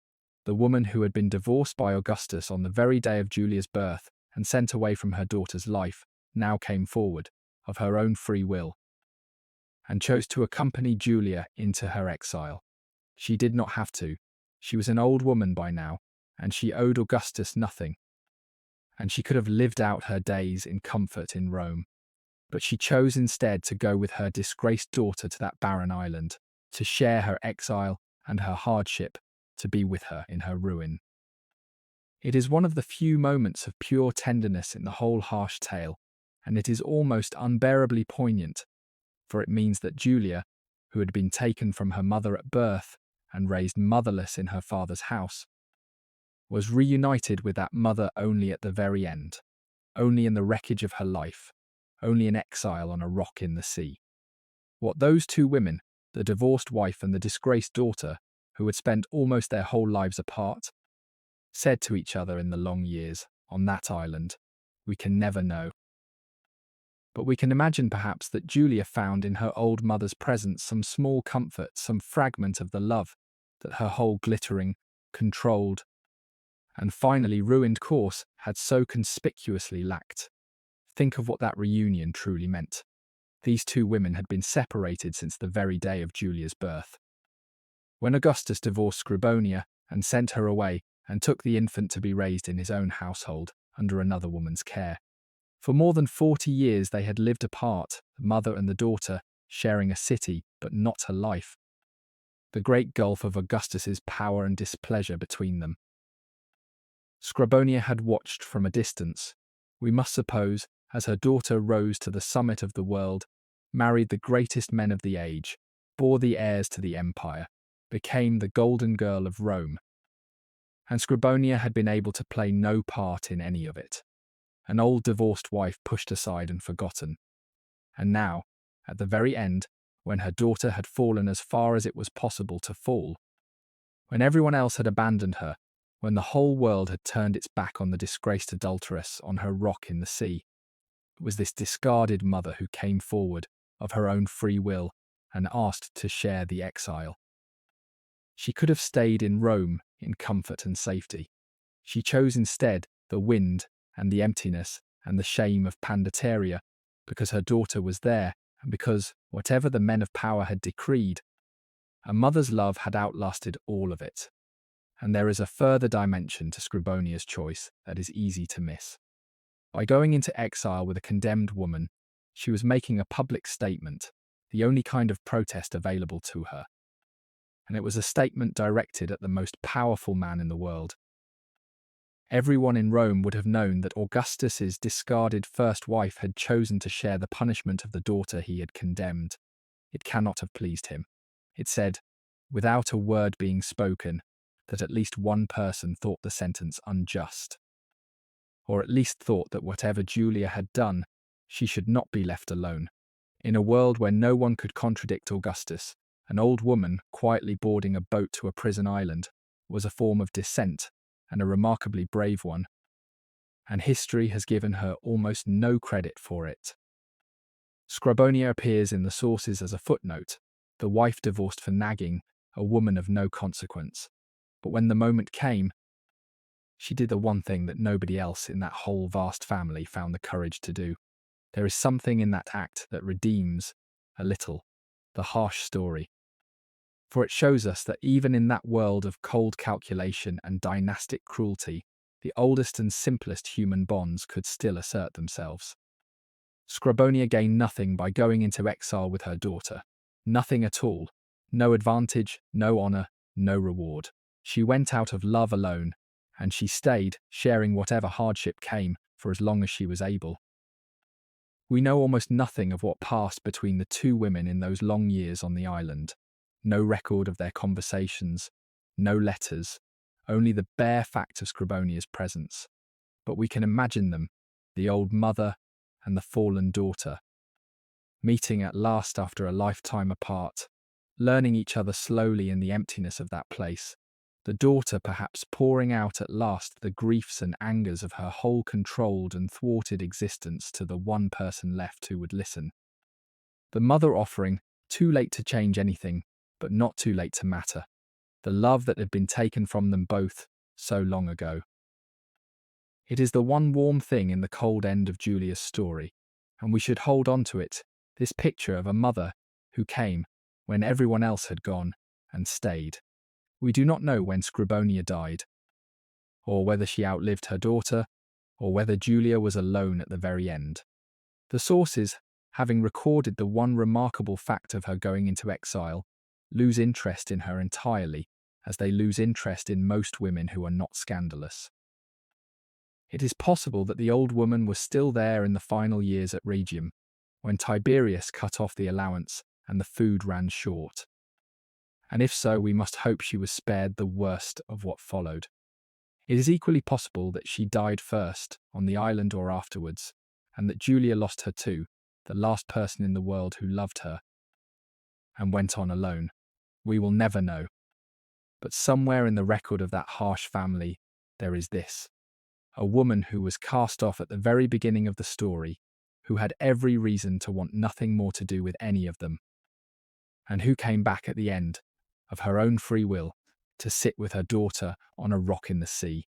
the woman who had been divorced by Augustus on the very day of Julia's birth and sent away from her daughter's life, now came forward, of her own free will, and chose to accompany Julia into her exile. She did not have to. She was an old woman by now, and she owed Augustus nothing, and she could have lived out her days in comfort in Rome. But she chose instead to go with her disgraced daughter to that barren island, to share her exile and her hardship, to be with her in her ruin. It is one of the few moments of pure tenderness in the whole harsh tale, and it is almost unbearably poignant, for it means that Julia, who had been taken from her mother at birth and raised motherless in her father's house, was reunited with that mother only at the very end, only in the wreckage of her life, only in exile on a rock in the sea. What those two women, the divorced wife and the disgraced daughter, who had spent almost their whole lives apart, said to each other in the long years on that island, we can never know. But we can imagine perhaps that Julia found in her old mother's presence some small comfort, some fragment of the love that her whole glittering, controlled, and finally ruined course had so conspicuously lacked. Think of what that reunion truly meant. These two women had been separated since the very day of Julia's birth. When Augustus divorced Scribonia and sent her away and took the infant to be raised in his own household under another woman's care, for more than 40 years they had lived apart, the mother and the daughter, sharing a city but not a life. The great gulf of Augustus's power and displeasure between them. Scribonia had watched from a distance, we must suppose, as her daughter rose to the summit of the world, married the greatest men of the age, bore the heirs to the empire, became the golden girl of Rome. And Scribonia had been able to play no part in any of it. An old divorced wife pushed aside and forgotten. And now, at the very end, when her daughter had fallen as far as it was possible to fall, when everyone else had abandoned her, when the whole world had turned its back on the disgraced adulteress on her rock in the sea, it was this discarded mother who came forward of her own free will and asked to share the exile. She could have stayed in Rome in comfort and safety. She chose instead the wind and the emptiness and the shame of Pandateria because her daughter was there and because, whatever the men of power had decreed, a mother's love had outlasted all of it. And there is a further dimension to Scribonia's choice that is easy to miss. By going into exile with a condemned woman, she was making a public statement, the only kind of protest available to her. And it was a statement directed at the most powerful man in the world. Everyone in Rome would have known that Augustus's discarded first wife had chosen to share the punishment of the daughter he had condemned. It cannot have pleased him. It said, without a word being spoken, that at least one person thought the sentence unjust, or at least thought that whatever Julia had done, she should not be left alone. In a world where no one could contradict Augustus, an old woman quietly boarding a boat to a prison island was a form of dissent, and a remarkably brave one, and history has given her almost no credit for it. Scribonia appears in the sources as a footnote, the wife divorced for nagging, a woman of no consequence. But when the moment came, she did the one thing that nobody else in that whole vast family found the courage to do. There is something in that act that redeems, a little, the harsh story. For it shows us that even in that world of cold calculation and dynastic cruelty, the oldest and simplest human bonds could still assert themselves. Scribonia gained nothing by going into exile with her daughter. Nothing at all. No advantage, no honour, no reward. She went out of love alone, and she stayed, sharing whatever hardship came, for as long as she was able. We know almost nothing of what passed between the two women in those long years on the island. No record of their conversations, no letters, only the bare fact of Scribonia's presence. But we can imagine them, the old mother and the fallen daughter, meeting at last after a lifetime apart, learning each other slowly in the emptiness of that place, the daughter perhaps pouring out at last the griefs and angers of her whole controlled and thwarted existence to the one person left who would listen. The mother offering, too late to change anything, but not too late to matter, the love that had been taken from them both so long ago. It is the one warm thing in the cold end of Julia's story, and we should hold on to it, this picture of a mother who came when everyone else had gone and stayed. We do not know when Scribonia died, or whether she outlived her daughter, or whether Julia was alone at the very end. The sources, having recorded the one remarkable fact of her going into exile, lose interest in her entirely, as they lose interest in most women who are not scandalous. It is possible that the old woman was still there in the final years at Rhegium, when Tiberius cut off the allowance and the food ran short. And if so, we must hope she was spared the worst of what followed. It is equally possible that she died first, on the island or afterwards, and that Julia lost her too, the last person in the world who loved her, and went on alone. We will never know. But somewhere in the record of that harsh family, there is this: a woman who was cast off at the very beginning of the story, who had every reason to want nothing more to do with any of them, and who came back at the end, of her own free will, to sit with her daughter on a rock in the sea.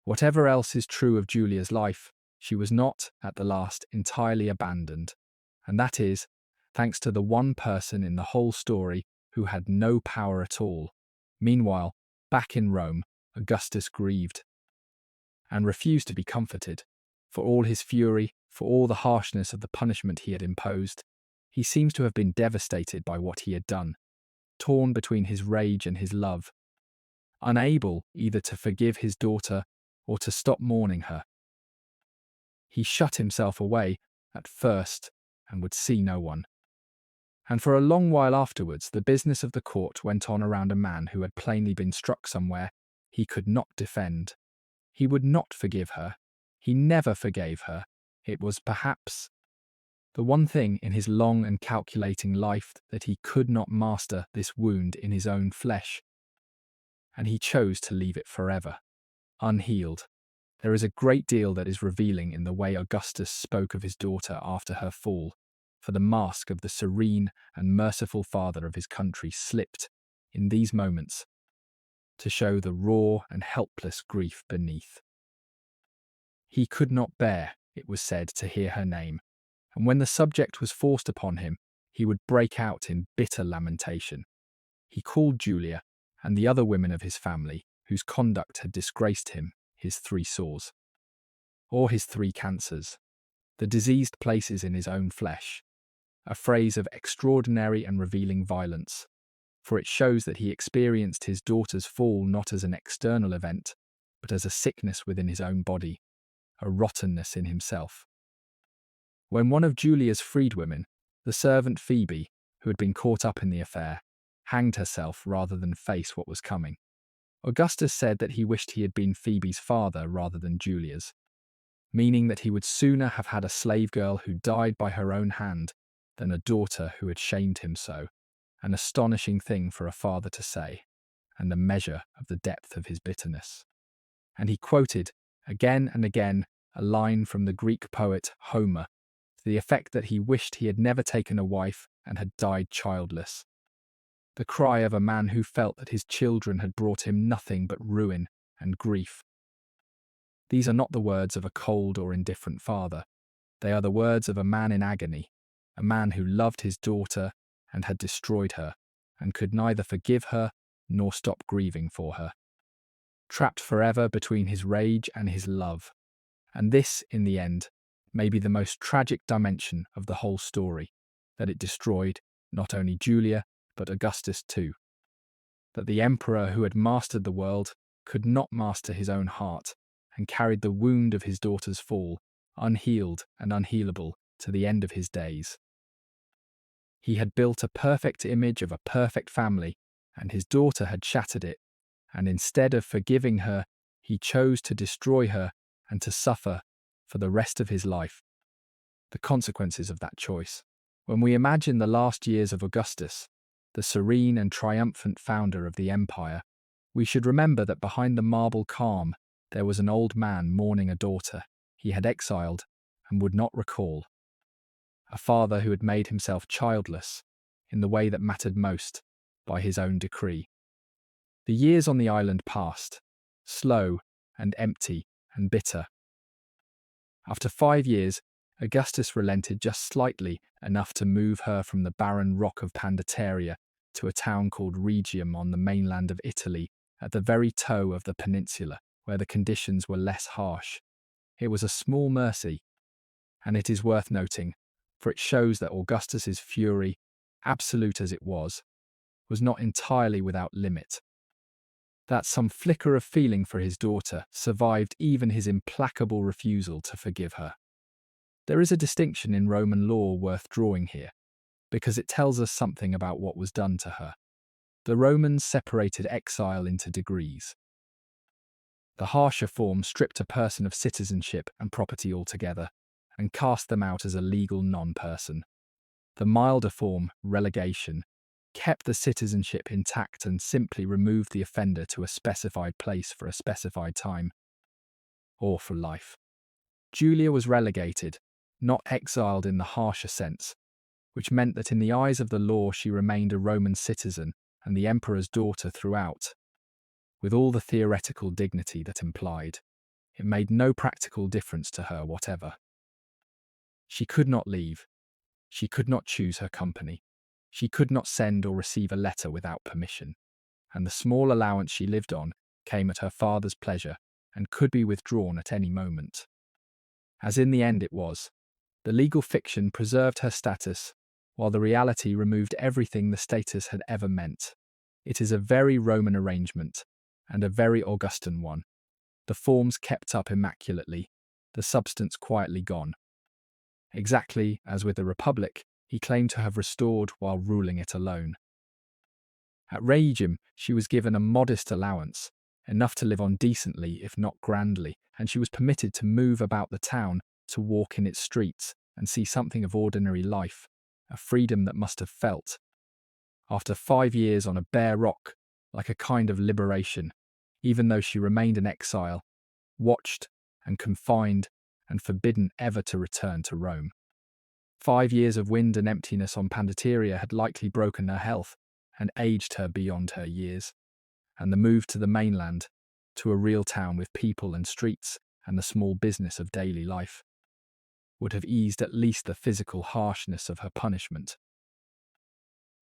Whatever else is true of Julia's life, she was not, at the last, entirely abandoned, and that is, thanks to the one person in the whole story who had no power at all. Meanwhile, back in Rome, Augustus grieved and refused to be comforted. For all his fury, for all the harshness of the punishment he had imposed, he seems to have been devastated by what he had done, torn between his rage and his love, unable either to forgive his daughter or to stop mourning her. He shut himself away, at first, and would see no one. And for a long while afterwards, the business of the court went on around a man who had plainly been struck somewhere he could not defend. He would not forgive her. He never forgave her. It was perhaps the one thing in his long and calculating life that he could not master this wound in his own flesh, and he chose to leave it forever, unhealed. There is a great deal that is revealing in the way Augustus spoke of his daughter after her fall, for the mask of the serene and merciful father of his country slipped, in these moments, to show the raw and helpless grief beneath. He could not bear, it was said, to hear her name, and when the subject was forced upon him, he would break out in bitter lamentation. He called Julia, and the other women of his family whose conduct had disgraced him, his 3 sores, or his 3 cancers, the diseased places in his own flesh, a phrase of extraordinary and revealing violence, for it shows that he experienced his daughter's fall not as an external event, but as a sickness within his own body, a rottenness in himself. When one of Julia's freedwomen, the servant Phoebe, who had been caught up in the affair, hanged herself rather than face what was coming, Augustus said that he wished he had been Phoebe's father rather than Julia's, meaning that he would sooner have had a slave girl who died by her own hand than a daughter who had shamed him so, an astonishing thing for a father to say, and a measure of the depth of his bitterness. And he quoted, again and again, a line from the Greek poet Homer, to the effect that he wished he had never taken a wife and had died childless. The cry of a man who felt that his children had brought him nothing but ruin and grief. These are not the words of a cold or indifferent father. They are the words of a man in agony, a man who loved his daughter and had destroyed her, and could neither forgive her nor stop grieving for her. Trapped forever between his rage and his love. And this, in the end, may be the most tragic dimension of the whole story, that it destroyed not only Julia, but Augustus too. That the emperor who had mastered the world could not master his own heart, and carried the wound of his daughter's fall, unhealed and unhealable, to the end of his days. He had built a perfect image of a perfect family, and his daughter had shattered it, and instead of forgiving her, he chose to destroy her and to suffer for the rest of his life the consequences of that choice. When we imagine the last years of Augustus, the serene and triumphant founder of the empire, we should remember that behind the marble calm there was an old man mourning a daughter he had exiled and would not recall, a father who had made himself childless in the way that mattered most by his own decree. The years on the island passed, slow and empty and bitter. After 5 years, Augustus relented just slightly enough to move her from the barren rock of Pandateria to a town called Rhegium on the mainland of Italy, at the very toe of the peninsula, where the conditions were less harsh. It was a small mercy, and it is worth noting, for it shows that Augustus's fury, absolute as it was not entirely without limit. That some flicker of feeling for his daughter survived even his implacable refusal to forgive her. There is a distinction in Roman law worth drawing here, because it tells us something about what was done to her. The Romans separated exile into degrees. The harsher form stripped a person of citizenship and property altogether, and cast them out as a legal non-person. The milder form, relegation, kept the citizenship intact and simply removed the offender to a specified place for a specified time, or for life. Julia was relegated, not exiled in the harsher sense, which meant that in the eyes of the law she remained a Roman citizen and the emperor's daughter throughout, with all the theoretical dignity that implied. It made no practical difference to her whatever. She could not leave. She could not choose her company. She could not send or receive a letter without permission, and the small allowance she lived on came at her father's pleasure and could be withdrawn at any moment. As in the end it was, the legal fiction preserved her status, while the reality removed everything the status had ever meant. It is a very Roman arrangement, and a very Augustan one. The forms kept up immaculately, the substance quietly gone. Exactly as with the Republic, he claimed to have restored while ruling it alone. At Rhegium, she was given a modest allowance, enough to live on decently if not grandly, and she was permitted to move about the town, to walk in its streets, and see something of ordinary life, a freedom that must have felt, after 5 years on a bare rock, like a kind of liberation, even though she remained in exile, watched and confined and forbidden ever to return to Rome. 5 years of wind and emptiness on Pandateria had likely broken her health and aged her beyond her years, and the move to the mainland, to a real town with people and streets and the small business of daily life, would have eased at least the physical harshness of her punishment.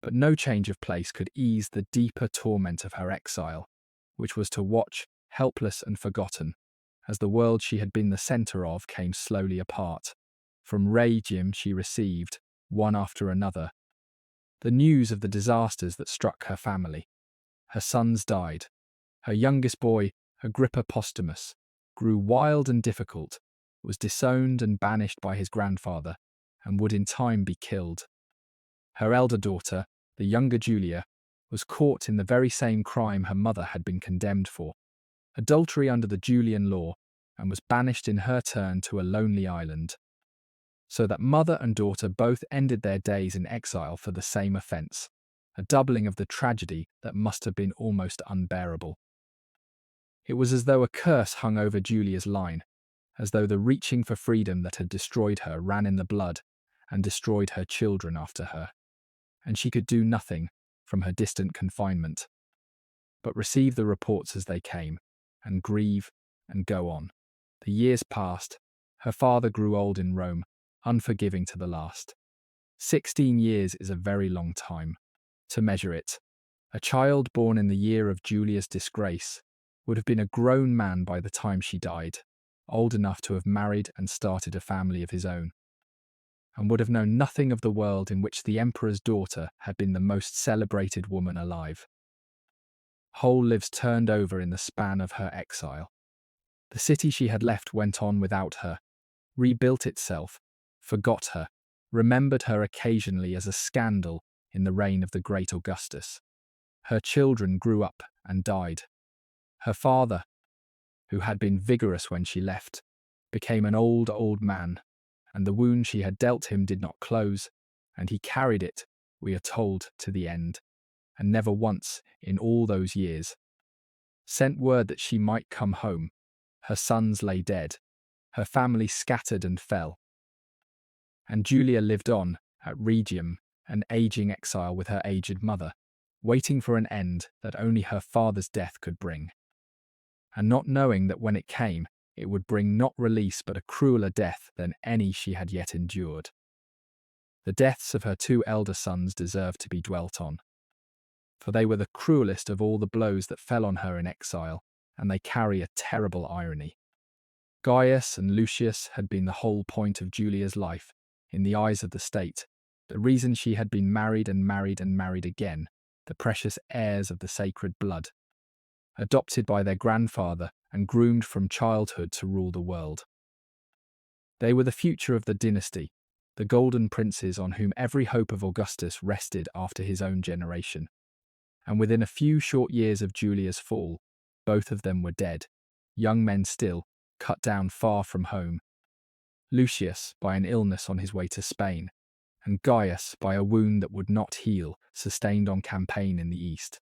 But no change of place could ease the deeper torment of her exile, which was to watch, helpless and forgotten, as the world she had been the centre of came slowly apart. From Radium she received, one after another, the news of the disasters that struck her family. Her sons died. Her youngest boy, Agrippa Postumus, grew wild and difficult, was disowned and banished by his grandfather, and would in time be killed. Her elder daughter, the younger Julia, was caught in the very same crime her mother had been condemned for, adultery under the Julian law, and was banished in her turn to a lonely island. So that mother and daughter both ended their days in exile for the same offence, a doubling of the tragedy that must have been almost unbearable. It was as though a curse hung over Julia's line, as though the reaching for freedom that had destroyed her ran in the blood and destroyed her children after her, and she could do nothing from her distant confinement, but receive the reports as they came, and grieve and go on. The years passed. Her father grew old in Rome, unforgiving to the last. 16 years is a very long time. To measure it, a child born in the year of Julia's disgrace would have been a grown man by the time she died, old enough to have married and started a family of his own, and would have known nothing of the world in which the emperor's daughter had been the most celebrated woman alive. Whole lives turned over in the span of her exile. The city she had left went on without her, rebuilt itself, forgot her, remembered her occasionally as a scandal in the reign of the great Augustus. Her children grew up and died. Her father, who had been vigorous when she left, became an old man, and the wound she had dealt him did not close, and he carried it, we are told, to the end, and never once, in all those years, sent word that she might come home. Her sons lay dead, her family scattered and fell, and Julia lived on at Rhegium, an aging exile with her aged mother, waiting for an end that only her father's death could bring, and not knowing that when it came, it would bring not release but a crueler death than any she had yet endured. The deaths of her two elder sons deserve to be dwelt on, for they were the cruelest of all the blows that fell on her in exile, and they carry a terrible irony. Gaius and Lucius had been the whole point of Julia's life, in the eyes of the state, the reason she had been married and married and married again, the precious heirs of the sacred blood, adopted by their grandfather and groomed from childhood to rule the world. They were the future of the dynasty, the golden princes on whom every hope of Augustus rested after his own generation. And within a few short years of Julia's fall, both of them were dead, young men still, cut down far from home. Lucius by an illness on his way to Spain, and Gaius by a wound that would not heal, sustained on campaign in the east.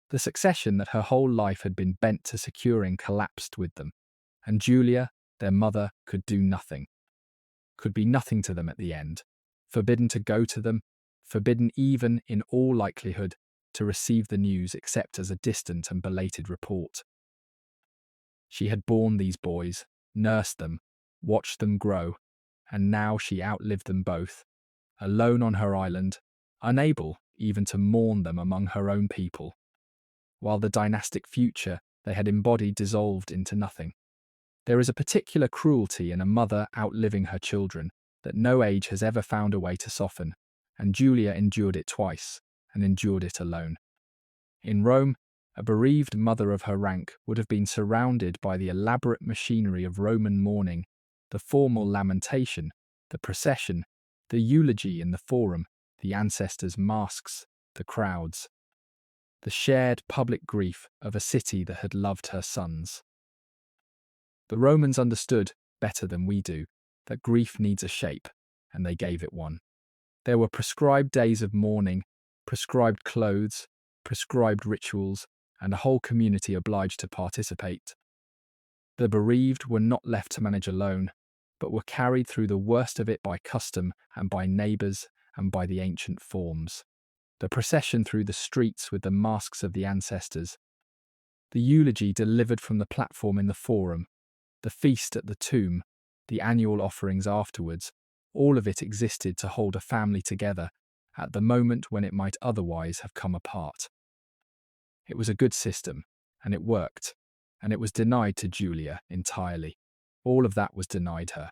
The succession that her whole life had been bent to securing collapsed with them, and Julia, their mother, could do nothing, could be nothing to them at the end, forbidden to go to them, forbidden even, in all likelihood, to receive the news except as a distant and belated report. She had borne these boys, nursed them, watched them grow, and now she outlived them both, alone on her island, unable even to mourn them among her own people, while the dynastic future they had embodied dissolved into nothing. There is a particular cruelty in a mother outliving her children that no age has ever found a way to soften, and Julia endured it twice, and endured it alone. In Rome, a bereaved mother of her rank would have been surrounded by the elaborate machinery of Roman mourning, the formal lamentation, the procession, the eulogy in the forum, the ancestors' masks, the crowds, the shared public grief of a city that had loved her sons. The Romans understood, better than we do, that grief needs a shape, and they gave it one. There were prescribed days of mourning, prescribed clothes, prescribed rituals, and a whole community obliged to participate. The bereaved were not left to manage alone, but were carried through the worst of it by custom and by neighbours and by the ancient forms. The procession through the streets with the masks of the ancestors, the eulogy delivered from the platform in the forum, the feast at the tomb, the annual offerings afterwards, all of it existed to hold a family together at the moment when it might otherwise have come apart. It was a good system, and it worked, and it was denied to Julia entirely. All of that was denied her.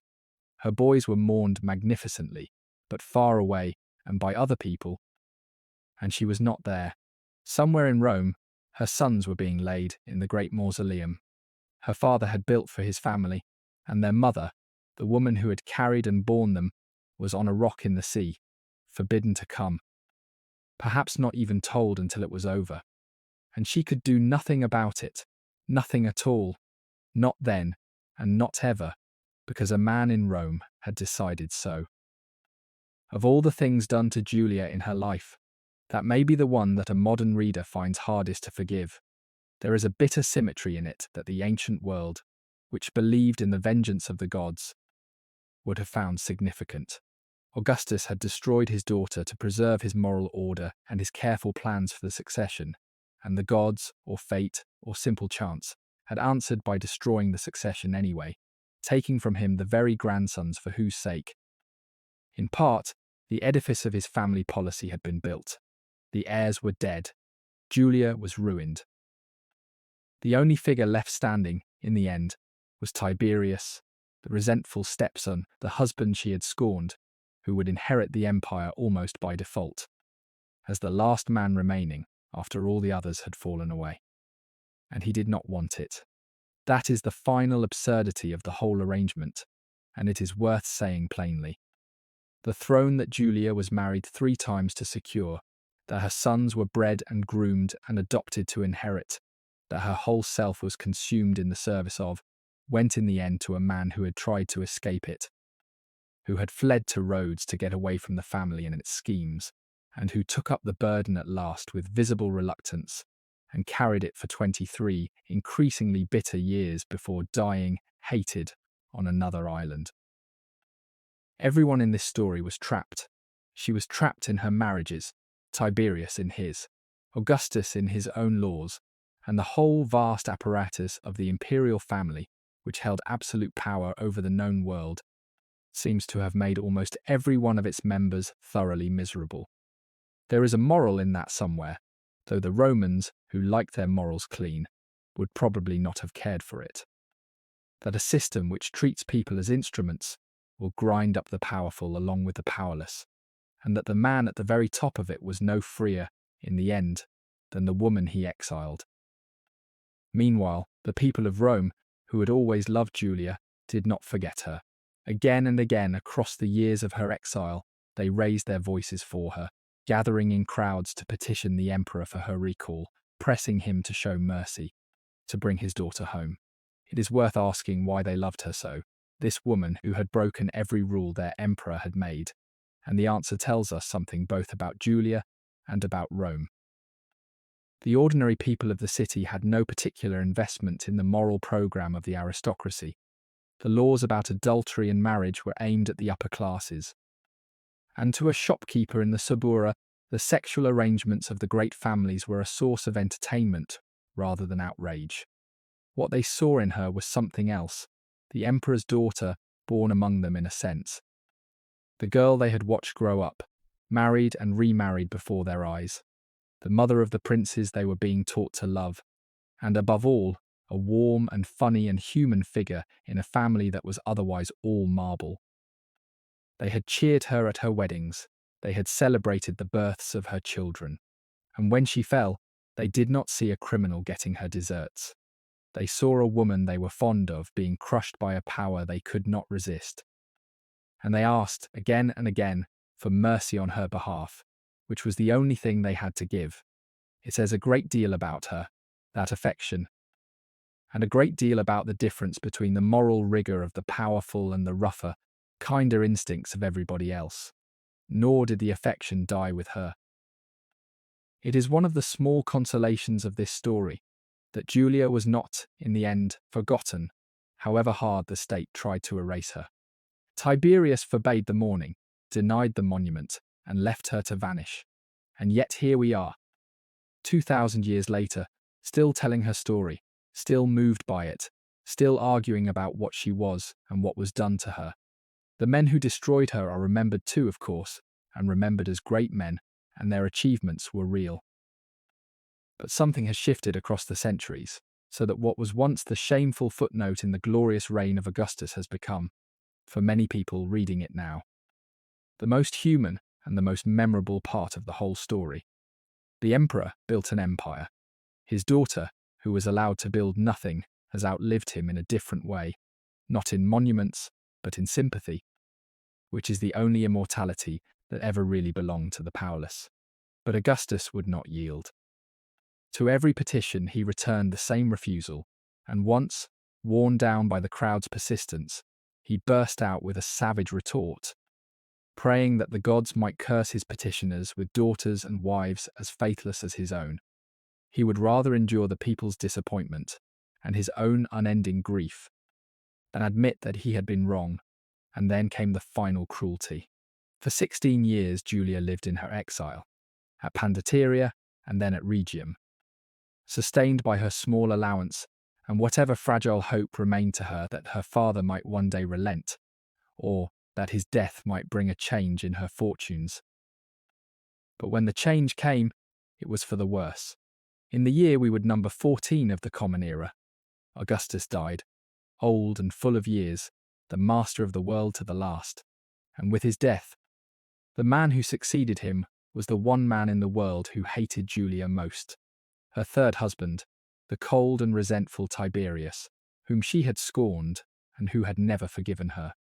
Her boys were mourned magnificently, but far away and by other people, and she was not there. Somewhere in Rome, her sons were being laid in the great mausoleum her father had built for his family, and their mother, the woman who had carried and borne them, was on a rock in the sea, forbidden to come, perhaps not even told until it was over. And she could do nothing about it, nothing at all, not then, and not ever, because a man in Rome had decided so. Of all the things done to Julia in her life, that may be the one that a modern reader finds hardest to forgive. There is a bitter symmetry in it that the ancient world, which believed in the vengeance of the gods, would have found significant. Augustus had destroyed his daughter to preserve his moral order and his careful plans for the succession, and the gods, or fate, or simple chance, had answered by destroying the succession anyway, taking from him the very grandsons for whose sake, in part, the edifice of his family policy had been built. The heirs were dead. Julia was ruined. The only figure left standing, in the end, was Tiberius, the resentful stepson, the husband she had scorned, who would inherit the empire almost by default, as the last man remaining after all the others had fallen away. And he did not want it. That is the final absurdity of the whole arrangement, and it is worth saying plainly. The throne that Julia was married 3 times to secure, that her sons were bred and groomed and adopted to inherit, that her whole self was consumed in the service of, went in the end to a man who had tried to escape it, who had fled to Rhodes to get away from the family and its schemes, and who took up the burden at last with visible reluctance, and carried it for 23 increasingly bitter years before dying, hated, on another island. Everyone in this story was trapped. She was trapped in her marriages, Tiberius in his, Augustus in his own laws, and the whole vast apparatus of the imperial family, which held absolute power over the known world, seems to have made almost every one of its members thoroughly miserable. There is a moral in that somewhere, though the Romans, who liked their morals clean, would probably not have cared for it. That a system which treats people as instruments will grind up the powerful along with the powerless, and that the man at the very top of it was no freer, in the end, than the woman he exiled. Meanwhile, the people of Rome, who had always loved Julia, did not forget her. Again and again across the years of her exile, they raised their voices for her, gathering in crowds to petition the emperor for her recall, pressing him to show mercy, to bring his daughter home. It is worth asking why they loved her so, this woman who had broken every rule their emperor had made, and the answer tells us something both about Julia and about Rome. The ordinary people of the city had no particular investment in the moral program of the aristocracy. The laws about adultery and marriage were aimed at the upper classes. And to a shopkeeper in the Suburra, the sexual arrangements of the great families were a source of entertainment rather than outrage. What they saw in her was something else, the emperor's daughter, born among them in a sense. The girl they had watched grow up, married and remarried before their eyes. The mother of the princes they were being taught to love, and above all, a warm and funny and human figure in a family that was otherwise all marble. They had cheered her at her weddings, they had celebrated the births of her children, and when she fell, they did not see a criminal getting her deserts. They saw a woman they were fond of being crushed by a power they could not resist. And they asked, again and again, for mercy on her behalf, which was the only thing they had to give. It says a great deal about her, that affection, and a great deal about the difference between the moral rigour of the powerful and the rougher, kinder instincts of everybody else. Nor did the affection die with her. It is one of the small consolations of this story that Julia was not, in the end, forgotten, however hard the state tried to erase her. Tiberius forbade the mourning, denied the monument, and left her to vanish. And yet here we are, 2,000 years later, still telling her story, still moved by it, still arguing about what she was and what was done to her. The men who destroyed her are remembered too, of course, and remembered as great men, and their achievements were real. But something has shifted across the centuries, so that what was once the shameful footnote in the glorious reign of Augustus has become, for many people reading it now, the most human and the most memorable part of the whole story. The emperor built an empire. His daughter, who was allowed to build nothing, has outlived him in a different way, not in monuments, but in sympathy, which is the only immortality that ever really belonged to the powerless. But Augustus would not yield. To every petition he returned the same refusal, and once, worn down by the crowd's persistence, he burst out with a savage retort, praying that the gods might curse his petitioners with daughters and wives as faithless as his own. He would rather endure the people's disappointment and his own unending grief than admit that he had been wrong, and then came the final cruelty. For 16 years Julia lived in her exile, at Pandateria and then at Rhegium, sustained by her small allowance and whatever fragile hope remained to her that her father might one day relent, or that his death might bring a change in her fortunes. But when the change came, it was for the worse. In the year we would number 14 of the Common Era, Augustus died, old and full of years, the master of the world to the last, and with his death, the man who succeeded him was the one man in the world who hated Julia most, her third husband, the cold and resentful Tiberius, whom she had scorned and who had never forgiven her,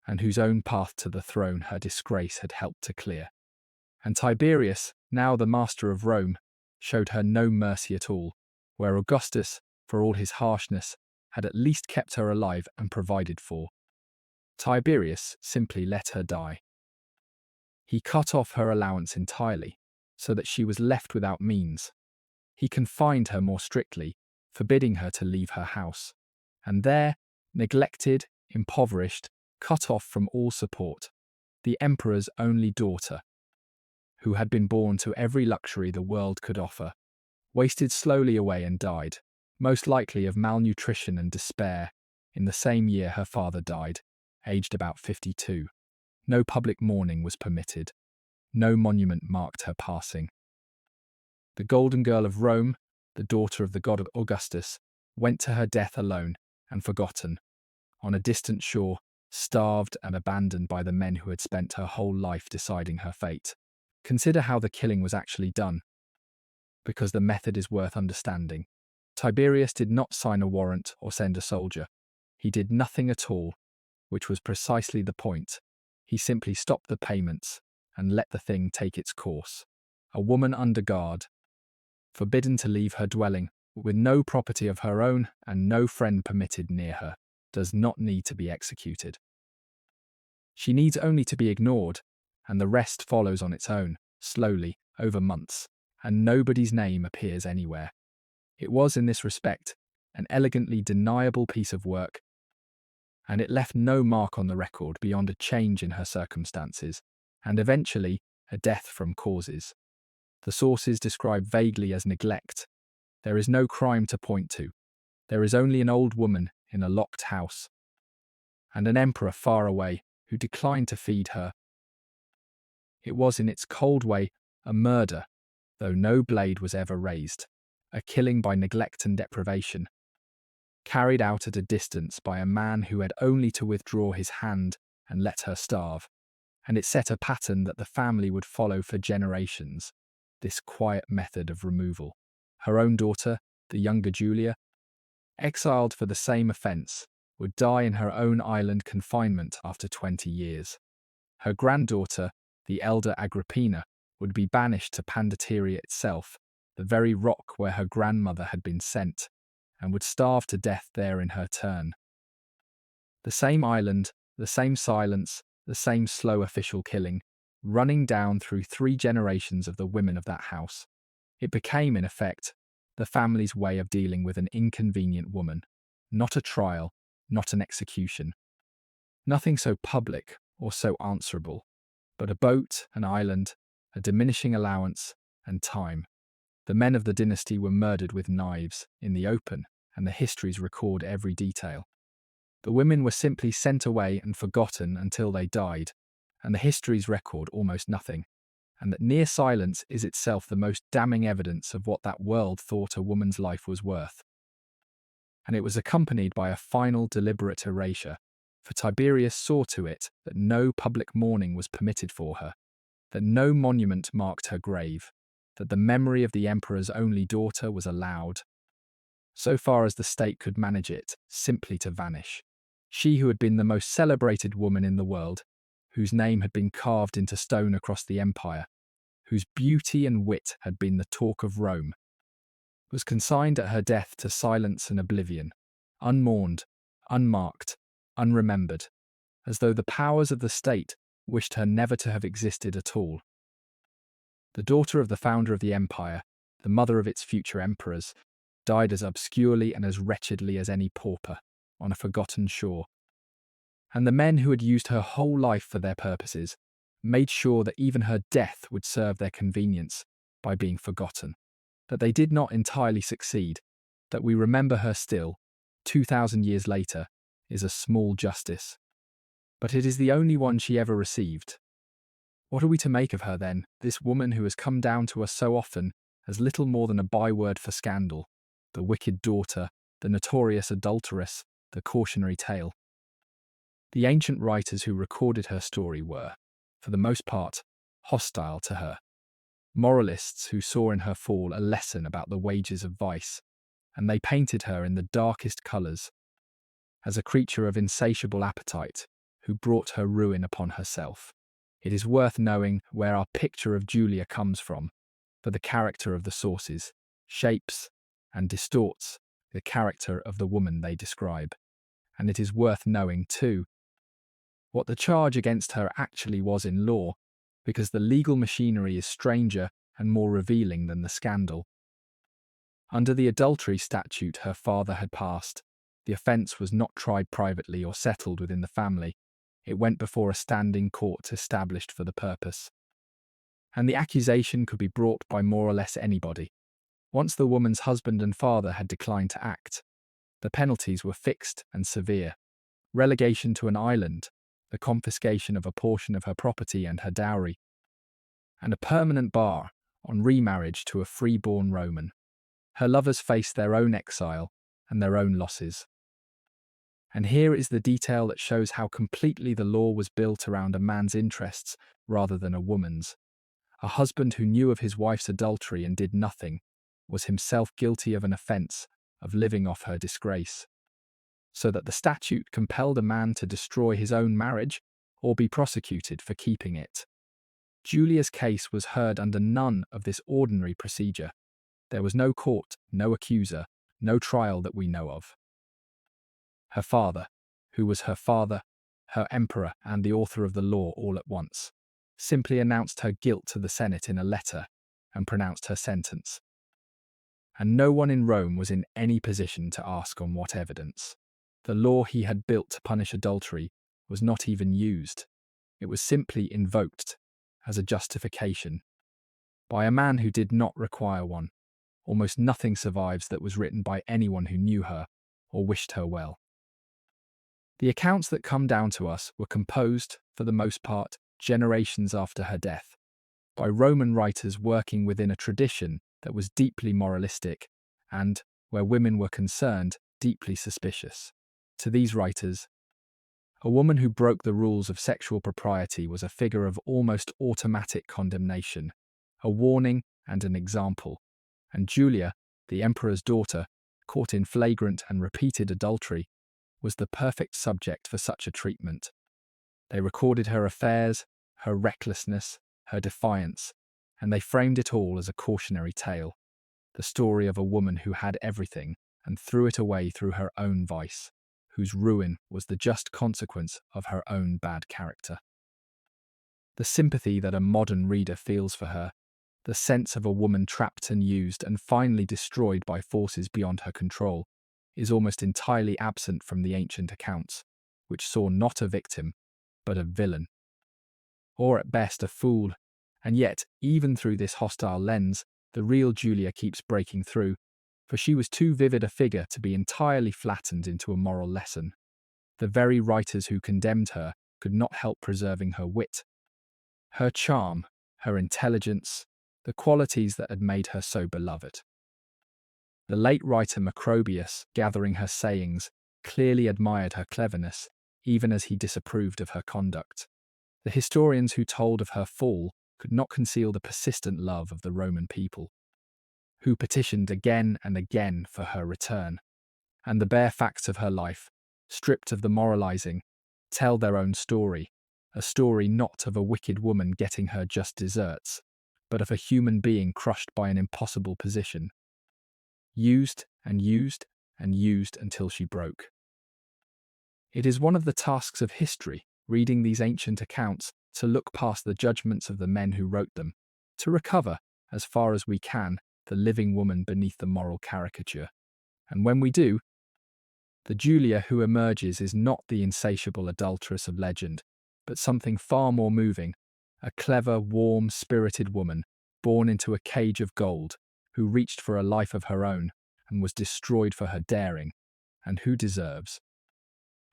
and whose own path to the throne her disgrace had helped to clear. And Tiberius, now the master of Rome, showed her no mercy at all, where Augustus, for all his harshness, had at least kept her alive and provided for. Tiberius simply let her die. He cut off her allowance entirely, so that she was left without means. He confined her more strictly, forbidding her to leave her house. And there, neglected, impoverished, cut off from all support, the emperor's only daughter, who had been born to every luxury the world could offer, wasted slowly away and died, most likely of malnutrition and despair, in the same year her father died, aged about 52. No public mourning was permitted. No monument marked her passing. The golden girl of Rome, the daughter of the god Augustus, went to her death alone and forgotten, on a distant shore, starved and abandoned by the men who had spent her whole life deciding her fate. Consider how the killing was actually done, because the method is worth understanding. Tiberius did not sign a warrant or send a soldier. He did nothing at all, which was precisely the point. He simply stopped the payments and let the thing take its course. A woman under guard, forbidden to leave her dwelling, with no property of her own and no friend permitted near her, does not need to be executed. She needs only to be ignored, and the rest follows on its own, slowly, over months, and nobody's name appears anywhere. It was, in this respect, an elegantly deniable piece of work, and it left no mark on the record beyond a change in her circumstances, and eventually a death from causes. The sources describe vaguely as neglect. There is no crime to point to. There is only an old woman in a locked house, and an emperor far away who declined to feed her. It was in its cold way a murder, though no blade was ever raised, a killing by neglect and deprivation, carried out at a distance by a man who had only to withdraw his hand and let her starve, and it set a pattern that the family would follow for generations, this quiet method of removal. Her own daughter, the younger Julia, exiled for the same offence, would die in her own island confinement after 20 years. Her granddaughter, the elder Agrippina, would be banished to Pandateria itself, the very rock where her grandmother had been sent, and would starve to death there in her turn. The same island, the same silence, the same slow official killing, running down through 3 generations of the women of that house. It became, in effect, the family's way of dealing with an inconvenient woman. Not a trial, not an execution. Nothing so public or so answerable, but a boat, an island, a diminishing allowance, and time. The men of the dynasty were murdered with knives, in the open, and the histories record every detail. The women were simply sent away and forgotten until they died, and the histories record almost nothing, and that near silence is itself the most damning evidence of what that world thought a woman's life was worth. And it was accompanied by a final deliberate erasure, for Tiberius saw to it that no public mourning was permitted for her, that no monument marked her grave, that the memory of the emperor's only daughter was allowed, so far as the state could manage it, simply to vanish. She who had been the most celebrated woman in the world, whose name had been carved into stone across the empire, whose beauty and wit had been the talk of Rome, was consigned at her death to silence and oblivion, unmourned, unmarked, unremembered, as though the powers of the state wished her never to have existed at all. The daughter of the founder of the empire, the mother of its future emperors, died as obscurely and as wretchedly as any pauper, on a forgotten shore. And the men who had used her whole life for their purposes made sure that even her death would serve their convenience by being forgotten, that they did not entirely succeed, that we remember her still, 2,000 years later, is a small justice. But it is the only one she ever received. What are we to make of her, then, this woman who has come down to us so often as little more than a byword for scandal, the wicked daughter, the notorious adulteress, the cautionary tale? The ancient writers who recorded her story were, for the most part, hostile to her. Moralists who saw in her fall a lesson about the wages of vice, and they painted her in the darkest colours, as a creature of insatiable appetite, who brought her ruin upon herself. It is worth knowing where our picture of Julia comes from, for the character of the sources shapes and distorts the character of the woman they describe. And it is worth knowing, too, what the charge against her actually was in law, because the legal machinery is stranger and more revealing than the scandal. Under the adultery statute her father had passed, the offence was not tried privately or settled within the family. It went before a standing court established for the purpose. And the accusation could be brought by more or less anybody. Once the woman's husband and father had declined to act, the penalties were fixed and severe. Relegation to an island, the confiscation of a portion of her property and her dowry, and a permanent bar on remarriage to a free-born Roman. Her lovers faced their own exile and their own losses. And here is the detail that shows how completely the law was built around a man's interests rather than a woman's. A husband who knew of his wife's adultery and did nothing was himself guilty of an offence of living off her disgrace, so that the statute compelled a man to destroy his own marriage or be prosecuted for keeping it. Julia's case was heard under none of this ordinary procedure. There was no court, no accuser, no trial that we know of. Her father, who was her father, her emperor, and the author of the law all at once, simply announced her guilt to the Senate in a letter and pronounced her sentence. And no one in Rome was in any position to ask on what evidence. The law he had built to punish adultery was not even used. It was simply invoked as a justification by a man who did not require one. Almost nothing survives that was written by anyone who knew her or wished her well. The accounts that come down to us were composed, for the most part, generations after her death, by Roman writers working within a tradition that was deeply moralistic and, where women were concerned, deeply suspicious. To these writers, a woman who broke the rules of sexual propriety was a figure of almost automatic condemnation, a warning and an example, and Julia, the emperor's daughter, caught in flagrant and repeated adultery, was the perfect subject for such a treatment. They recorded her affairs, her recklessness, her defiance, and they framed it all as a cautionary tale, the story of a woman who had everything and threw it away through her own vice, whose ruin was the just consequence of her own bad character. The sympathy that a modern reader feels for her, the sense of a woman trapped and used and finally destroyed by forces beyond her control, is almost entirely absent from the ancient accounts, which saw not a victim, but a villain, or at best a fool. And yet, even through this hostile lens, the real Julia keeps breaking through, for she was too vivid a figure to be entirely flattened into a moral lesson. The very writers who condemned her could not help preserving her wit, her charm, her intelligence, the qualities that had made her so beloved. The late writer Macrobius, gathering her sayings, clearly admired her cleverness, even as he disapproved of her conduct. The historians who told of her fall could not conceal the persistent love of the Roman people, who petitioned again and again for her return. And the bare facts of her life, stripped of the moralizing, tell their own story, a story not of a wicked woman getting her just deserts, but of a human being crushed by an impossible position, used and used and used until she broke. It is one of the tasks of history, reading these ancient accounts, to look past the judgments of the men who wrote them, to recover, as far as we can, the living woman beneath the moral caricature. And when we do, the Julia who emerges is not the insatiable adulteress of legend, but something far more moving, a clever, warm, spirited woman, born into a cage of gold, who reached for a life of her own and was destroyed for her daring, and who deserves,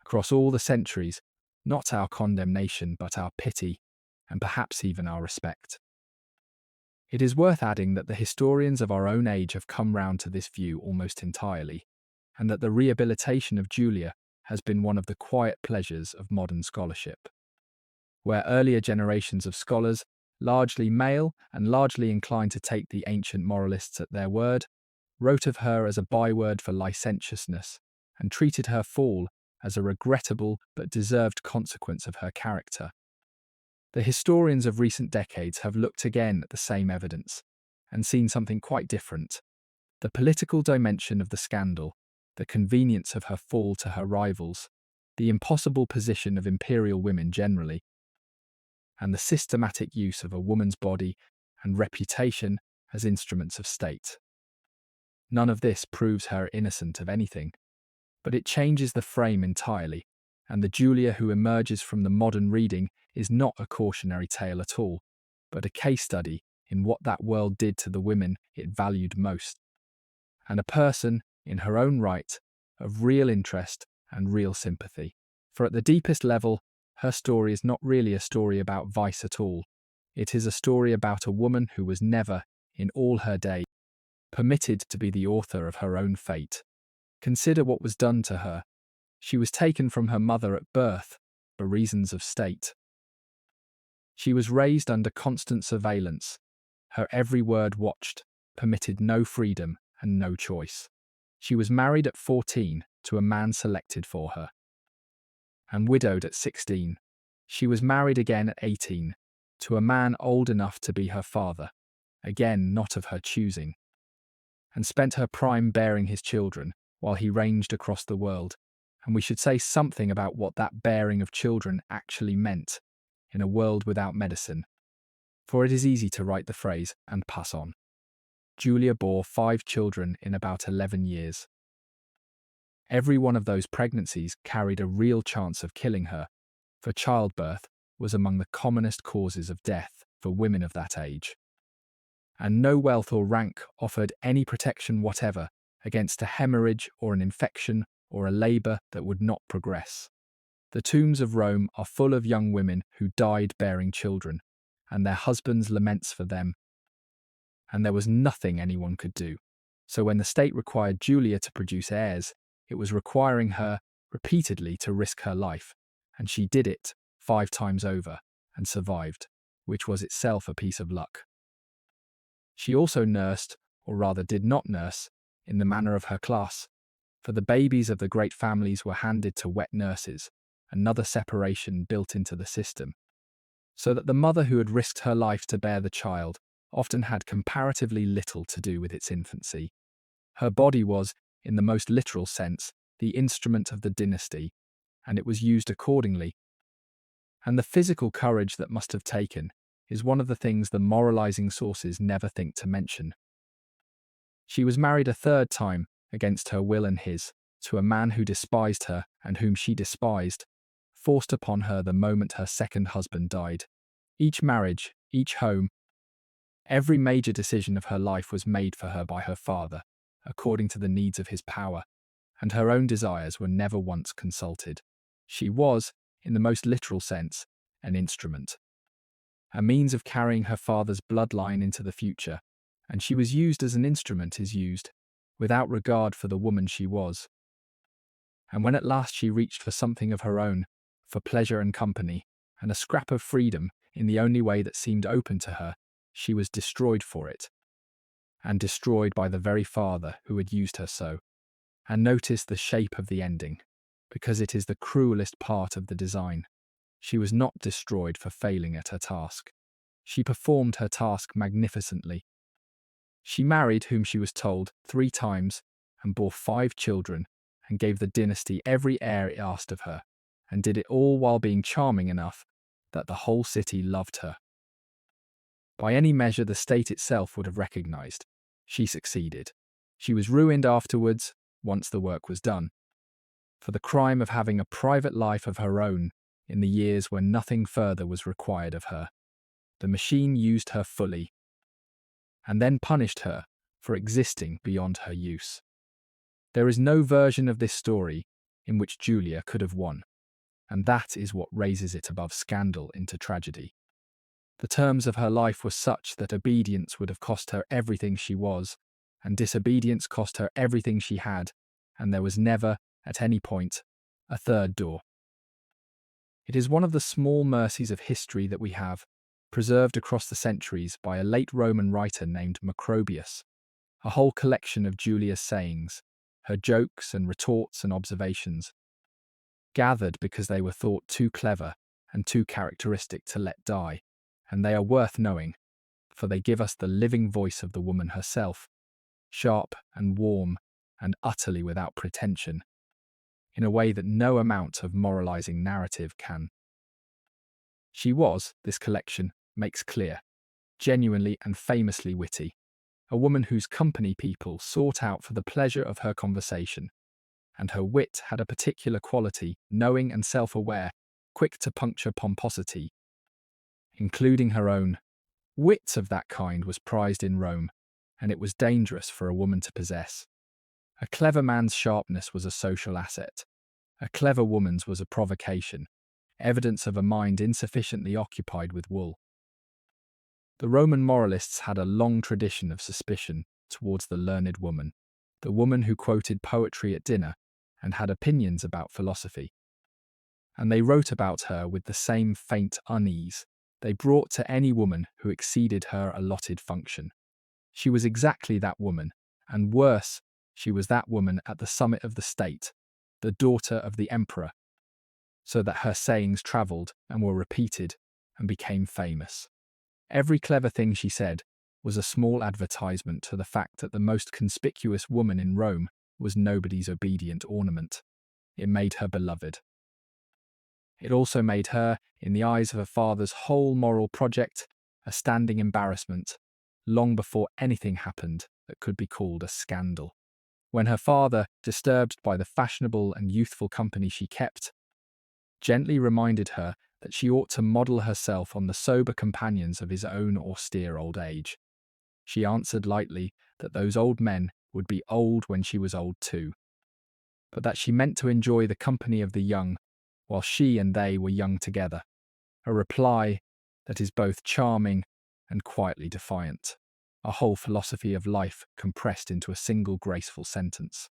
across all the centuries, not our condemnation but our pity, and perhaps even our respect. It is worth adding that the historians of our own age have come round to this view almost entirely, and that the rehabilitation of Julia has been one of the quiet pleasures of modern scholarship. Where earlier generations of scholars, largely male and largely inclined to take the ancient moralists at their word, wrote of her as a byword for licentiousness, and treated her fall as a regrettable but deserved consequence of her character, the historians of recent decades have looked again at the same evidence and seen something quite different: the political dimension of the scandal, the convenience of her fall to her rivals, the impossible position of imperial women generally, and the systematic use of a woman's body and reputation as instruments of state. None of this proves her innocent of anything, but it changes the frame entirely, and the Julia who emerges from the modern reading is not a cautionary tale at all, but a case study in what that world did to the women it valued most, and a person, in her own right, of real interest and real sympathy. For at the deepest level, her story is not really a story about vice at all. It is a story about a woman who was never, in all her day, permitted to be the author of her own fate. Consider what was done to her. She was taken from her mother at birth for reasons of state. She was raised under constant surveillance, her every word watched, permitted no freedom and no choice. She was married at 14 to a man selected for her, and widowed at 16. She was married again at 18 to a man old enough to be her father, again not of her choosing, and spent her prime bearing his children while he ranged across the world. And we should say something about what that bearing of children actually meant in a world without medicine, for it is easy to write the phrase and pass on. Julia bore 5 children in about 11 years. Every one of those pregnancies carried a real chance of killing her, for childbirth was among the commonest causes of death for women of that age. And no wealth or rank offered any protection whatever against a hemorrhage or an infection or a labour that would not progress. The tombs of Rome are full of young women who died bearing children, and their husbands' laments for them. And there was nothing anyone could do. So when the state required Julia to produce heirs, it was requiring her repeatedly to risk her life, and she did it 5 times over and survived, which was itself a piece of luck. She also nursed, or rather did not nurse, in the manner of her class, for the babies of the great families were handed to wet nurses, another separation built into the system, so that the mother who had risked her life to bear the child often had comparatively little to do with its infancy. Her body was, in the most literal sense, the instrument of the dynasty, and it was used accordingly. And the physical courage that must have taken is one of the things the moralizing sources never think to mention. She was married a 3rd time, against her will and his, to a man who despised her and whom she despised, forced upon her the moment her 2nd husband died. Each marriage, each home, every major decision of her life was made for her by her father, according to the needs of his power, and her own desires were never once consulted. She was, in the most literal sense, an instrument. a means of carrying her father's bloodline into the future, and she was used as an instrument is used, without regard for the woman she was. And when at last she reached for something of her own, for pleasure and company, and a scrap of freedom in the only way that seemed open to her, she was destroyed for it, and destroyed by the very father who had used her so. And notice the shape of the ending, because it is the cruelest part of the design. She was not destroyed for failing at her task. She performed her task magnificently. She married whom she was told 3 times, and bore 5 children, and gave the dynasty every heir it asked of her, and did it all while being charming enough that the whole city loved her. By any measure the state itself would have recognized. She succeeded. She was ruined afterwards, once the work was done, for the crime of having a private life of her own in the years when nothing further was required of her. The machine used her fully, and then punished her for existing beyond her use. There is no version of this story in which Julia could have won, and that is what raises it above scandal into tragedy. The terms of her life were such that obedience would have cost her everything she was, and disobedience cost her everything she had, and there was never, at any point, a third door. It is one of the small mercies of history that we have, preserved across the centuries by a late Roman writer named Macrobius, a whole collection of Julia's sayings, her jokes and retorts and observations, gathered because they were thought too clever and too characteristic to let die, and they are worth knowing, for they give us the living voice of the woman herself, sharp and warm and utterly without pretension, in a way that no amount of moralizing narrative can. She was, this collection makes clear, genuinely and famously witty, a woman whose company people sought out for the pleasure of her conversation, and her wit had a particular quality, knowing and self-aware, quick to puncture pomposity, including her own. Wit of that kind was prized in Rome, and it was dangerous for a woman to possess. A clever man's sharpness was a social asset. A clever woman's was a provocation, evidence of a mind insufficiently occupied with wool. The Roman moralists had a long tradition of suspicion towards the learned woman, the woman who quoted poetry at dinner and had opinions about philosophy. And they wrote about her with the same faint unease they brought to any woman who exceeded her allotted function. She was exactly that woman, and worse, she was that woman at the summit of the state, the daughter of the emperor, so that her sayings travelled and were repeated and became famous. Every clever thing she said was a small advertisement to the fact that the most conspicuous woman in Rome was nobody's obedient ornament. It made her beloved. It also made her, in the eyes of her father's whole moral project, a standing embarrassment, long before anything happened that could be called a scandal. When her father, disturbed by the fashionable and youthful company she kept, gently reminded her that she ought to model herself on the sober companions of his own austere old age, she answered lightly that those old men would be old when she was old too, but that she meant to enjoy the company of the young while she and they were young together, a reply that is both charming and quietly defiant, a whole philosophy of life compressed into a single graceful sentence.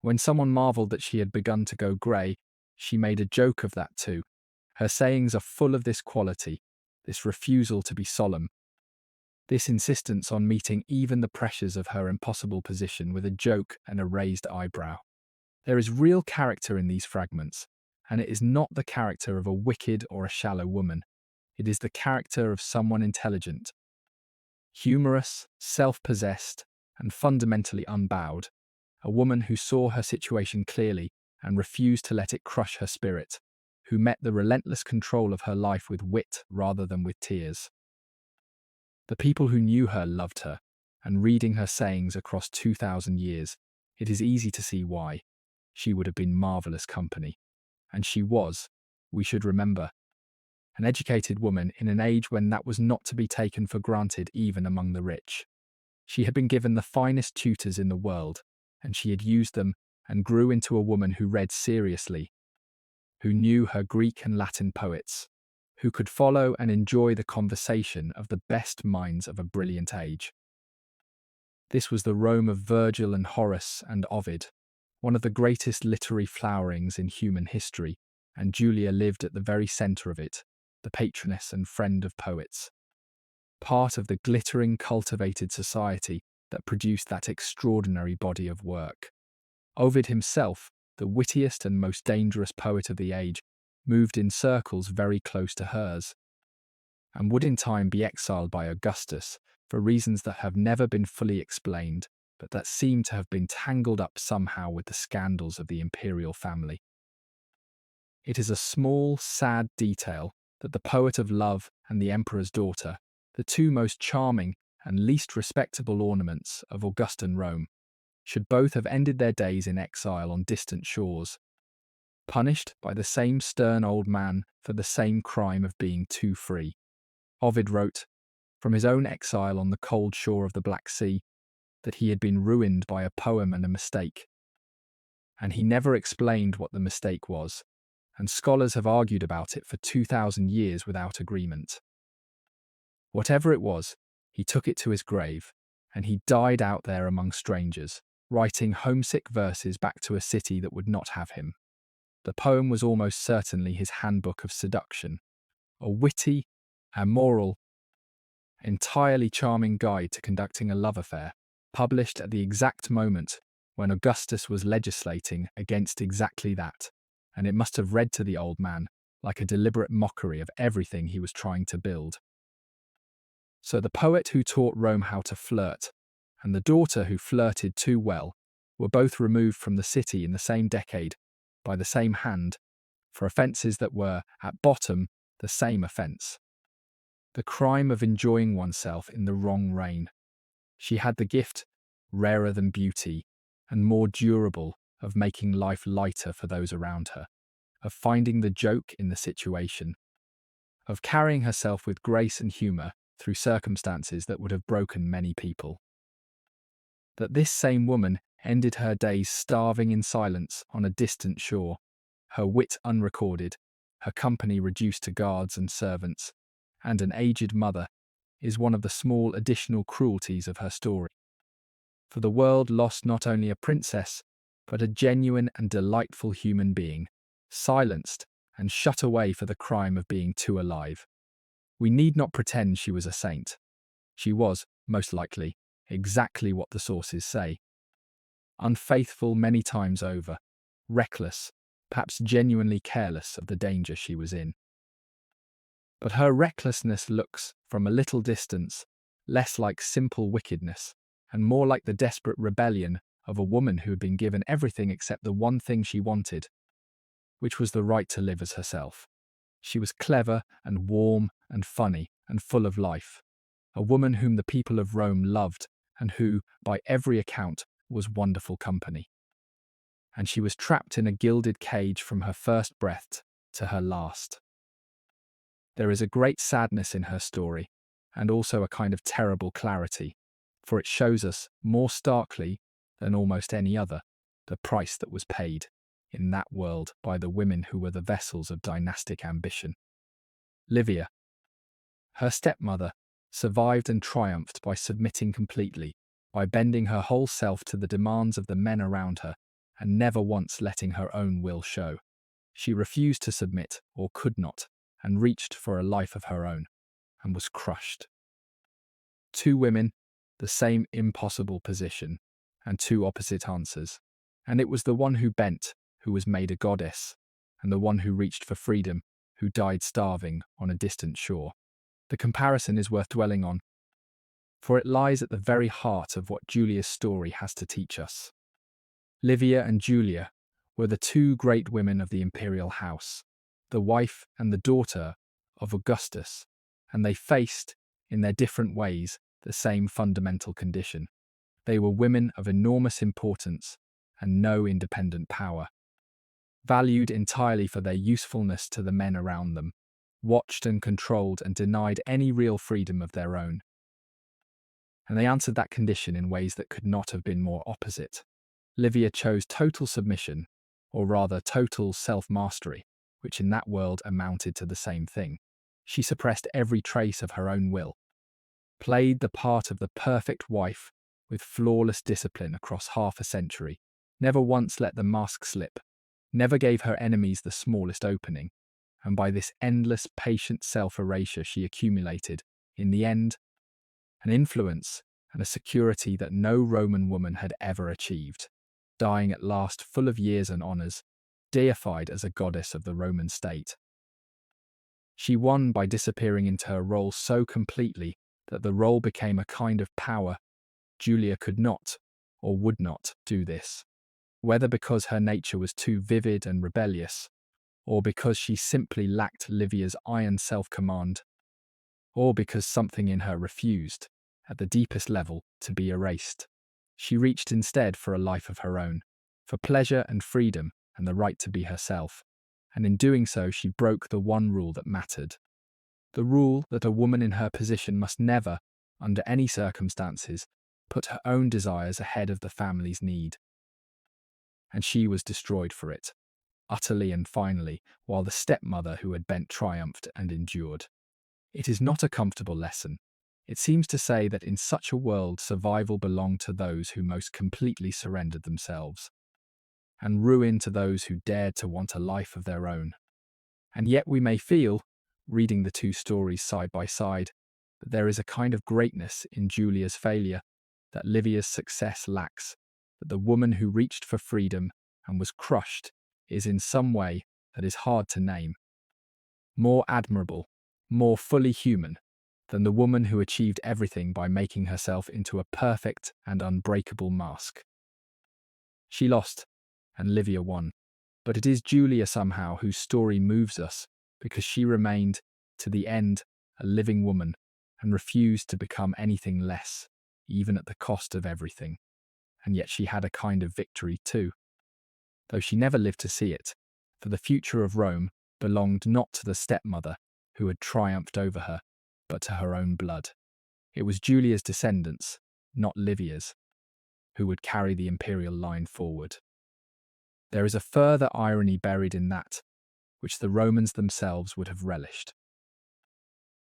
When someone marvelled that she had begun to go grey, she made a joke of that too. Her sayings are full of this quality, this refusal to be solemn, this insistence on meeting even the pressures of her impossible position with a joke and a raised eyebrow. There is real character in these fragments, and it is not the character of a wicked or a shallow woman. It is the character of someone intelligent, humorous, self-possessed, and fundamentally unbowed, a woman who saw her situation clearly and refused to let it crush her spirit, who met the relentless control of her life with wit rather than with tears. The people who knew her loved her, and reading her sayings across 2,000 years, it is easy to see why. She would have been marvellous company. And she was, we should remember, an educated woman in an age when that was not to be taken for granted even among the rich. She had been given the finest tutors in the world, and she had used them and grew into a woman who read seriously, who knew her Greek and Latin poets, who could follow and enjoy the conversation of the best minds of a brilliant age. This was the Rome of Virgil and Horace and Ovid, one of the greatest literary flowerings in human history, and Julia lived at the very centre of it, the patroness and friend of poets. Part of the glittering, cultivated society that produced that extraordinary body of work. Ovid himself, the wittiest and most dangerous poet of the age, moved in circles very close to hers, and would in time be exiled by Augustus for reasons that have never been fully explained, but that seem to have been tangled up somehow with the scandals of the imperial family. It is a small, sad detail that the poet of love and the emperor's daughter, the two most charming and least respectable ornaments of Augustan Rome, should both have ended their days in exile on distant shores, punished by the same stern old man for the same crime of being too free. Ovid wrote, from his own exile on the cold shore of the Black Sea, that he had been ruined by a poem and a mistake. And he never explained what the mistake was, and scholars have argued about it for 2,000 years without agreement. Whatever it was, he took it to his grave, and he died out there among strangers, writing homesick verses back to a city that would not have him. The poem was almost certainly his handbook of seduction, a witty, amoral, entirely charming guide to conducting a love affair, published at the exact moment when Augustus was legislating against exactly that, and it must have read to the old man like a deliberate mockery of everything he was trying to build. So the poet who taught Rome how to flirt, and the daughter who flirted too well, were both removed from the city in the same decade by the same hand for offences that were, at bottom, the same offence. The crime of enjoying oneself in the wrong reign. She had the gift, rarer than beauty, and more durable, of making life lighter for those around her, of finding the joke in the situation, of carrying herself with grace and humour through circumstances that would have broken many people. That this same woman ended her days starving in silence on a distant shore, her wit unrecorded, her company reduced to guards and servants, and an aged mother, is one of the small additional cruelties of her story. For the world lost not only a princess, but a genuine and delightful human being, silenced and shut away for the crime of being too alive. We need not pretend she was a saint. She was, most likely, exactly what the sources say. Unfaithful many times over, reckless, perhaps genuinely careless of the danger she was in. But her recklessness looks, from a little distance, less like simple wickedness, and more like the desperate rebellion of a woman who had been given everything except the one thing she wanted, which was the right to live as herself. She was clever and warm and funny and full of life, a woman whom the people of Rome loved and who, by every account, was wonderful company. And she was trapped in a gilded cage from her first breath to her last. There is a great sadness in her story, and also a kind of terrible clarity, for it shows us, more starkly than almost any other, the price that was paid in that world by the women who were the vessels of dynastic ambition. Livia, her stepmother, survived and triumphed by submitting completely, by bending her whole self to the demands of the men around her, and never once letting her own will show. She refused to submit, or could not, and reached for a life of her own, and was crushed. Two women, the same impossible position, and two opposite answers, and it was the one who bent, who was made a goddess, and the one who reached for freedom, who died starving on a distant shore. The comparison is worth dwelling on, for it lies at the very heart of what Julia's story has to teach us. Livia and Julia were the two great women of the imperial house, the wife and the daughter of Augustus, and they faced, in their different ways, the same fundamental condition. They were women of enormous importance and no independent power, valued entirely for their usefulness to the men around them, watched and controlled and denied any real freedom of their own. And they answered that condition in ways that could not have been more opposite. Livia chose total submission, or rather total self-mastery, which in that world amounted to the same thing. She suppressed every trace of her own will, played the part of the perfect wife with flawless discipline across half a century, never once let the mask slip, never gave her enemies the smallest opening, and by this endless, patient self-erasure she accumulated, in the end, an influence and a security that no Roman woman had ever achieved, dying at last full of years and honours, deified as a goddess of the Roman state. She won by disappearing into her role so completely that the role became a kind of power. Julia could not, or would not, do this, whether because her nature was too vivid and rebellious, or because she simply lacked Livia's iron self-command, or because something in her refused, at the deepest level, to be erased. She reached instead for a life of her own, for pleasure and freedom and the right to be herself, and in doing so she broke the one rule that mattered. The rule that a woman in her position must never, under any circumstances, put her own desires ahead of the family's need. And she was destroyed for it, utterly and finally, while the stepmother who had bent triumphed and endured. It is not a comfortable lesson. It seems to say that in such a world survival belonged to those who most completely surrendered themselves, and ruin to those who dared to want a life of their own. And yet we may feel, reading the two stories side by side, that there is a kind of greatness in Julia's failure that Livia's success lacks, that the woman who reached for freedom and was crushed is in some way that is hard to name, more admirable, more fully human, than the woman who achieved everything by making herself into a perfect and unbreakable mask. She lost, and Livia won, but it is Julia somehow whose story moves us, because she remained, to the end, a living woman, and refused to become anything less, even at the cost of everything. And yet she had a kind of victory too, though she never lived to see it, for the future of Rome belonged not to the stepmother who had triumphed over her, but to her own blood. It was Julia's descendants, not Livia's, who would carry the imperial line forward. There is a further irony buried in that, which the Romans themselves would have relished.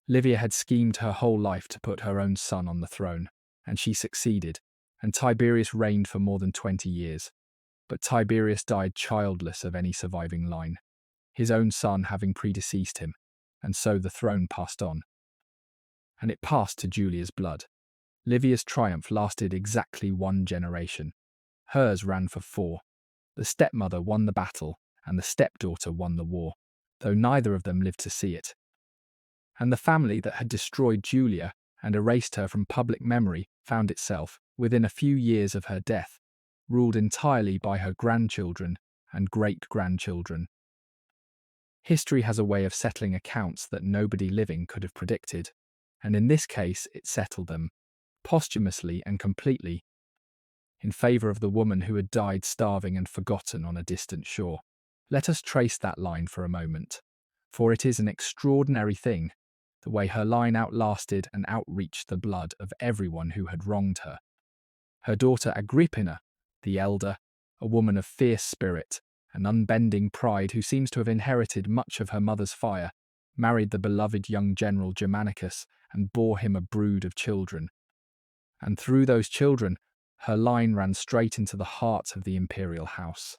Livia had schemed her whole life to put her own son on the throne, and she succeeded, and Tiberius reigned for more than 20 years. But Tiberius died childless of any surviving line, his own son having predeceased him, and so the throne passed on. And it passed to Julia's blood. Livia's triumph lasted exactly 1 generation. Hers ran for 4. The stepmother won the battle, and the stepdaughter won the war, though neither of them lived to see it. And the family that had destroyed Julia and erased her from public memory found itself, within a few years of her death, ruled entirely by her grandchildren and great-grandchildren. History has a way of settling accounts that nobody living could have predicted, and in this case it settled them, posthumously and completely, in favour of the woman who had died starving and forgotten on a distant shore. Let us trace that line for a moment, for it is an extraordinary thing, the way her line outlasted and outreached the blood of everyone who had wronged her. Her daughter Agrippina, the elder, a woman of fierce spirit and unbending pride who seems to have inherited much of her mother's fire, married the beloved young general Germanicus and bore him a brood of children. And through those children, her line ran straight into the heart of the imperial house.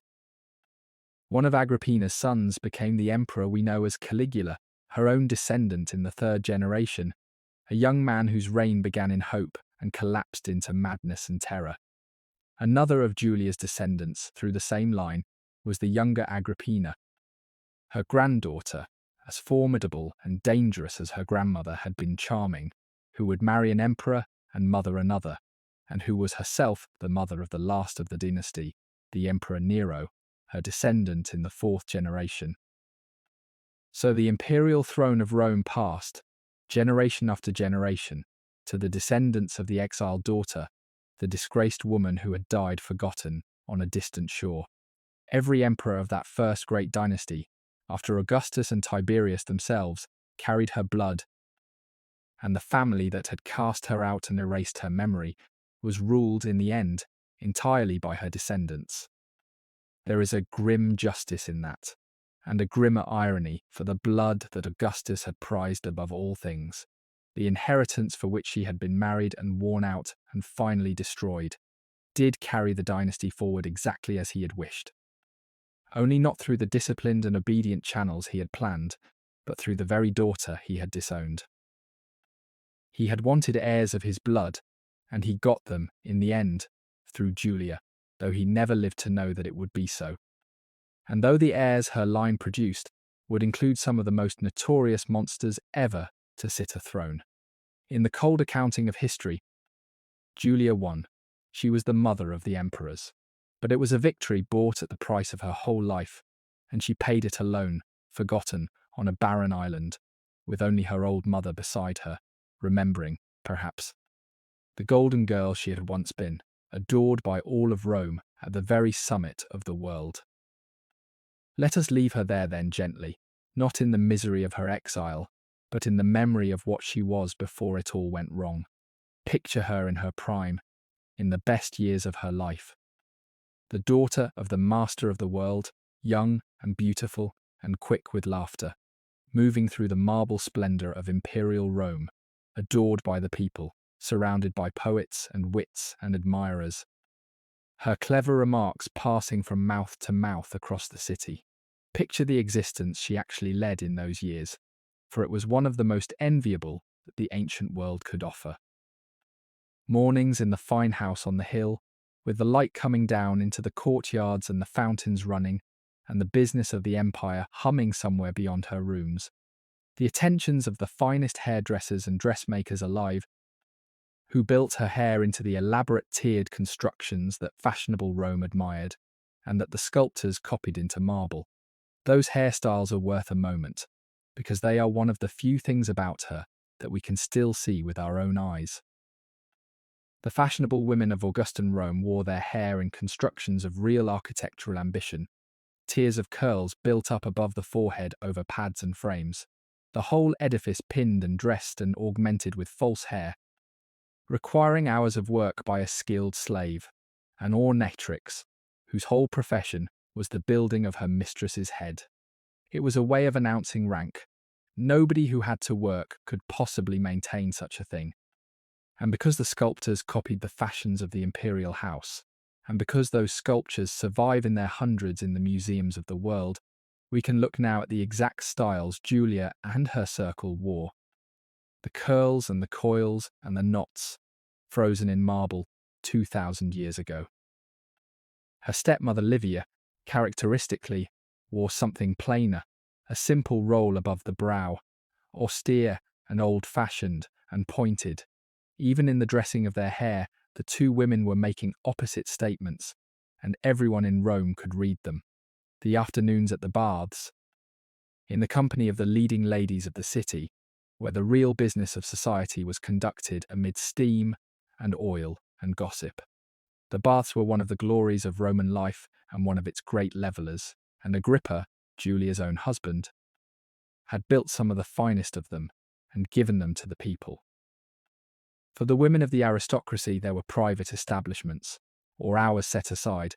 One of Agrippina's sons became the emperor we know as Caligula, her own descendant in the 3rd generation, a young man whose reign began in hope and collapsed into madness and terror. Another of Julia's descendants through the same line was the younger Agrippina. Her granddaughter, as formidable and dangerous as her grandmother had been charming, who would marry an emperor and mother another, and who was herself the mother of the last of the dynasty, the Emperor Nero, her descendant in the 4th generation. So the imperial throne of Rome passed, generation after generation, to the descendants of the exiled daughter, the disgraced woman who had died forgotten on a distant shore. Every emperor of that first great dynasty, after Augustus and Tiberius themselves, carried her blood, and the family that had cast her out and erased her memory was ruled in the end entirely by her descendants. There is a grim justice in that, and a grimmer irony for the blood that Augustus had prized above all things, the inheritance for which she had been married and worn out and finally destroyed, did carry the dynasty forward exactly as he had wished. Only not through the disciplined and obedient channels he had planned, but through the very daughter he had disowned. He had wanted heirs of his blood, and he got them, in the end, through Julia, though he never lived to know that it would be so. And though the heirs her line produced would include some of the most notorious monsters ever to sit a throne. In the cold accounting of history, Julia won. She was the mother of the emperors. But it was a victory bought at the price of her whole life, and she paid it alone, forgotten, on a barren island, with only her old mother beside her, remembering, perhaps, the golden girl she had once been, adored by all of Rome at the very summit of the world. Let us leave her there then gently, not in the misery of her exile, but in the memory of what she was before it all went wrong. Picture her in her prime, in the best years of her life. The daughter of the master of the world, young and beautiful and quick with laughter, moving through the marble splendor of imperial Rome, adored by the people, surrounded by poets and wits and admirers. Her clever remarks passing from mouth to mouth across the city. Picture the existence she actually led in those years, for it was one of the most enviable that the ancient world could offer. Mornings in the fine house on the hill, with the light coming down into the courtyards and the fountains running, and the business of the empire humming somewhere beyond her rooms. The attentions of the finest hairdressers and dressmakers alive, who built her hair into the elaborate tiered constructions that fashionable Rome admired, and that the sculptors copied into marble. Those hairstyles are worth a moment, because they are one of the few things about her that we can still see with our own eyes. The fashionable women of Augustan Rome wore their hair in constructions of real architectural ambition, tiers of curls built up above the forehead over pads and frames, the whole edifice pinned and dressed and augmented with false hair, requiring hours of work by a skilled slave, an ornatrix, whose whole profession was the building of her mistress's head. It was a way of announcing rank. Nobody who had to work could possibly maintain such a thing. And because the sculptors copied the fashions of the imperial house, and because those sculptures survive in their hundreds in the museums of the world, we can look now at the exact styles Julia and her circle wore. The curls and the coils and the knots, frozen in marble 2,000 years ago. Her stepmother Livia, characteristically, wore something plainer, a simple roll above the brow, austere and old-fashioned and pointed. Even in the dressing of their hair, the two women were making opposite statements, and everyone in Rome could read them. The afternoons at the baths, in the company of the leading ladies of the city, where the real business of society was conducted amid steam and oil and gossip. The baths were one of the glories of Roman life and one of its great levellers, and Agrippa, Julia's own husband, had built some of the finest of them and given them to the people. For the women of the aristocracy there were private establishments, or hours set aside,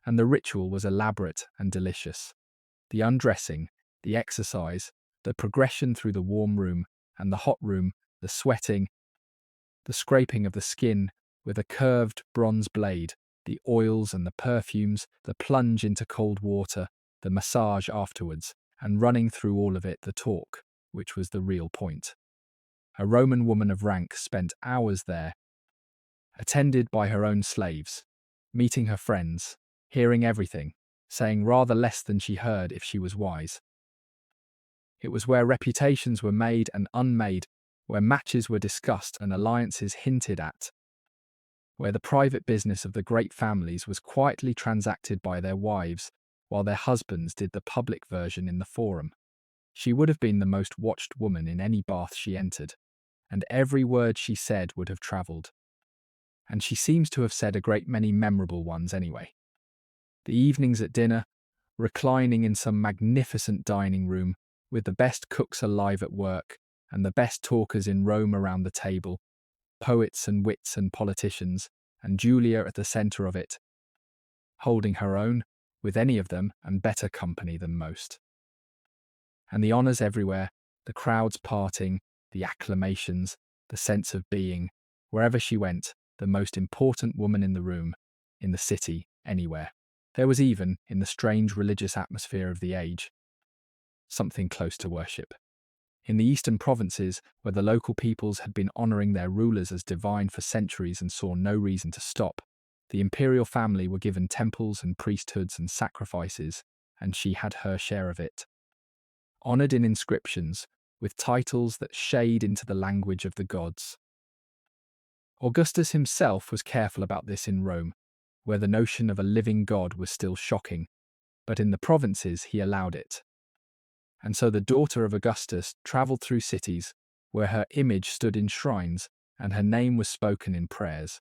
and the ritual was elaborate and delicious. The undressing, the exercise, the progression through the warm room and the hot room, the sweating, the scraping of the skin with a curved bronze blade, the oils and the perfumes, the plunge into cold water, the massage afterwards, and running through all of it the talk, which was the real point. A Roman woman of rank spent hours there, attended by her own slaves, meeting her friends, hearing everything, saying rather less than she heard if she was wise. It was where reputations were made and unmade, where matches were discussed and alliances hinted at, where the private business of the great families was quietly transacted by their wives, while their husbands did the public version in the forum. She would have been the most watched woman in any bath she entered, and every word she said would have travelled. And she seems to have said a great many memorable ones anyway. The evenings at dinner, reclining in some magnificent dining room, with the best cooks alive at work, and the best talkers in Rome around the table, poets and wits and politicians, and Julia at the centre of it, holding her own, with any of them, and better company than most. And the honors everywhere, the crowds parting, the acclamations, the sense of being, wherever she went, the most important woman in the room, in the city, anywhere. There was even, in the strange religious atmosphere of the age, something close to worship. In the eastern provinces, where the local peoples had been honoring their rulers as divine for centuries and saw no reason to stop, the imperial family were given temples and priesthoods and sacrifices, and she had her share of it. Honored in inscriptions, with titles that shade into the language of the gods. Augustus himself was careful about this in Rome, where the notion of a living god was still shocking, but in the provinces he allowed it. And so the daughter of Augustus travelled through cities where her image stood in shrines and her name was spoken in prayers.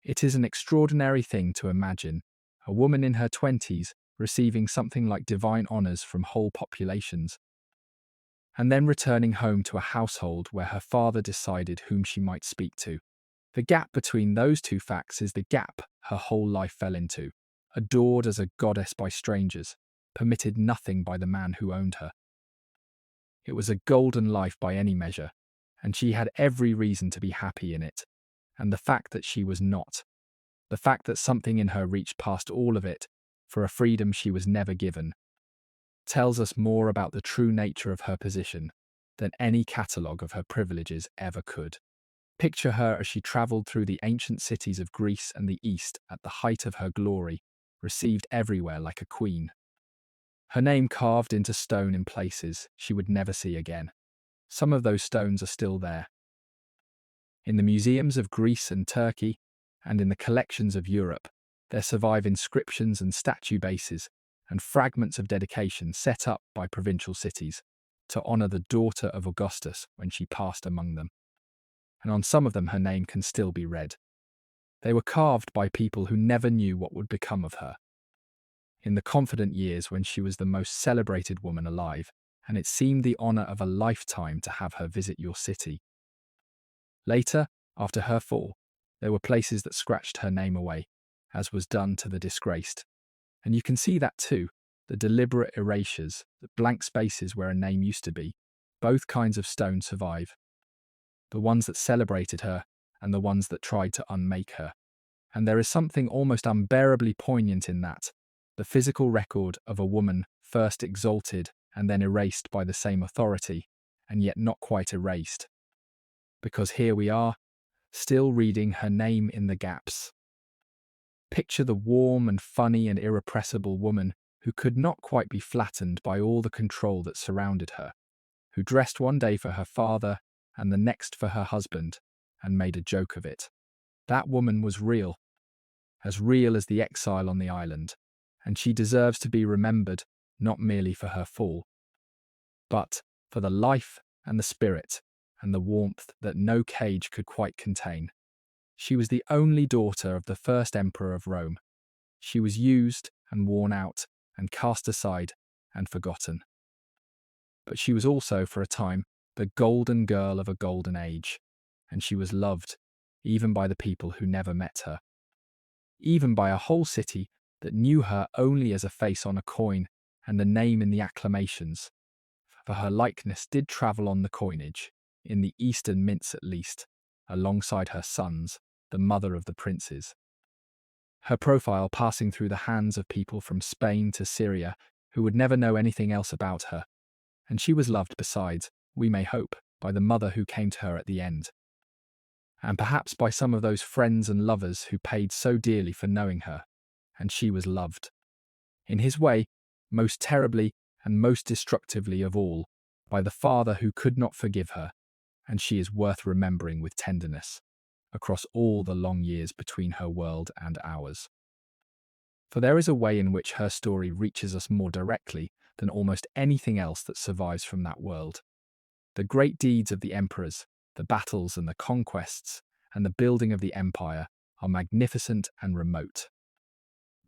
It is an extraordinary thing to imagine a woman in her 20s receiving something like divine honours from whole populations, and then returning home to a household where her father decided whom she might speak to. The gap between those two facts is the gap her whole life fell into. Adored as a goddess by strangers, permitted nothing by the man who owned her. It was a golden life by any measure, and she had every reason to be happy in it. And the fact that she was not, the fact that something in her reached past all of it, for a freedom she was never given, tells us more about the true nature of her position than any catalogue of her privileges ever could. Picture her as she travelled through the ancient cities of Greece and the East at the height of her glory, received everywhere like a queen. Her name carved into stone in places she would never see again. Some of those stones are still there. In the museums of Greece and Turkey, and in the collections of Europe, there survive inscriptions and statue bases and fragments of dedication set up by provincial cities to honour the daughter of Augustus when she passed among them. And on some of them her name can still be read. They were carved by people who never knew what would become of her. In the confident years when she was the most celebrated woman alive, and it seemed the honour of a lifetime to have her visit your city. Later, after her fall, there were places that scratched her name away, as was done to the disgraced. And you can see that too, the deliberate erasures, the blank spaces where a name used to be. Both kinds of stone survive. The ones that celebrated her, and the ones that tried to unmake her. And there is something almost unbearably poignant in that, the physical record of a woman first exalted and then erased by the same authority, and yet not quite erased. Because here we are, still reading her name in the gaps. Picture the warm and funny and irrepressible woman who could not quite be flattened by all the control that surrounded her, who dressed one day for her father and the next for her husband, and made a joke of it. That woman was real as the exile on the island, and she deserves to be remembered not merely for her fall, but for the life and the spirit and the warmth that no cage could quite contain. She was the only daughter of the first Emperor of Rome. She was used and worn out and cast aside and forgotten. But she was also, for a time, the golden girl of a golden age, and she was loved, even by the people who never met her, even by a whole city that knew her only as a face on a coin and a name in the acclamations, for her likeness did travel on the coinage, in the eastern mints at least, alongside her sons, the mother of the princes. Her profile passing through the hands of people from Spain to Syria who would never know anything else about her, and she was loved besides, we may hope, by the mother who came to her at the end, and perhaps by some of those friends and lovers who paid so dearly for knowing her, and she was loved. In his way, most terribly and most destructively of all, by the father who could not forgive her, and she is worth remembering with tenderness, across all the long years between her world and ours. For there is a way in which her story reaches us more directly than almost anything else that survives from that world. The great deeds of the emperors, the battles and the conquests, and the building of the empire are magnificent and remote.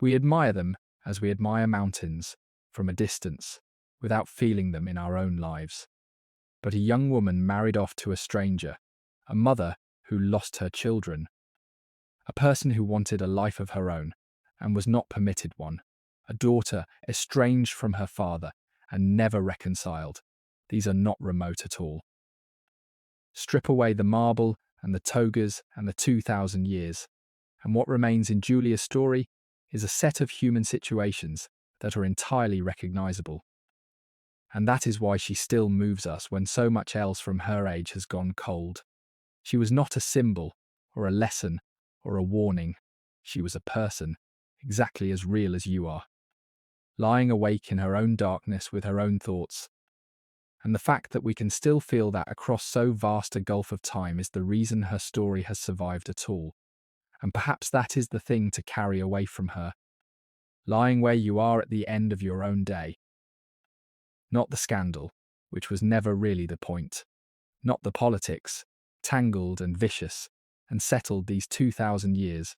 We admire them as we admire mountains, from a distance, without feeling them in our own lives. But a young woman married off to a stranger, a mother who lost her children, a person who wanted a life of her own and was not permitted one, a daughter estranged from her father and never reconciled, These are not remote at all. Strip away the marble and the togas and the 2,000 years, and what remains in Julia's story is a set of human situations that are entirely recognizable. And that is why she still moves us when so much else from her age has gone cold. She was not a symbol, or a lesson, or a warning. She was a person, exactly as real as you are, lying awake in her own darkness with her own thoughts. And the fact that we can still feel that across so vast a gulf of time is the reason her story has survived at all. And perhaps that is the thing to carry away from her. Lying where you are at the end of your own day. Not the scandal, which was never really the point. Not the politics, tangled and vicious, and settled these 2,000 years,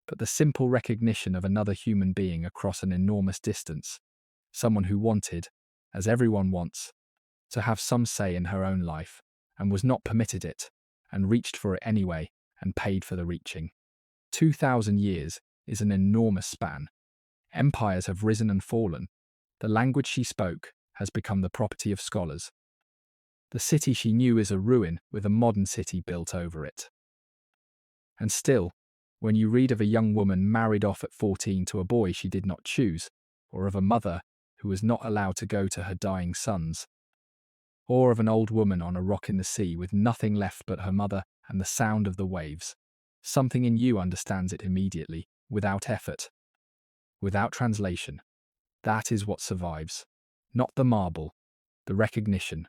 but the simple recognition of another human being across an enormous distance. Someone who wanted, as everyone wants, to have some say in her own life, and was not permitted it, and reached for it anyway, and paid for the reaching. 2,000 years is an enormous span. Empires have risen and fallen. The language she spoke has become the property of scholars. The city she knew is a ruin with a modern city built over it. And still, when you read of a young woman married off at 14 to a boy she did not choose, or of a mother who was not allowed to go to her dying sons, or of an old woman on a rock in the sea with nothing left but her mother and the sound of the waves, something in you understands it immediately, without effort, without translation. That is what survives. Not the marble, the recognition.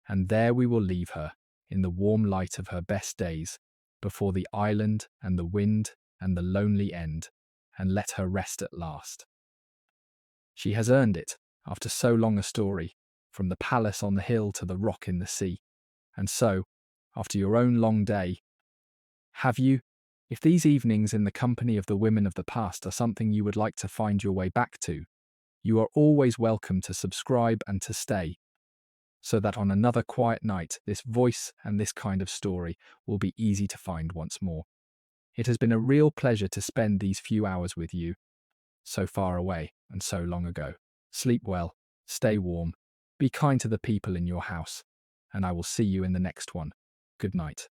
And there we will leave her, in the warm light of her best days, before the island and the wind and the lonely end, and let her rest at last. She has earned it, after so long a story, from the palace on the hill to the rock in the sea. And so, after your own long day, have you, if these evenings in the company of the women of the past are something you would like to find your way back to, you are always welcome to subscribe and to stay, so that on another quiet night this voice and this kind of story will be easy to find once more. It has been a real pleasure to spend these few hours with you, so far away and so long ago. Sleep well, stay warm, be kind to the people in your house, and I will see you in the next one. Good night.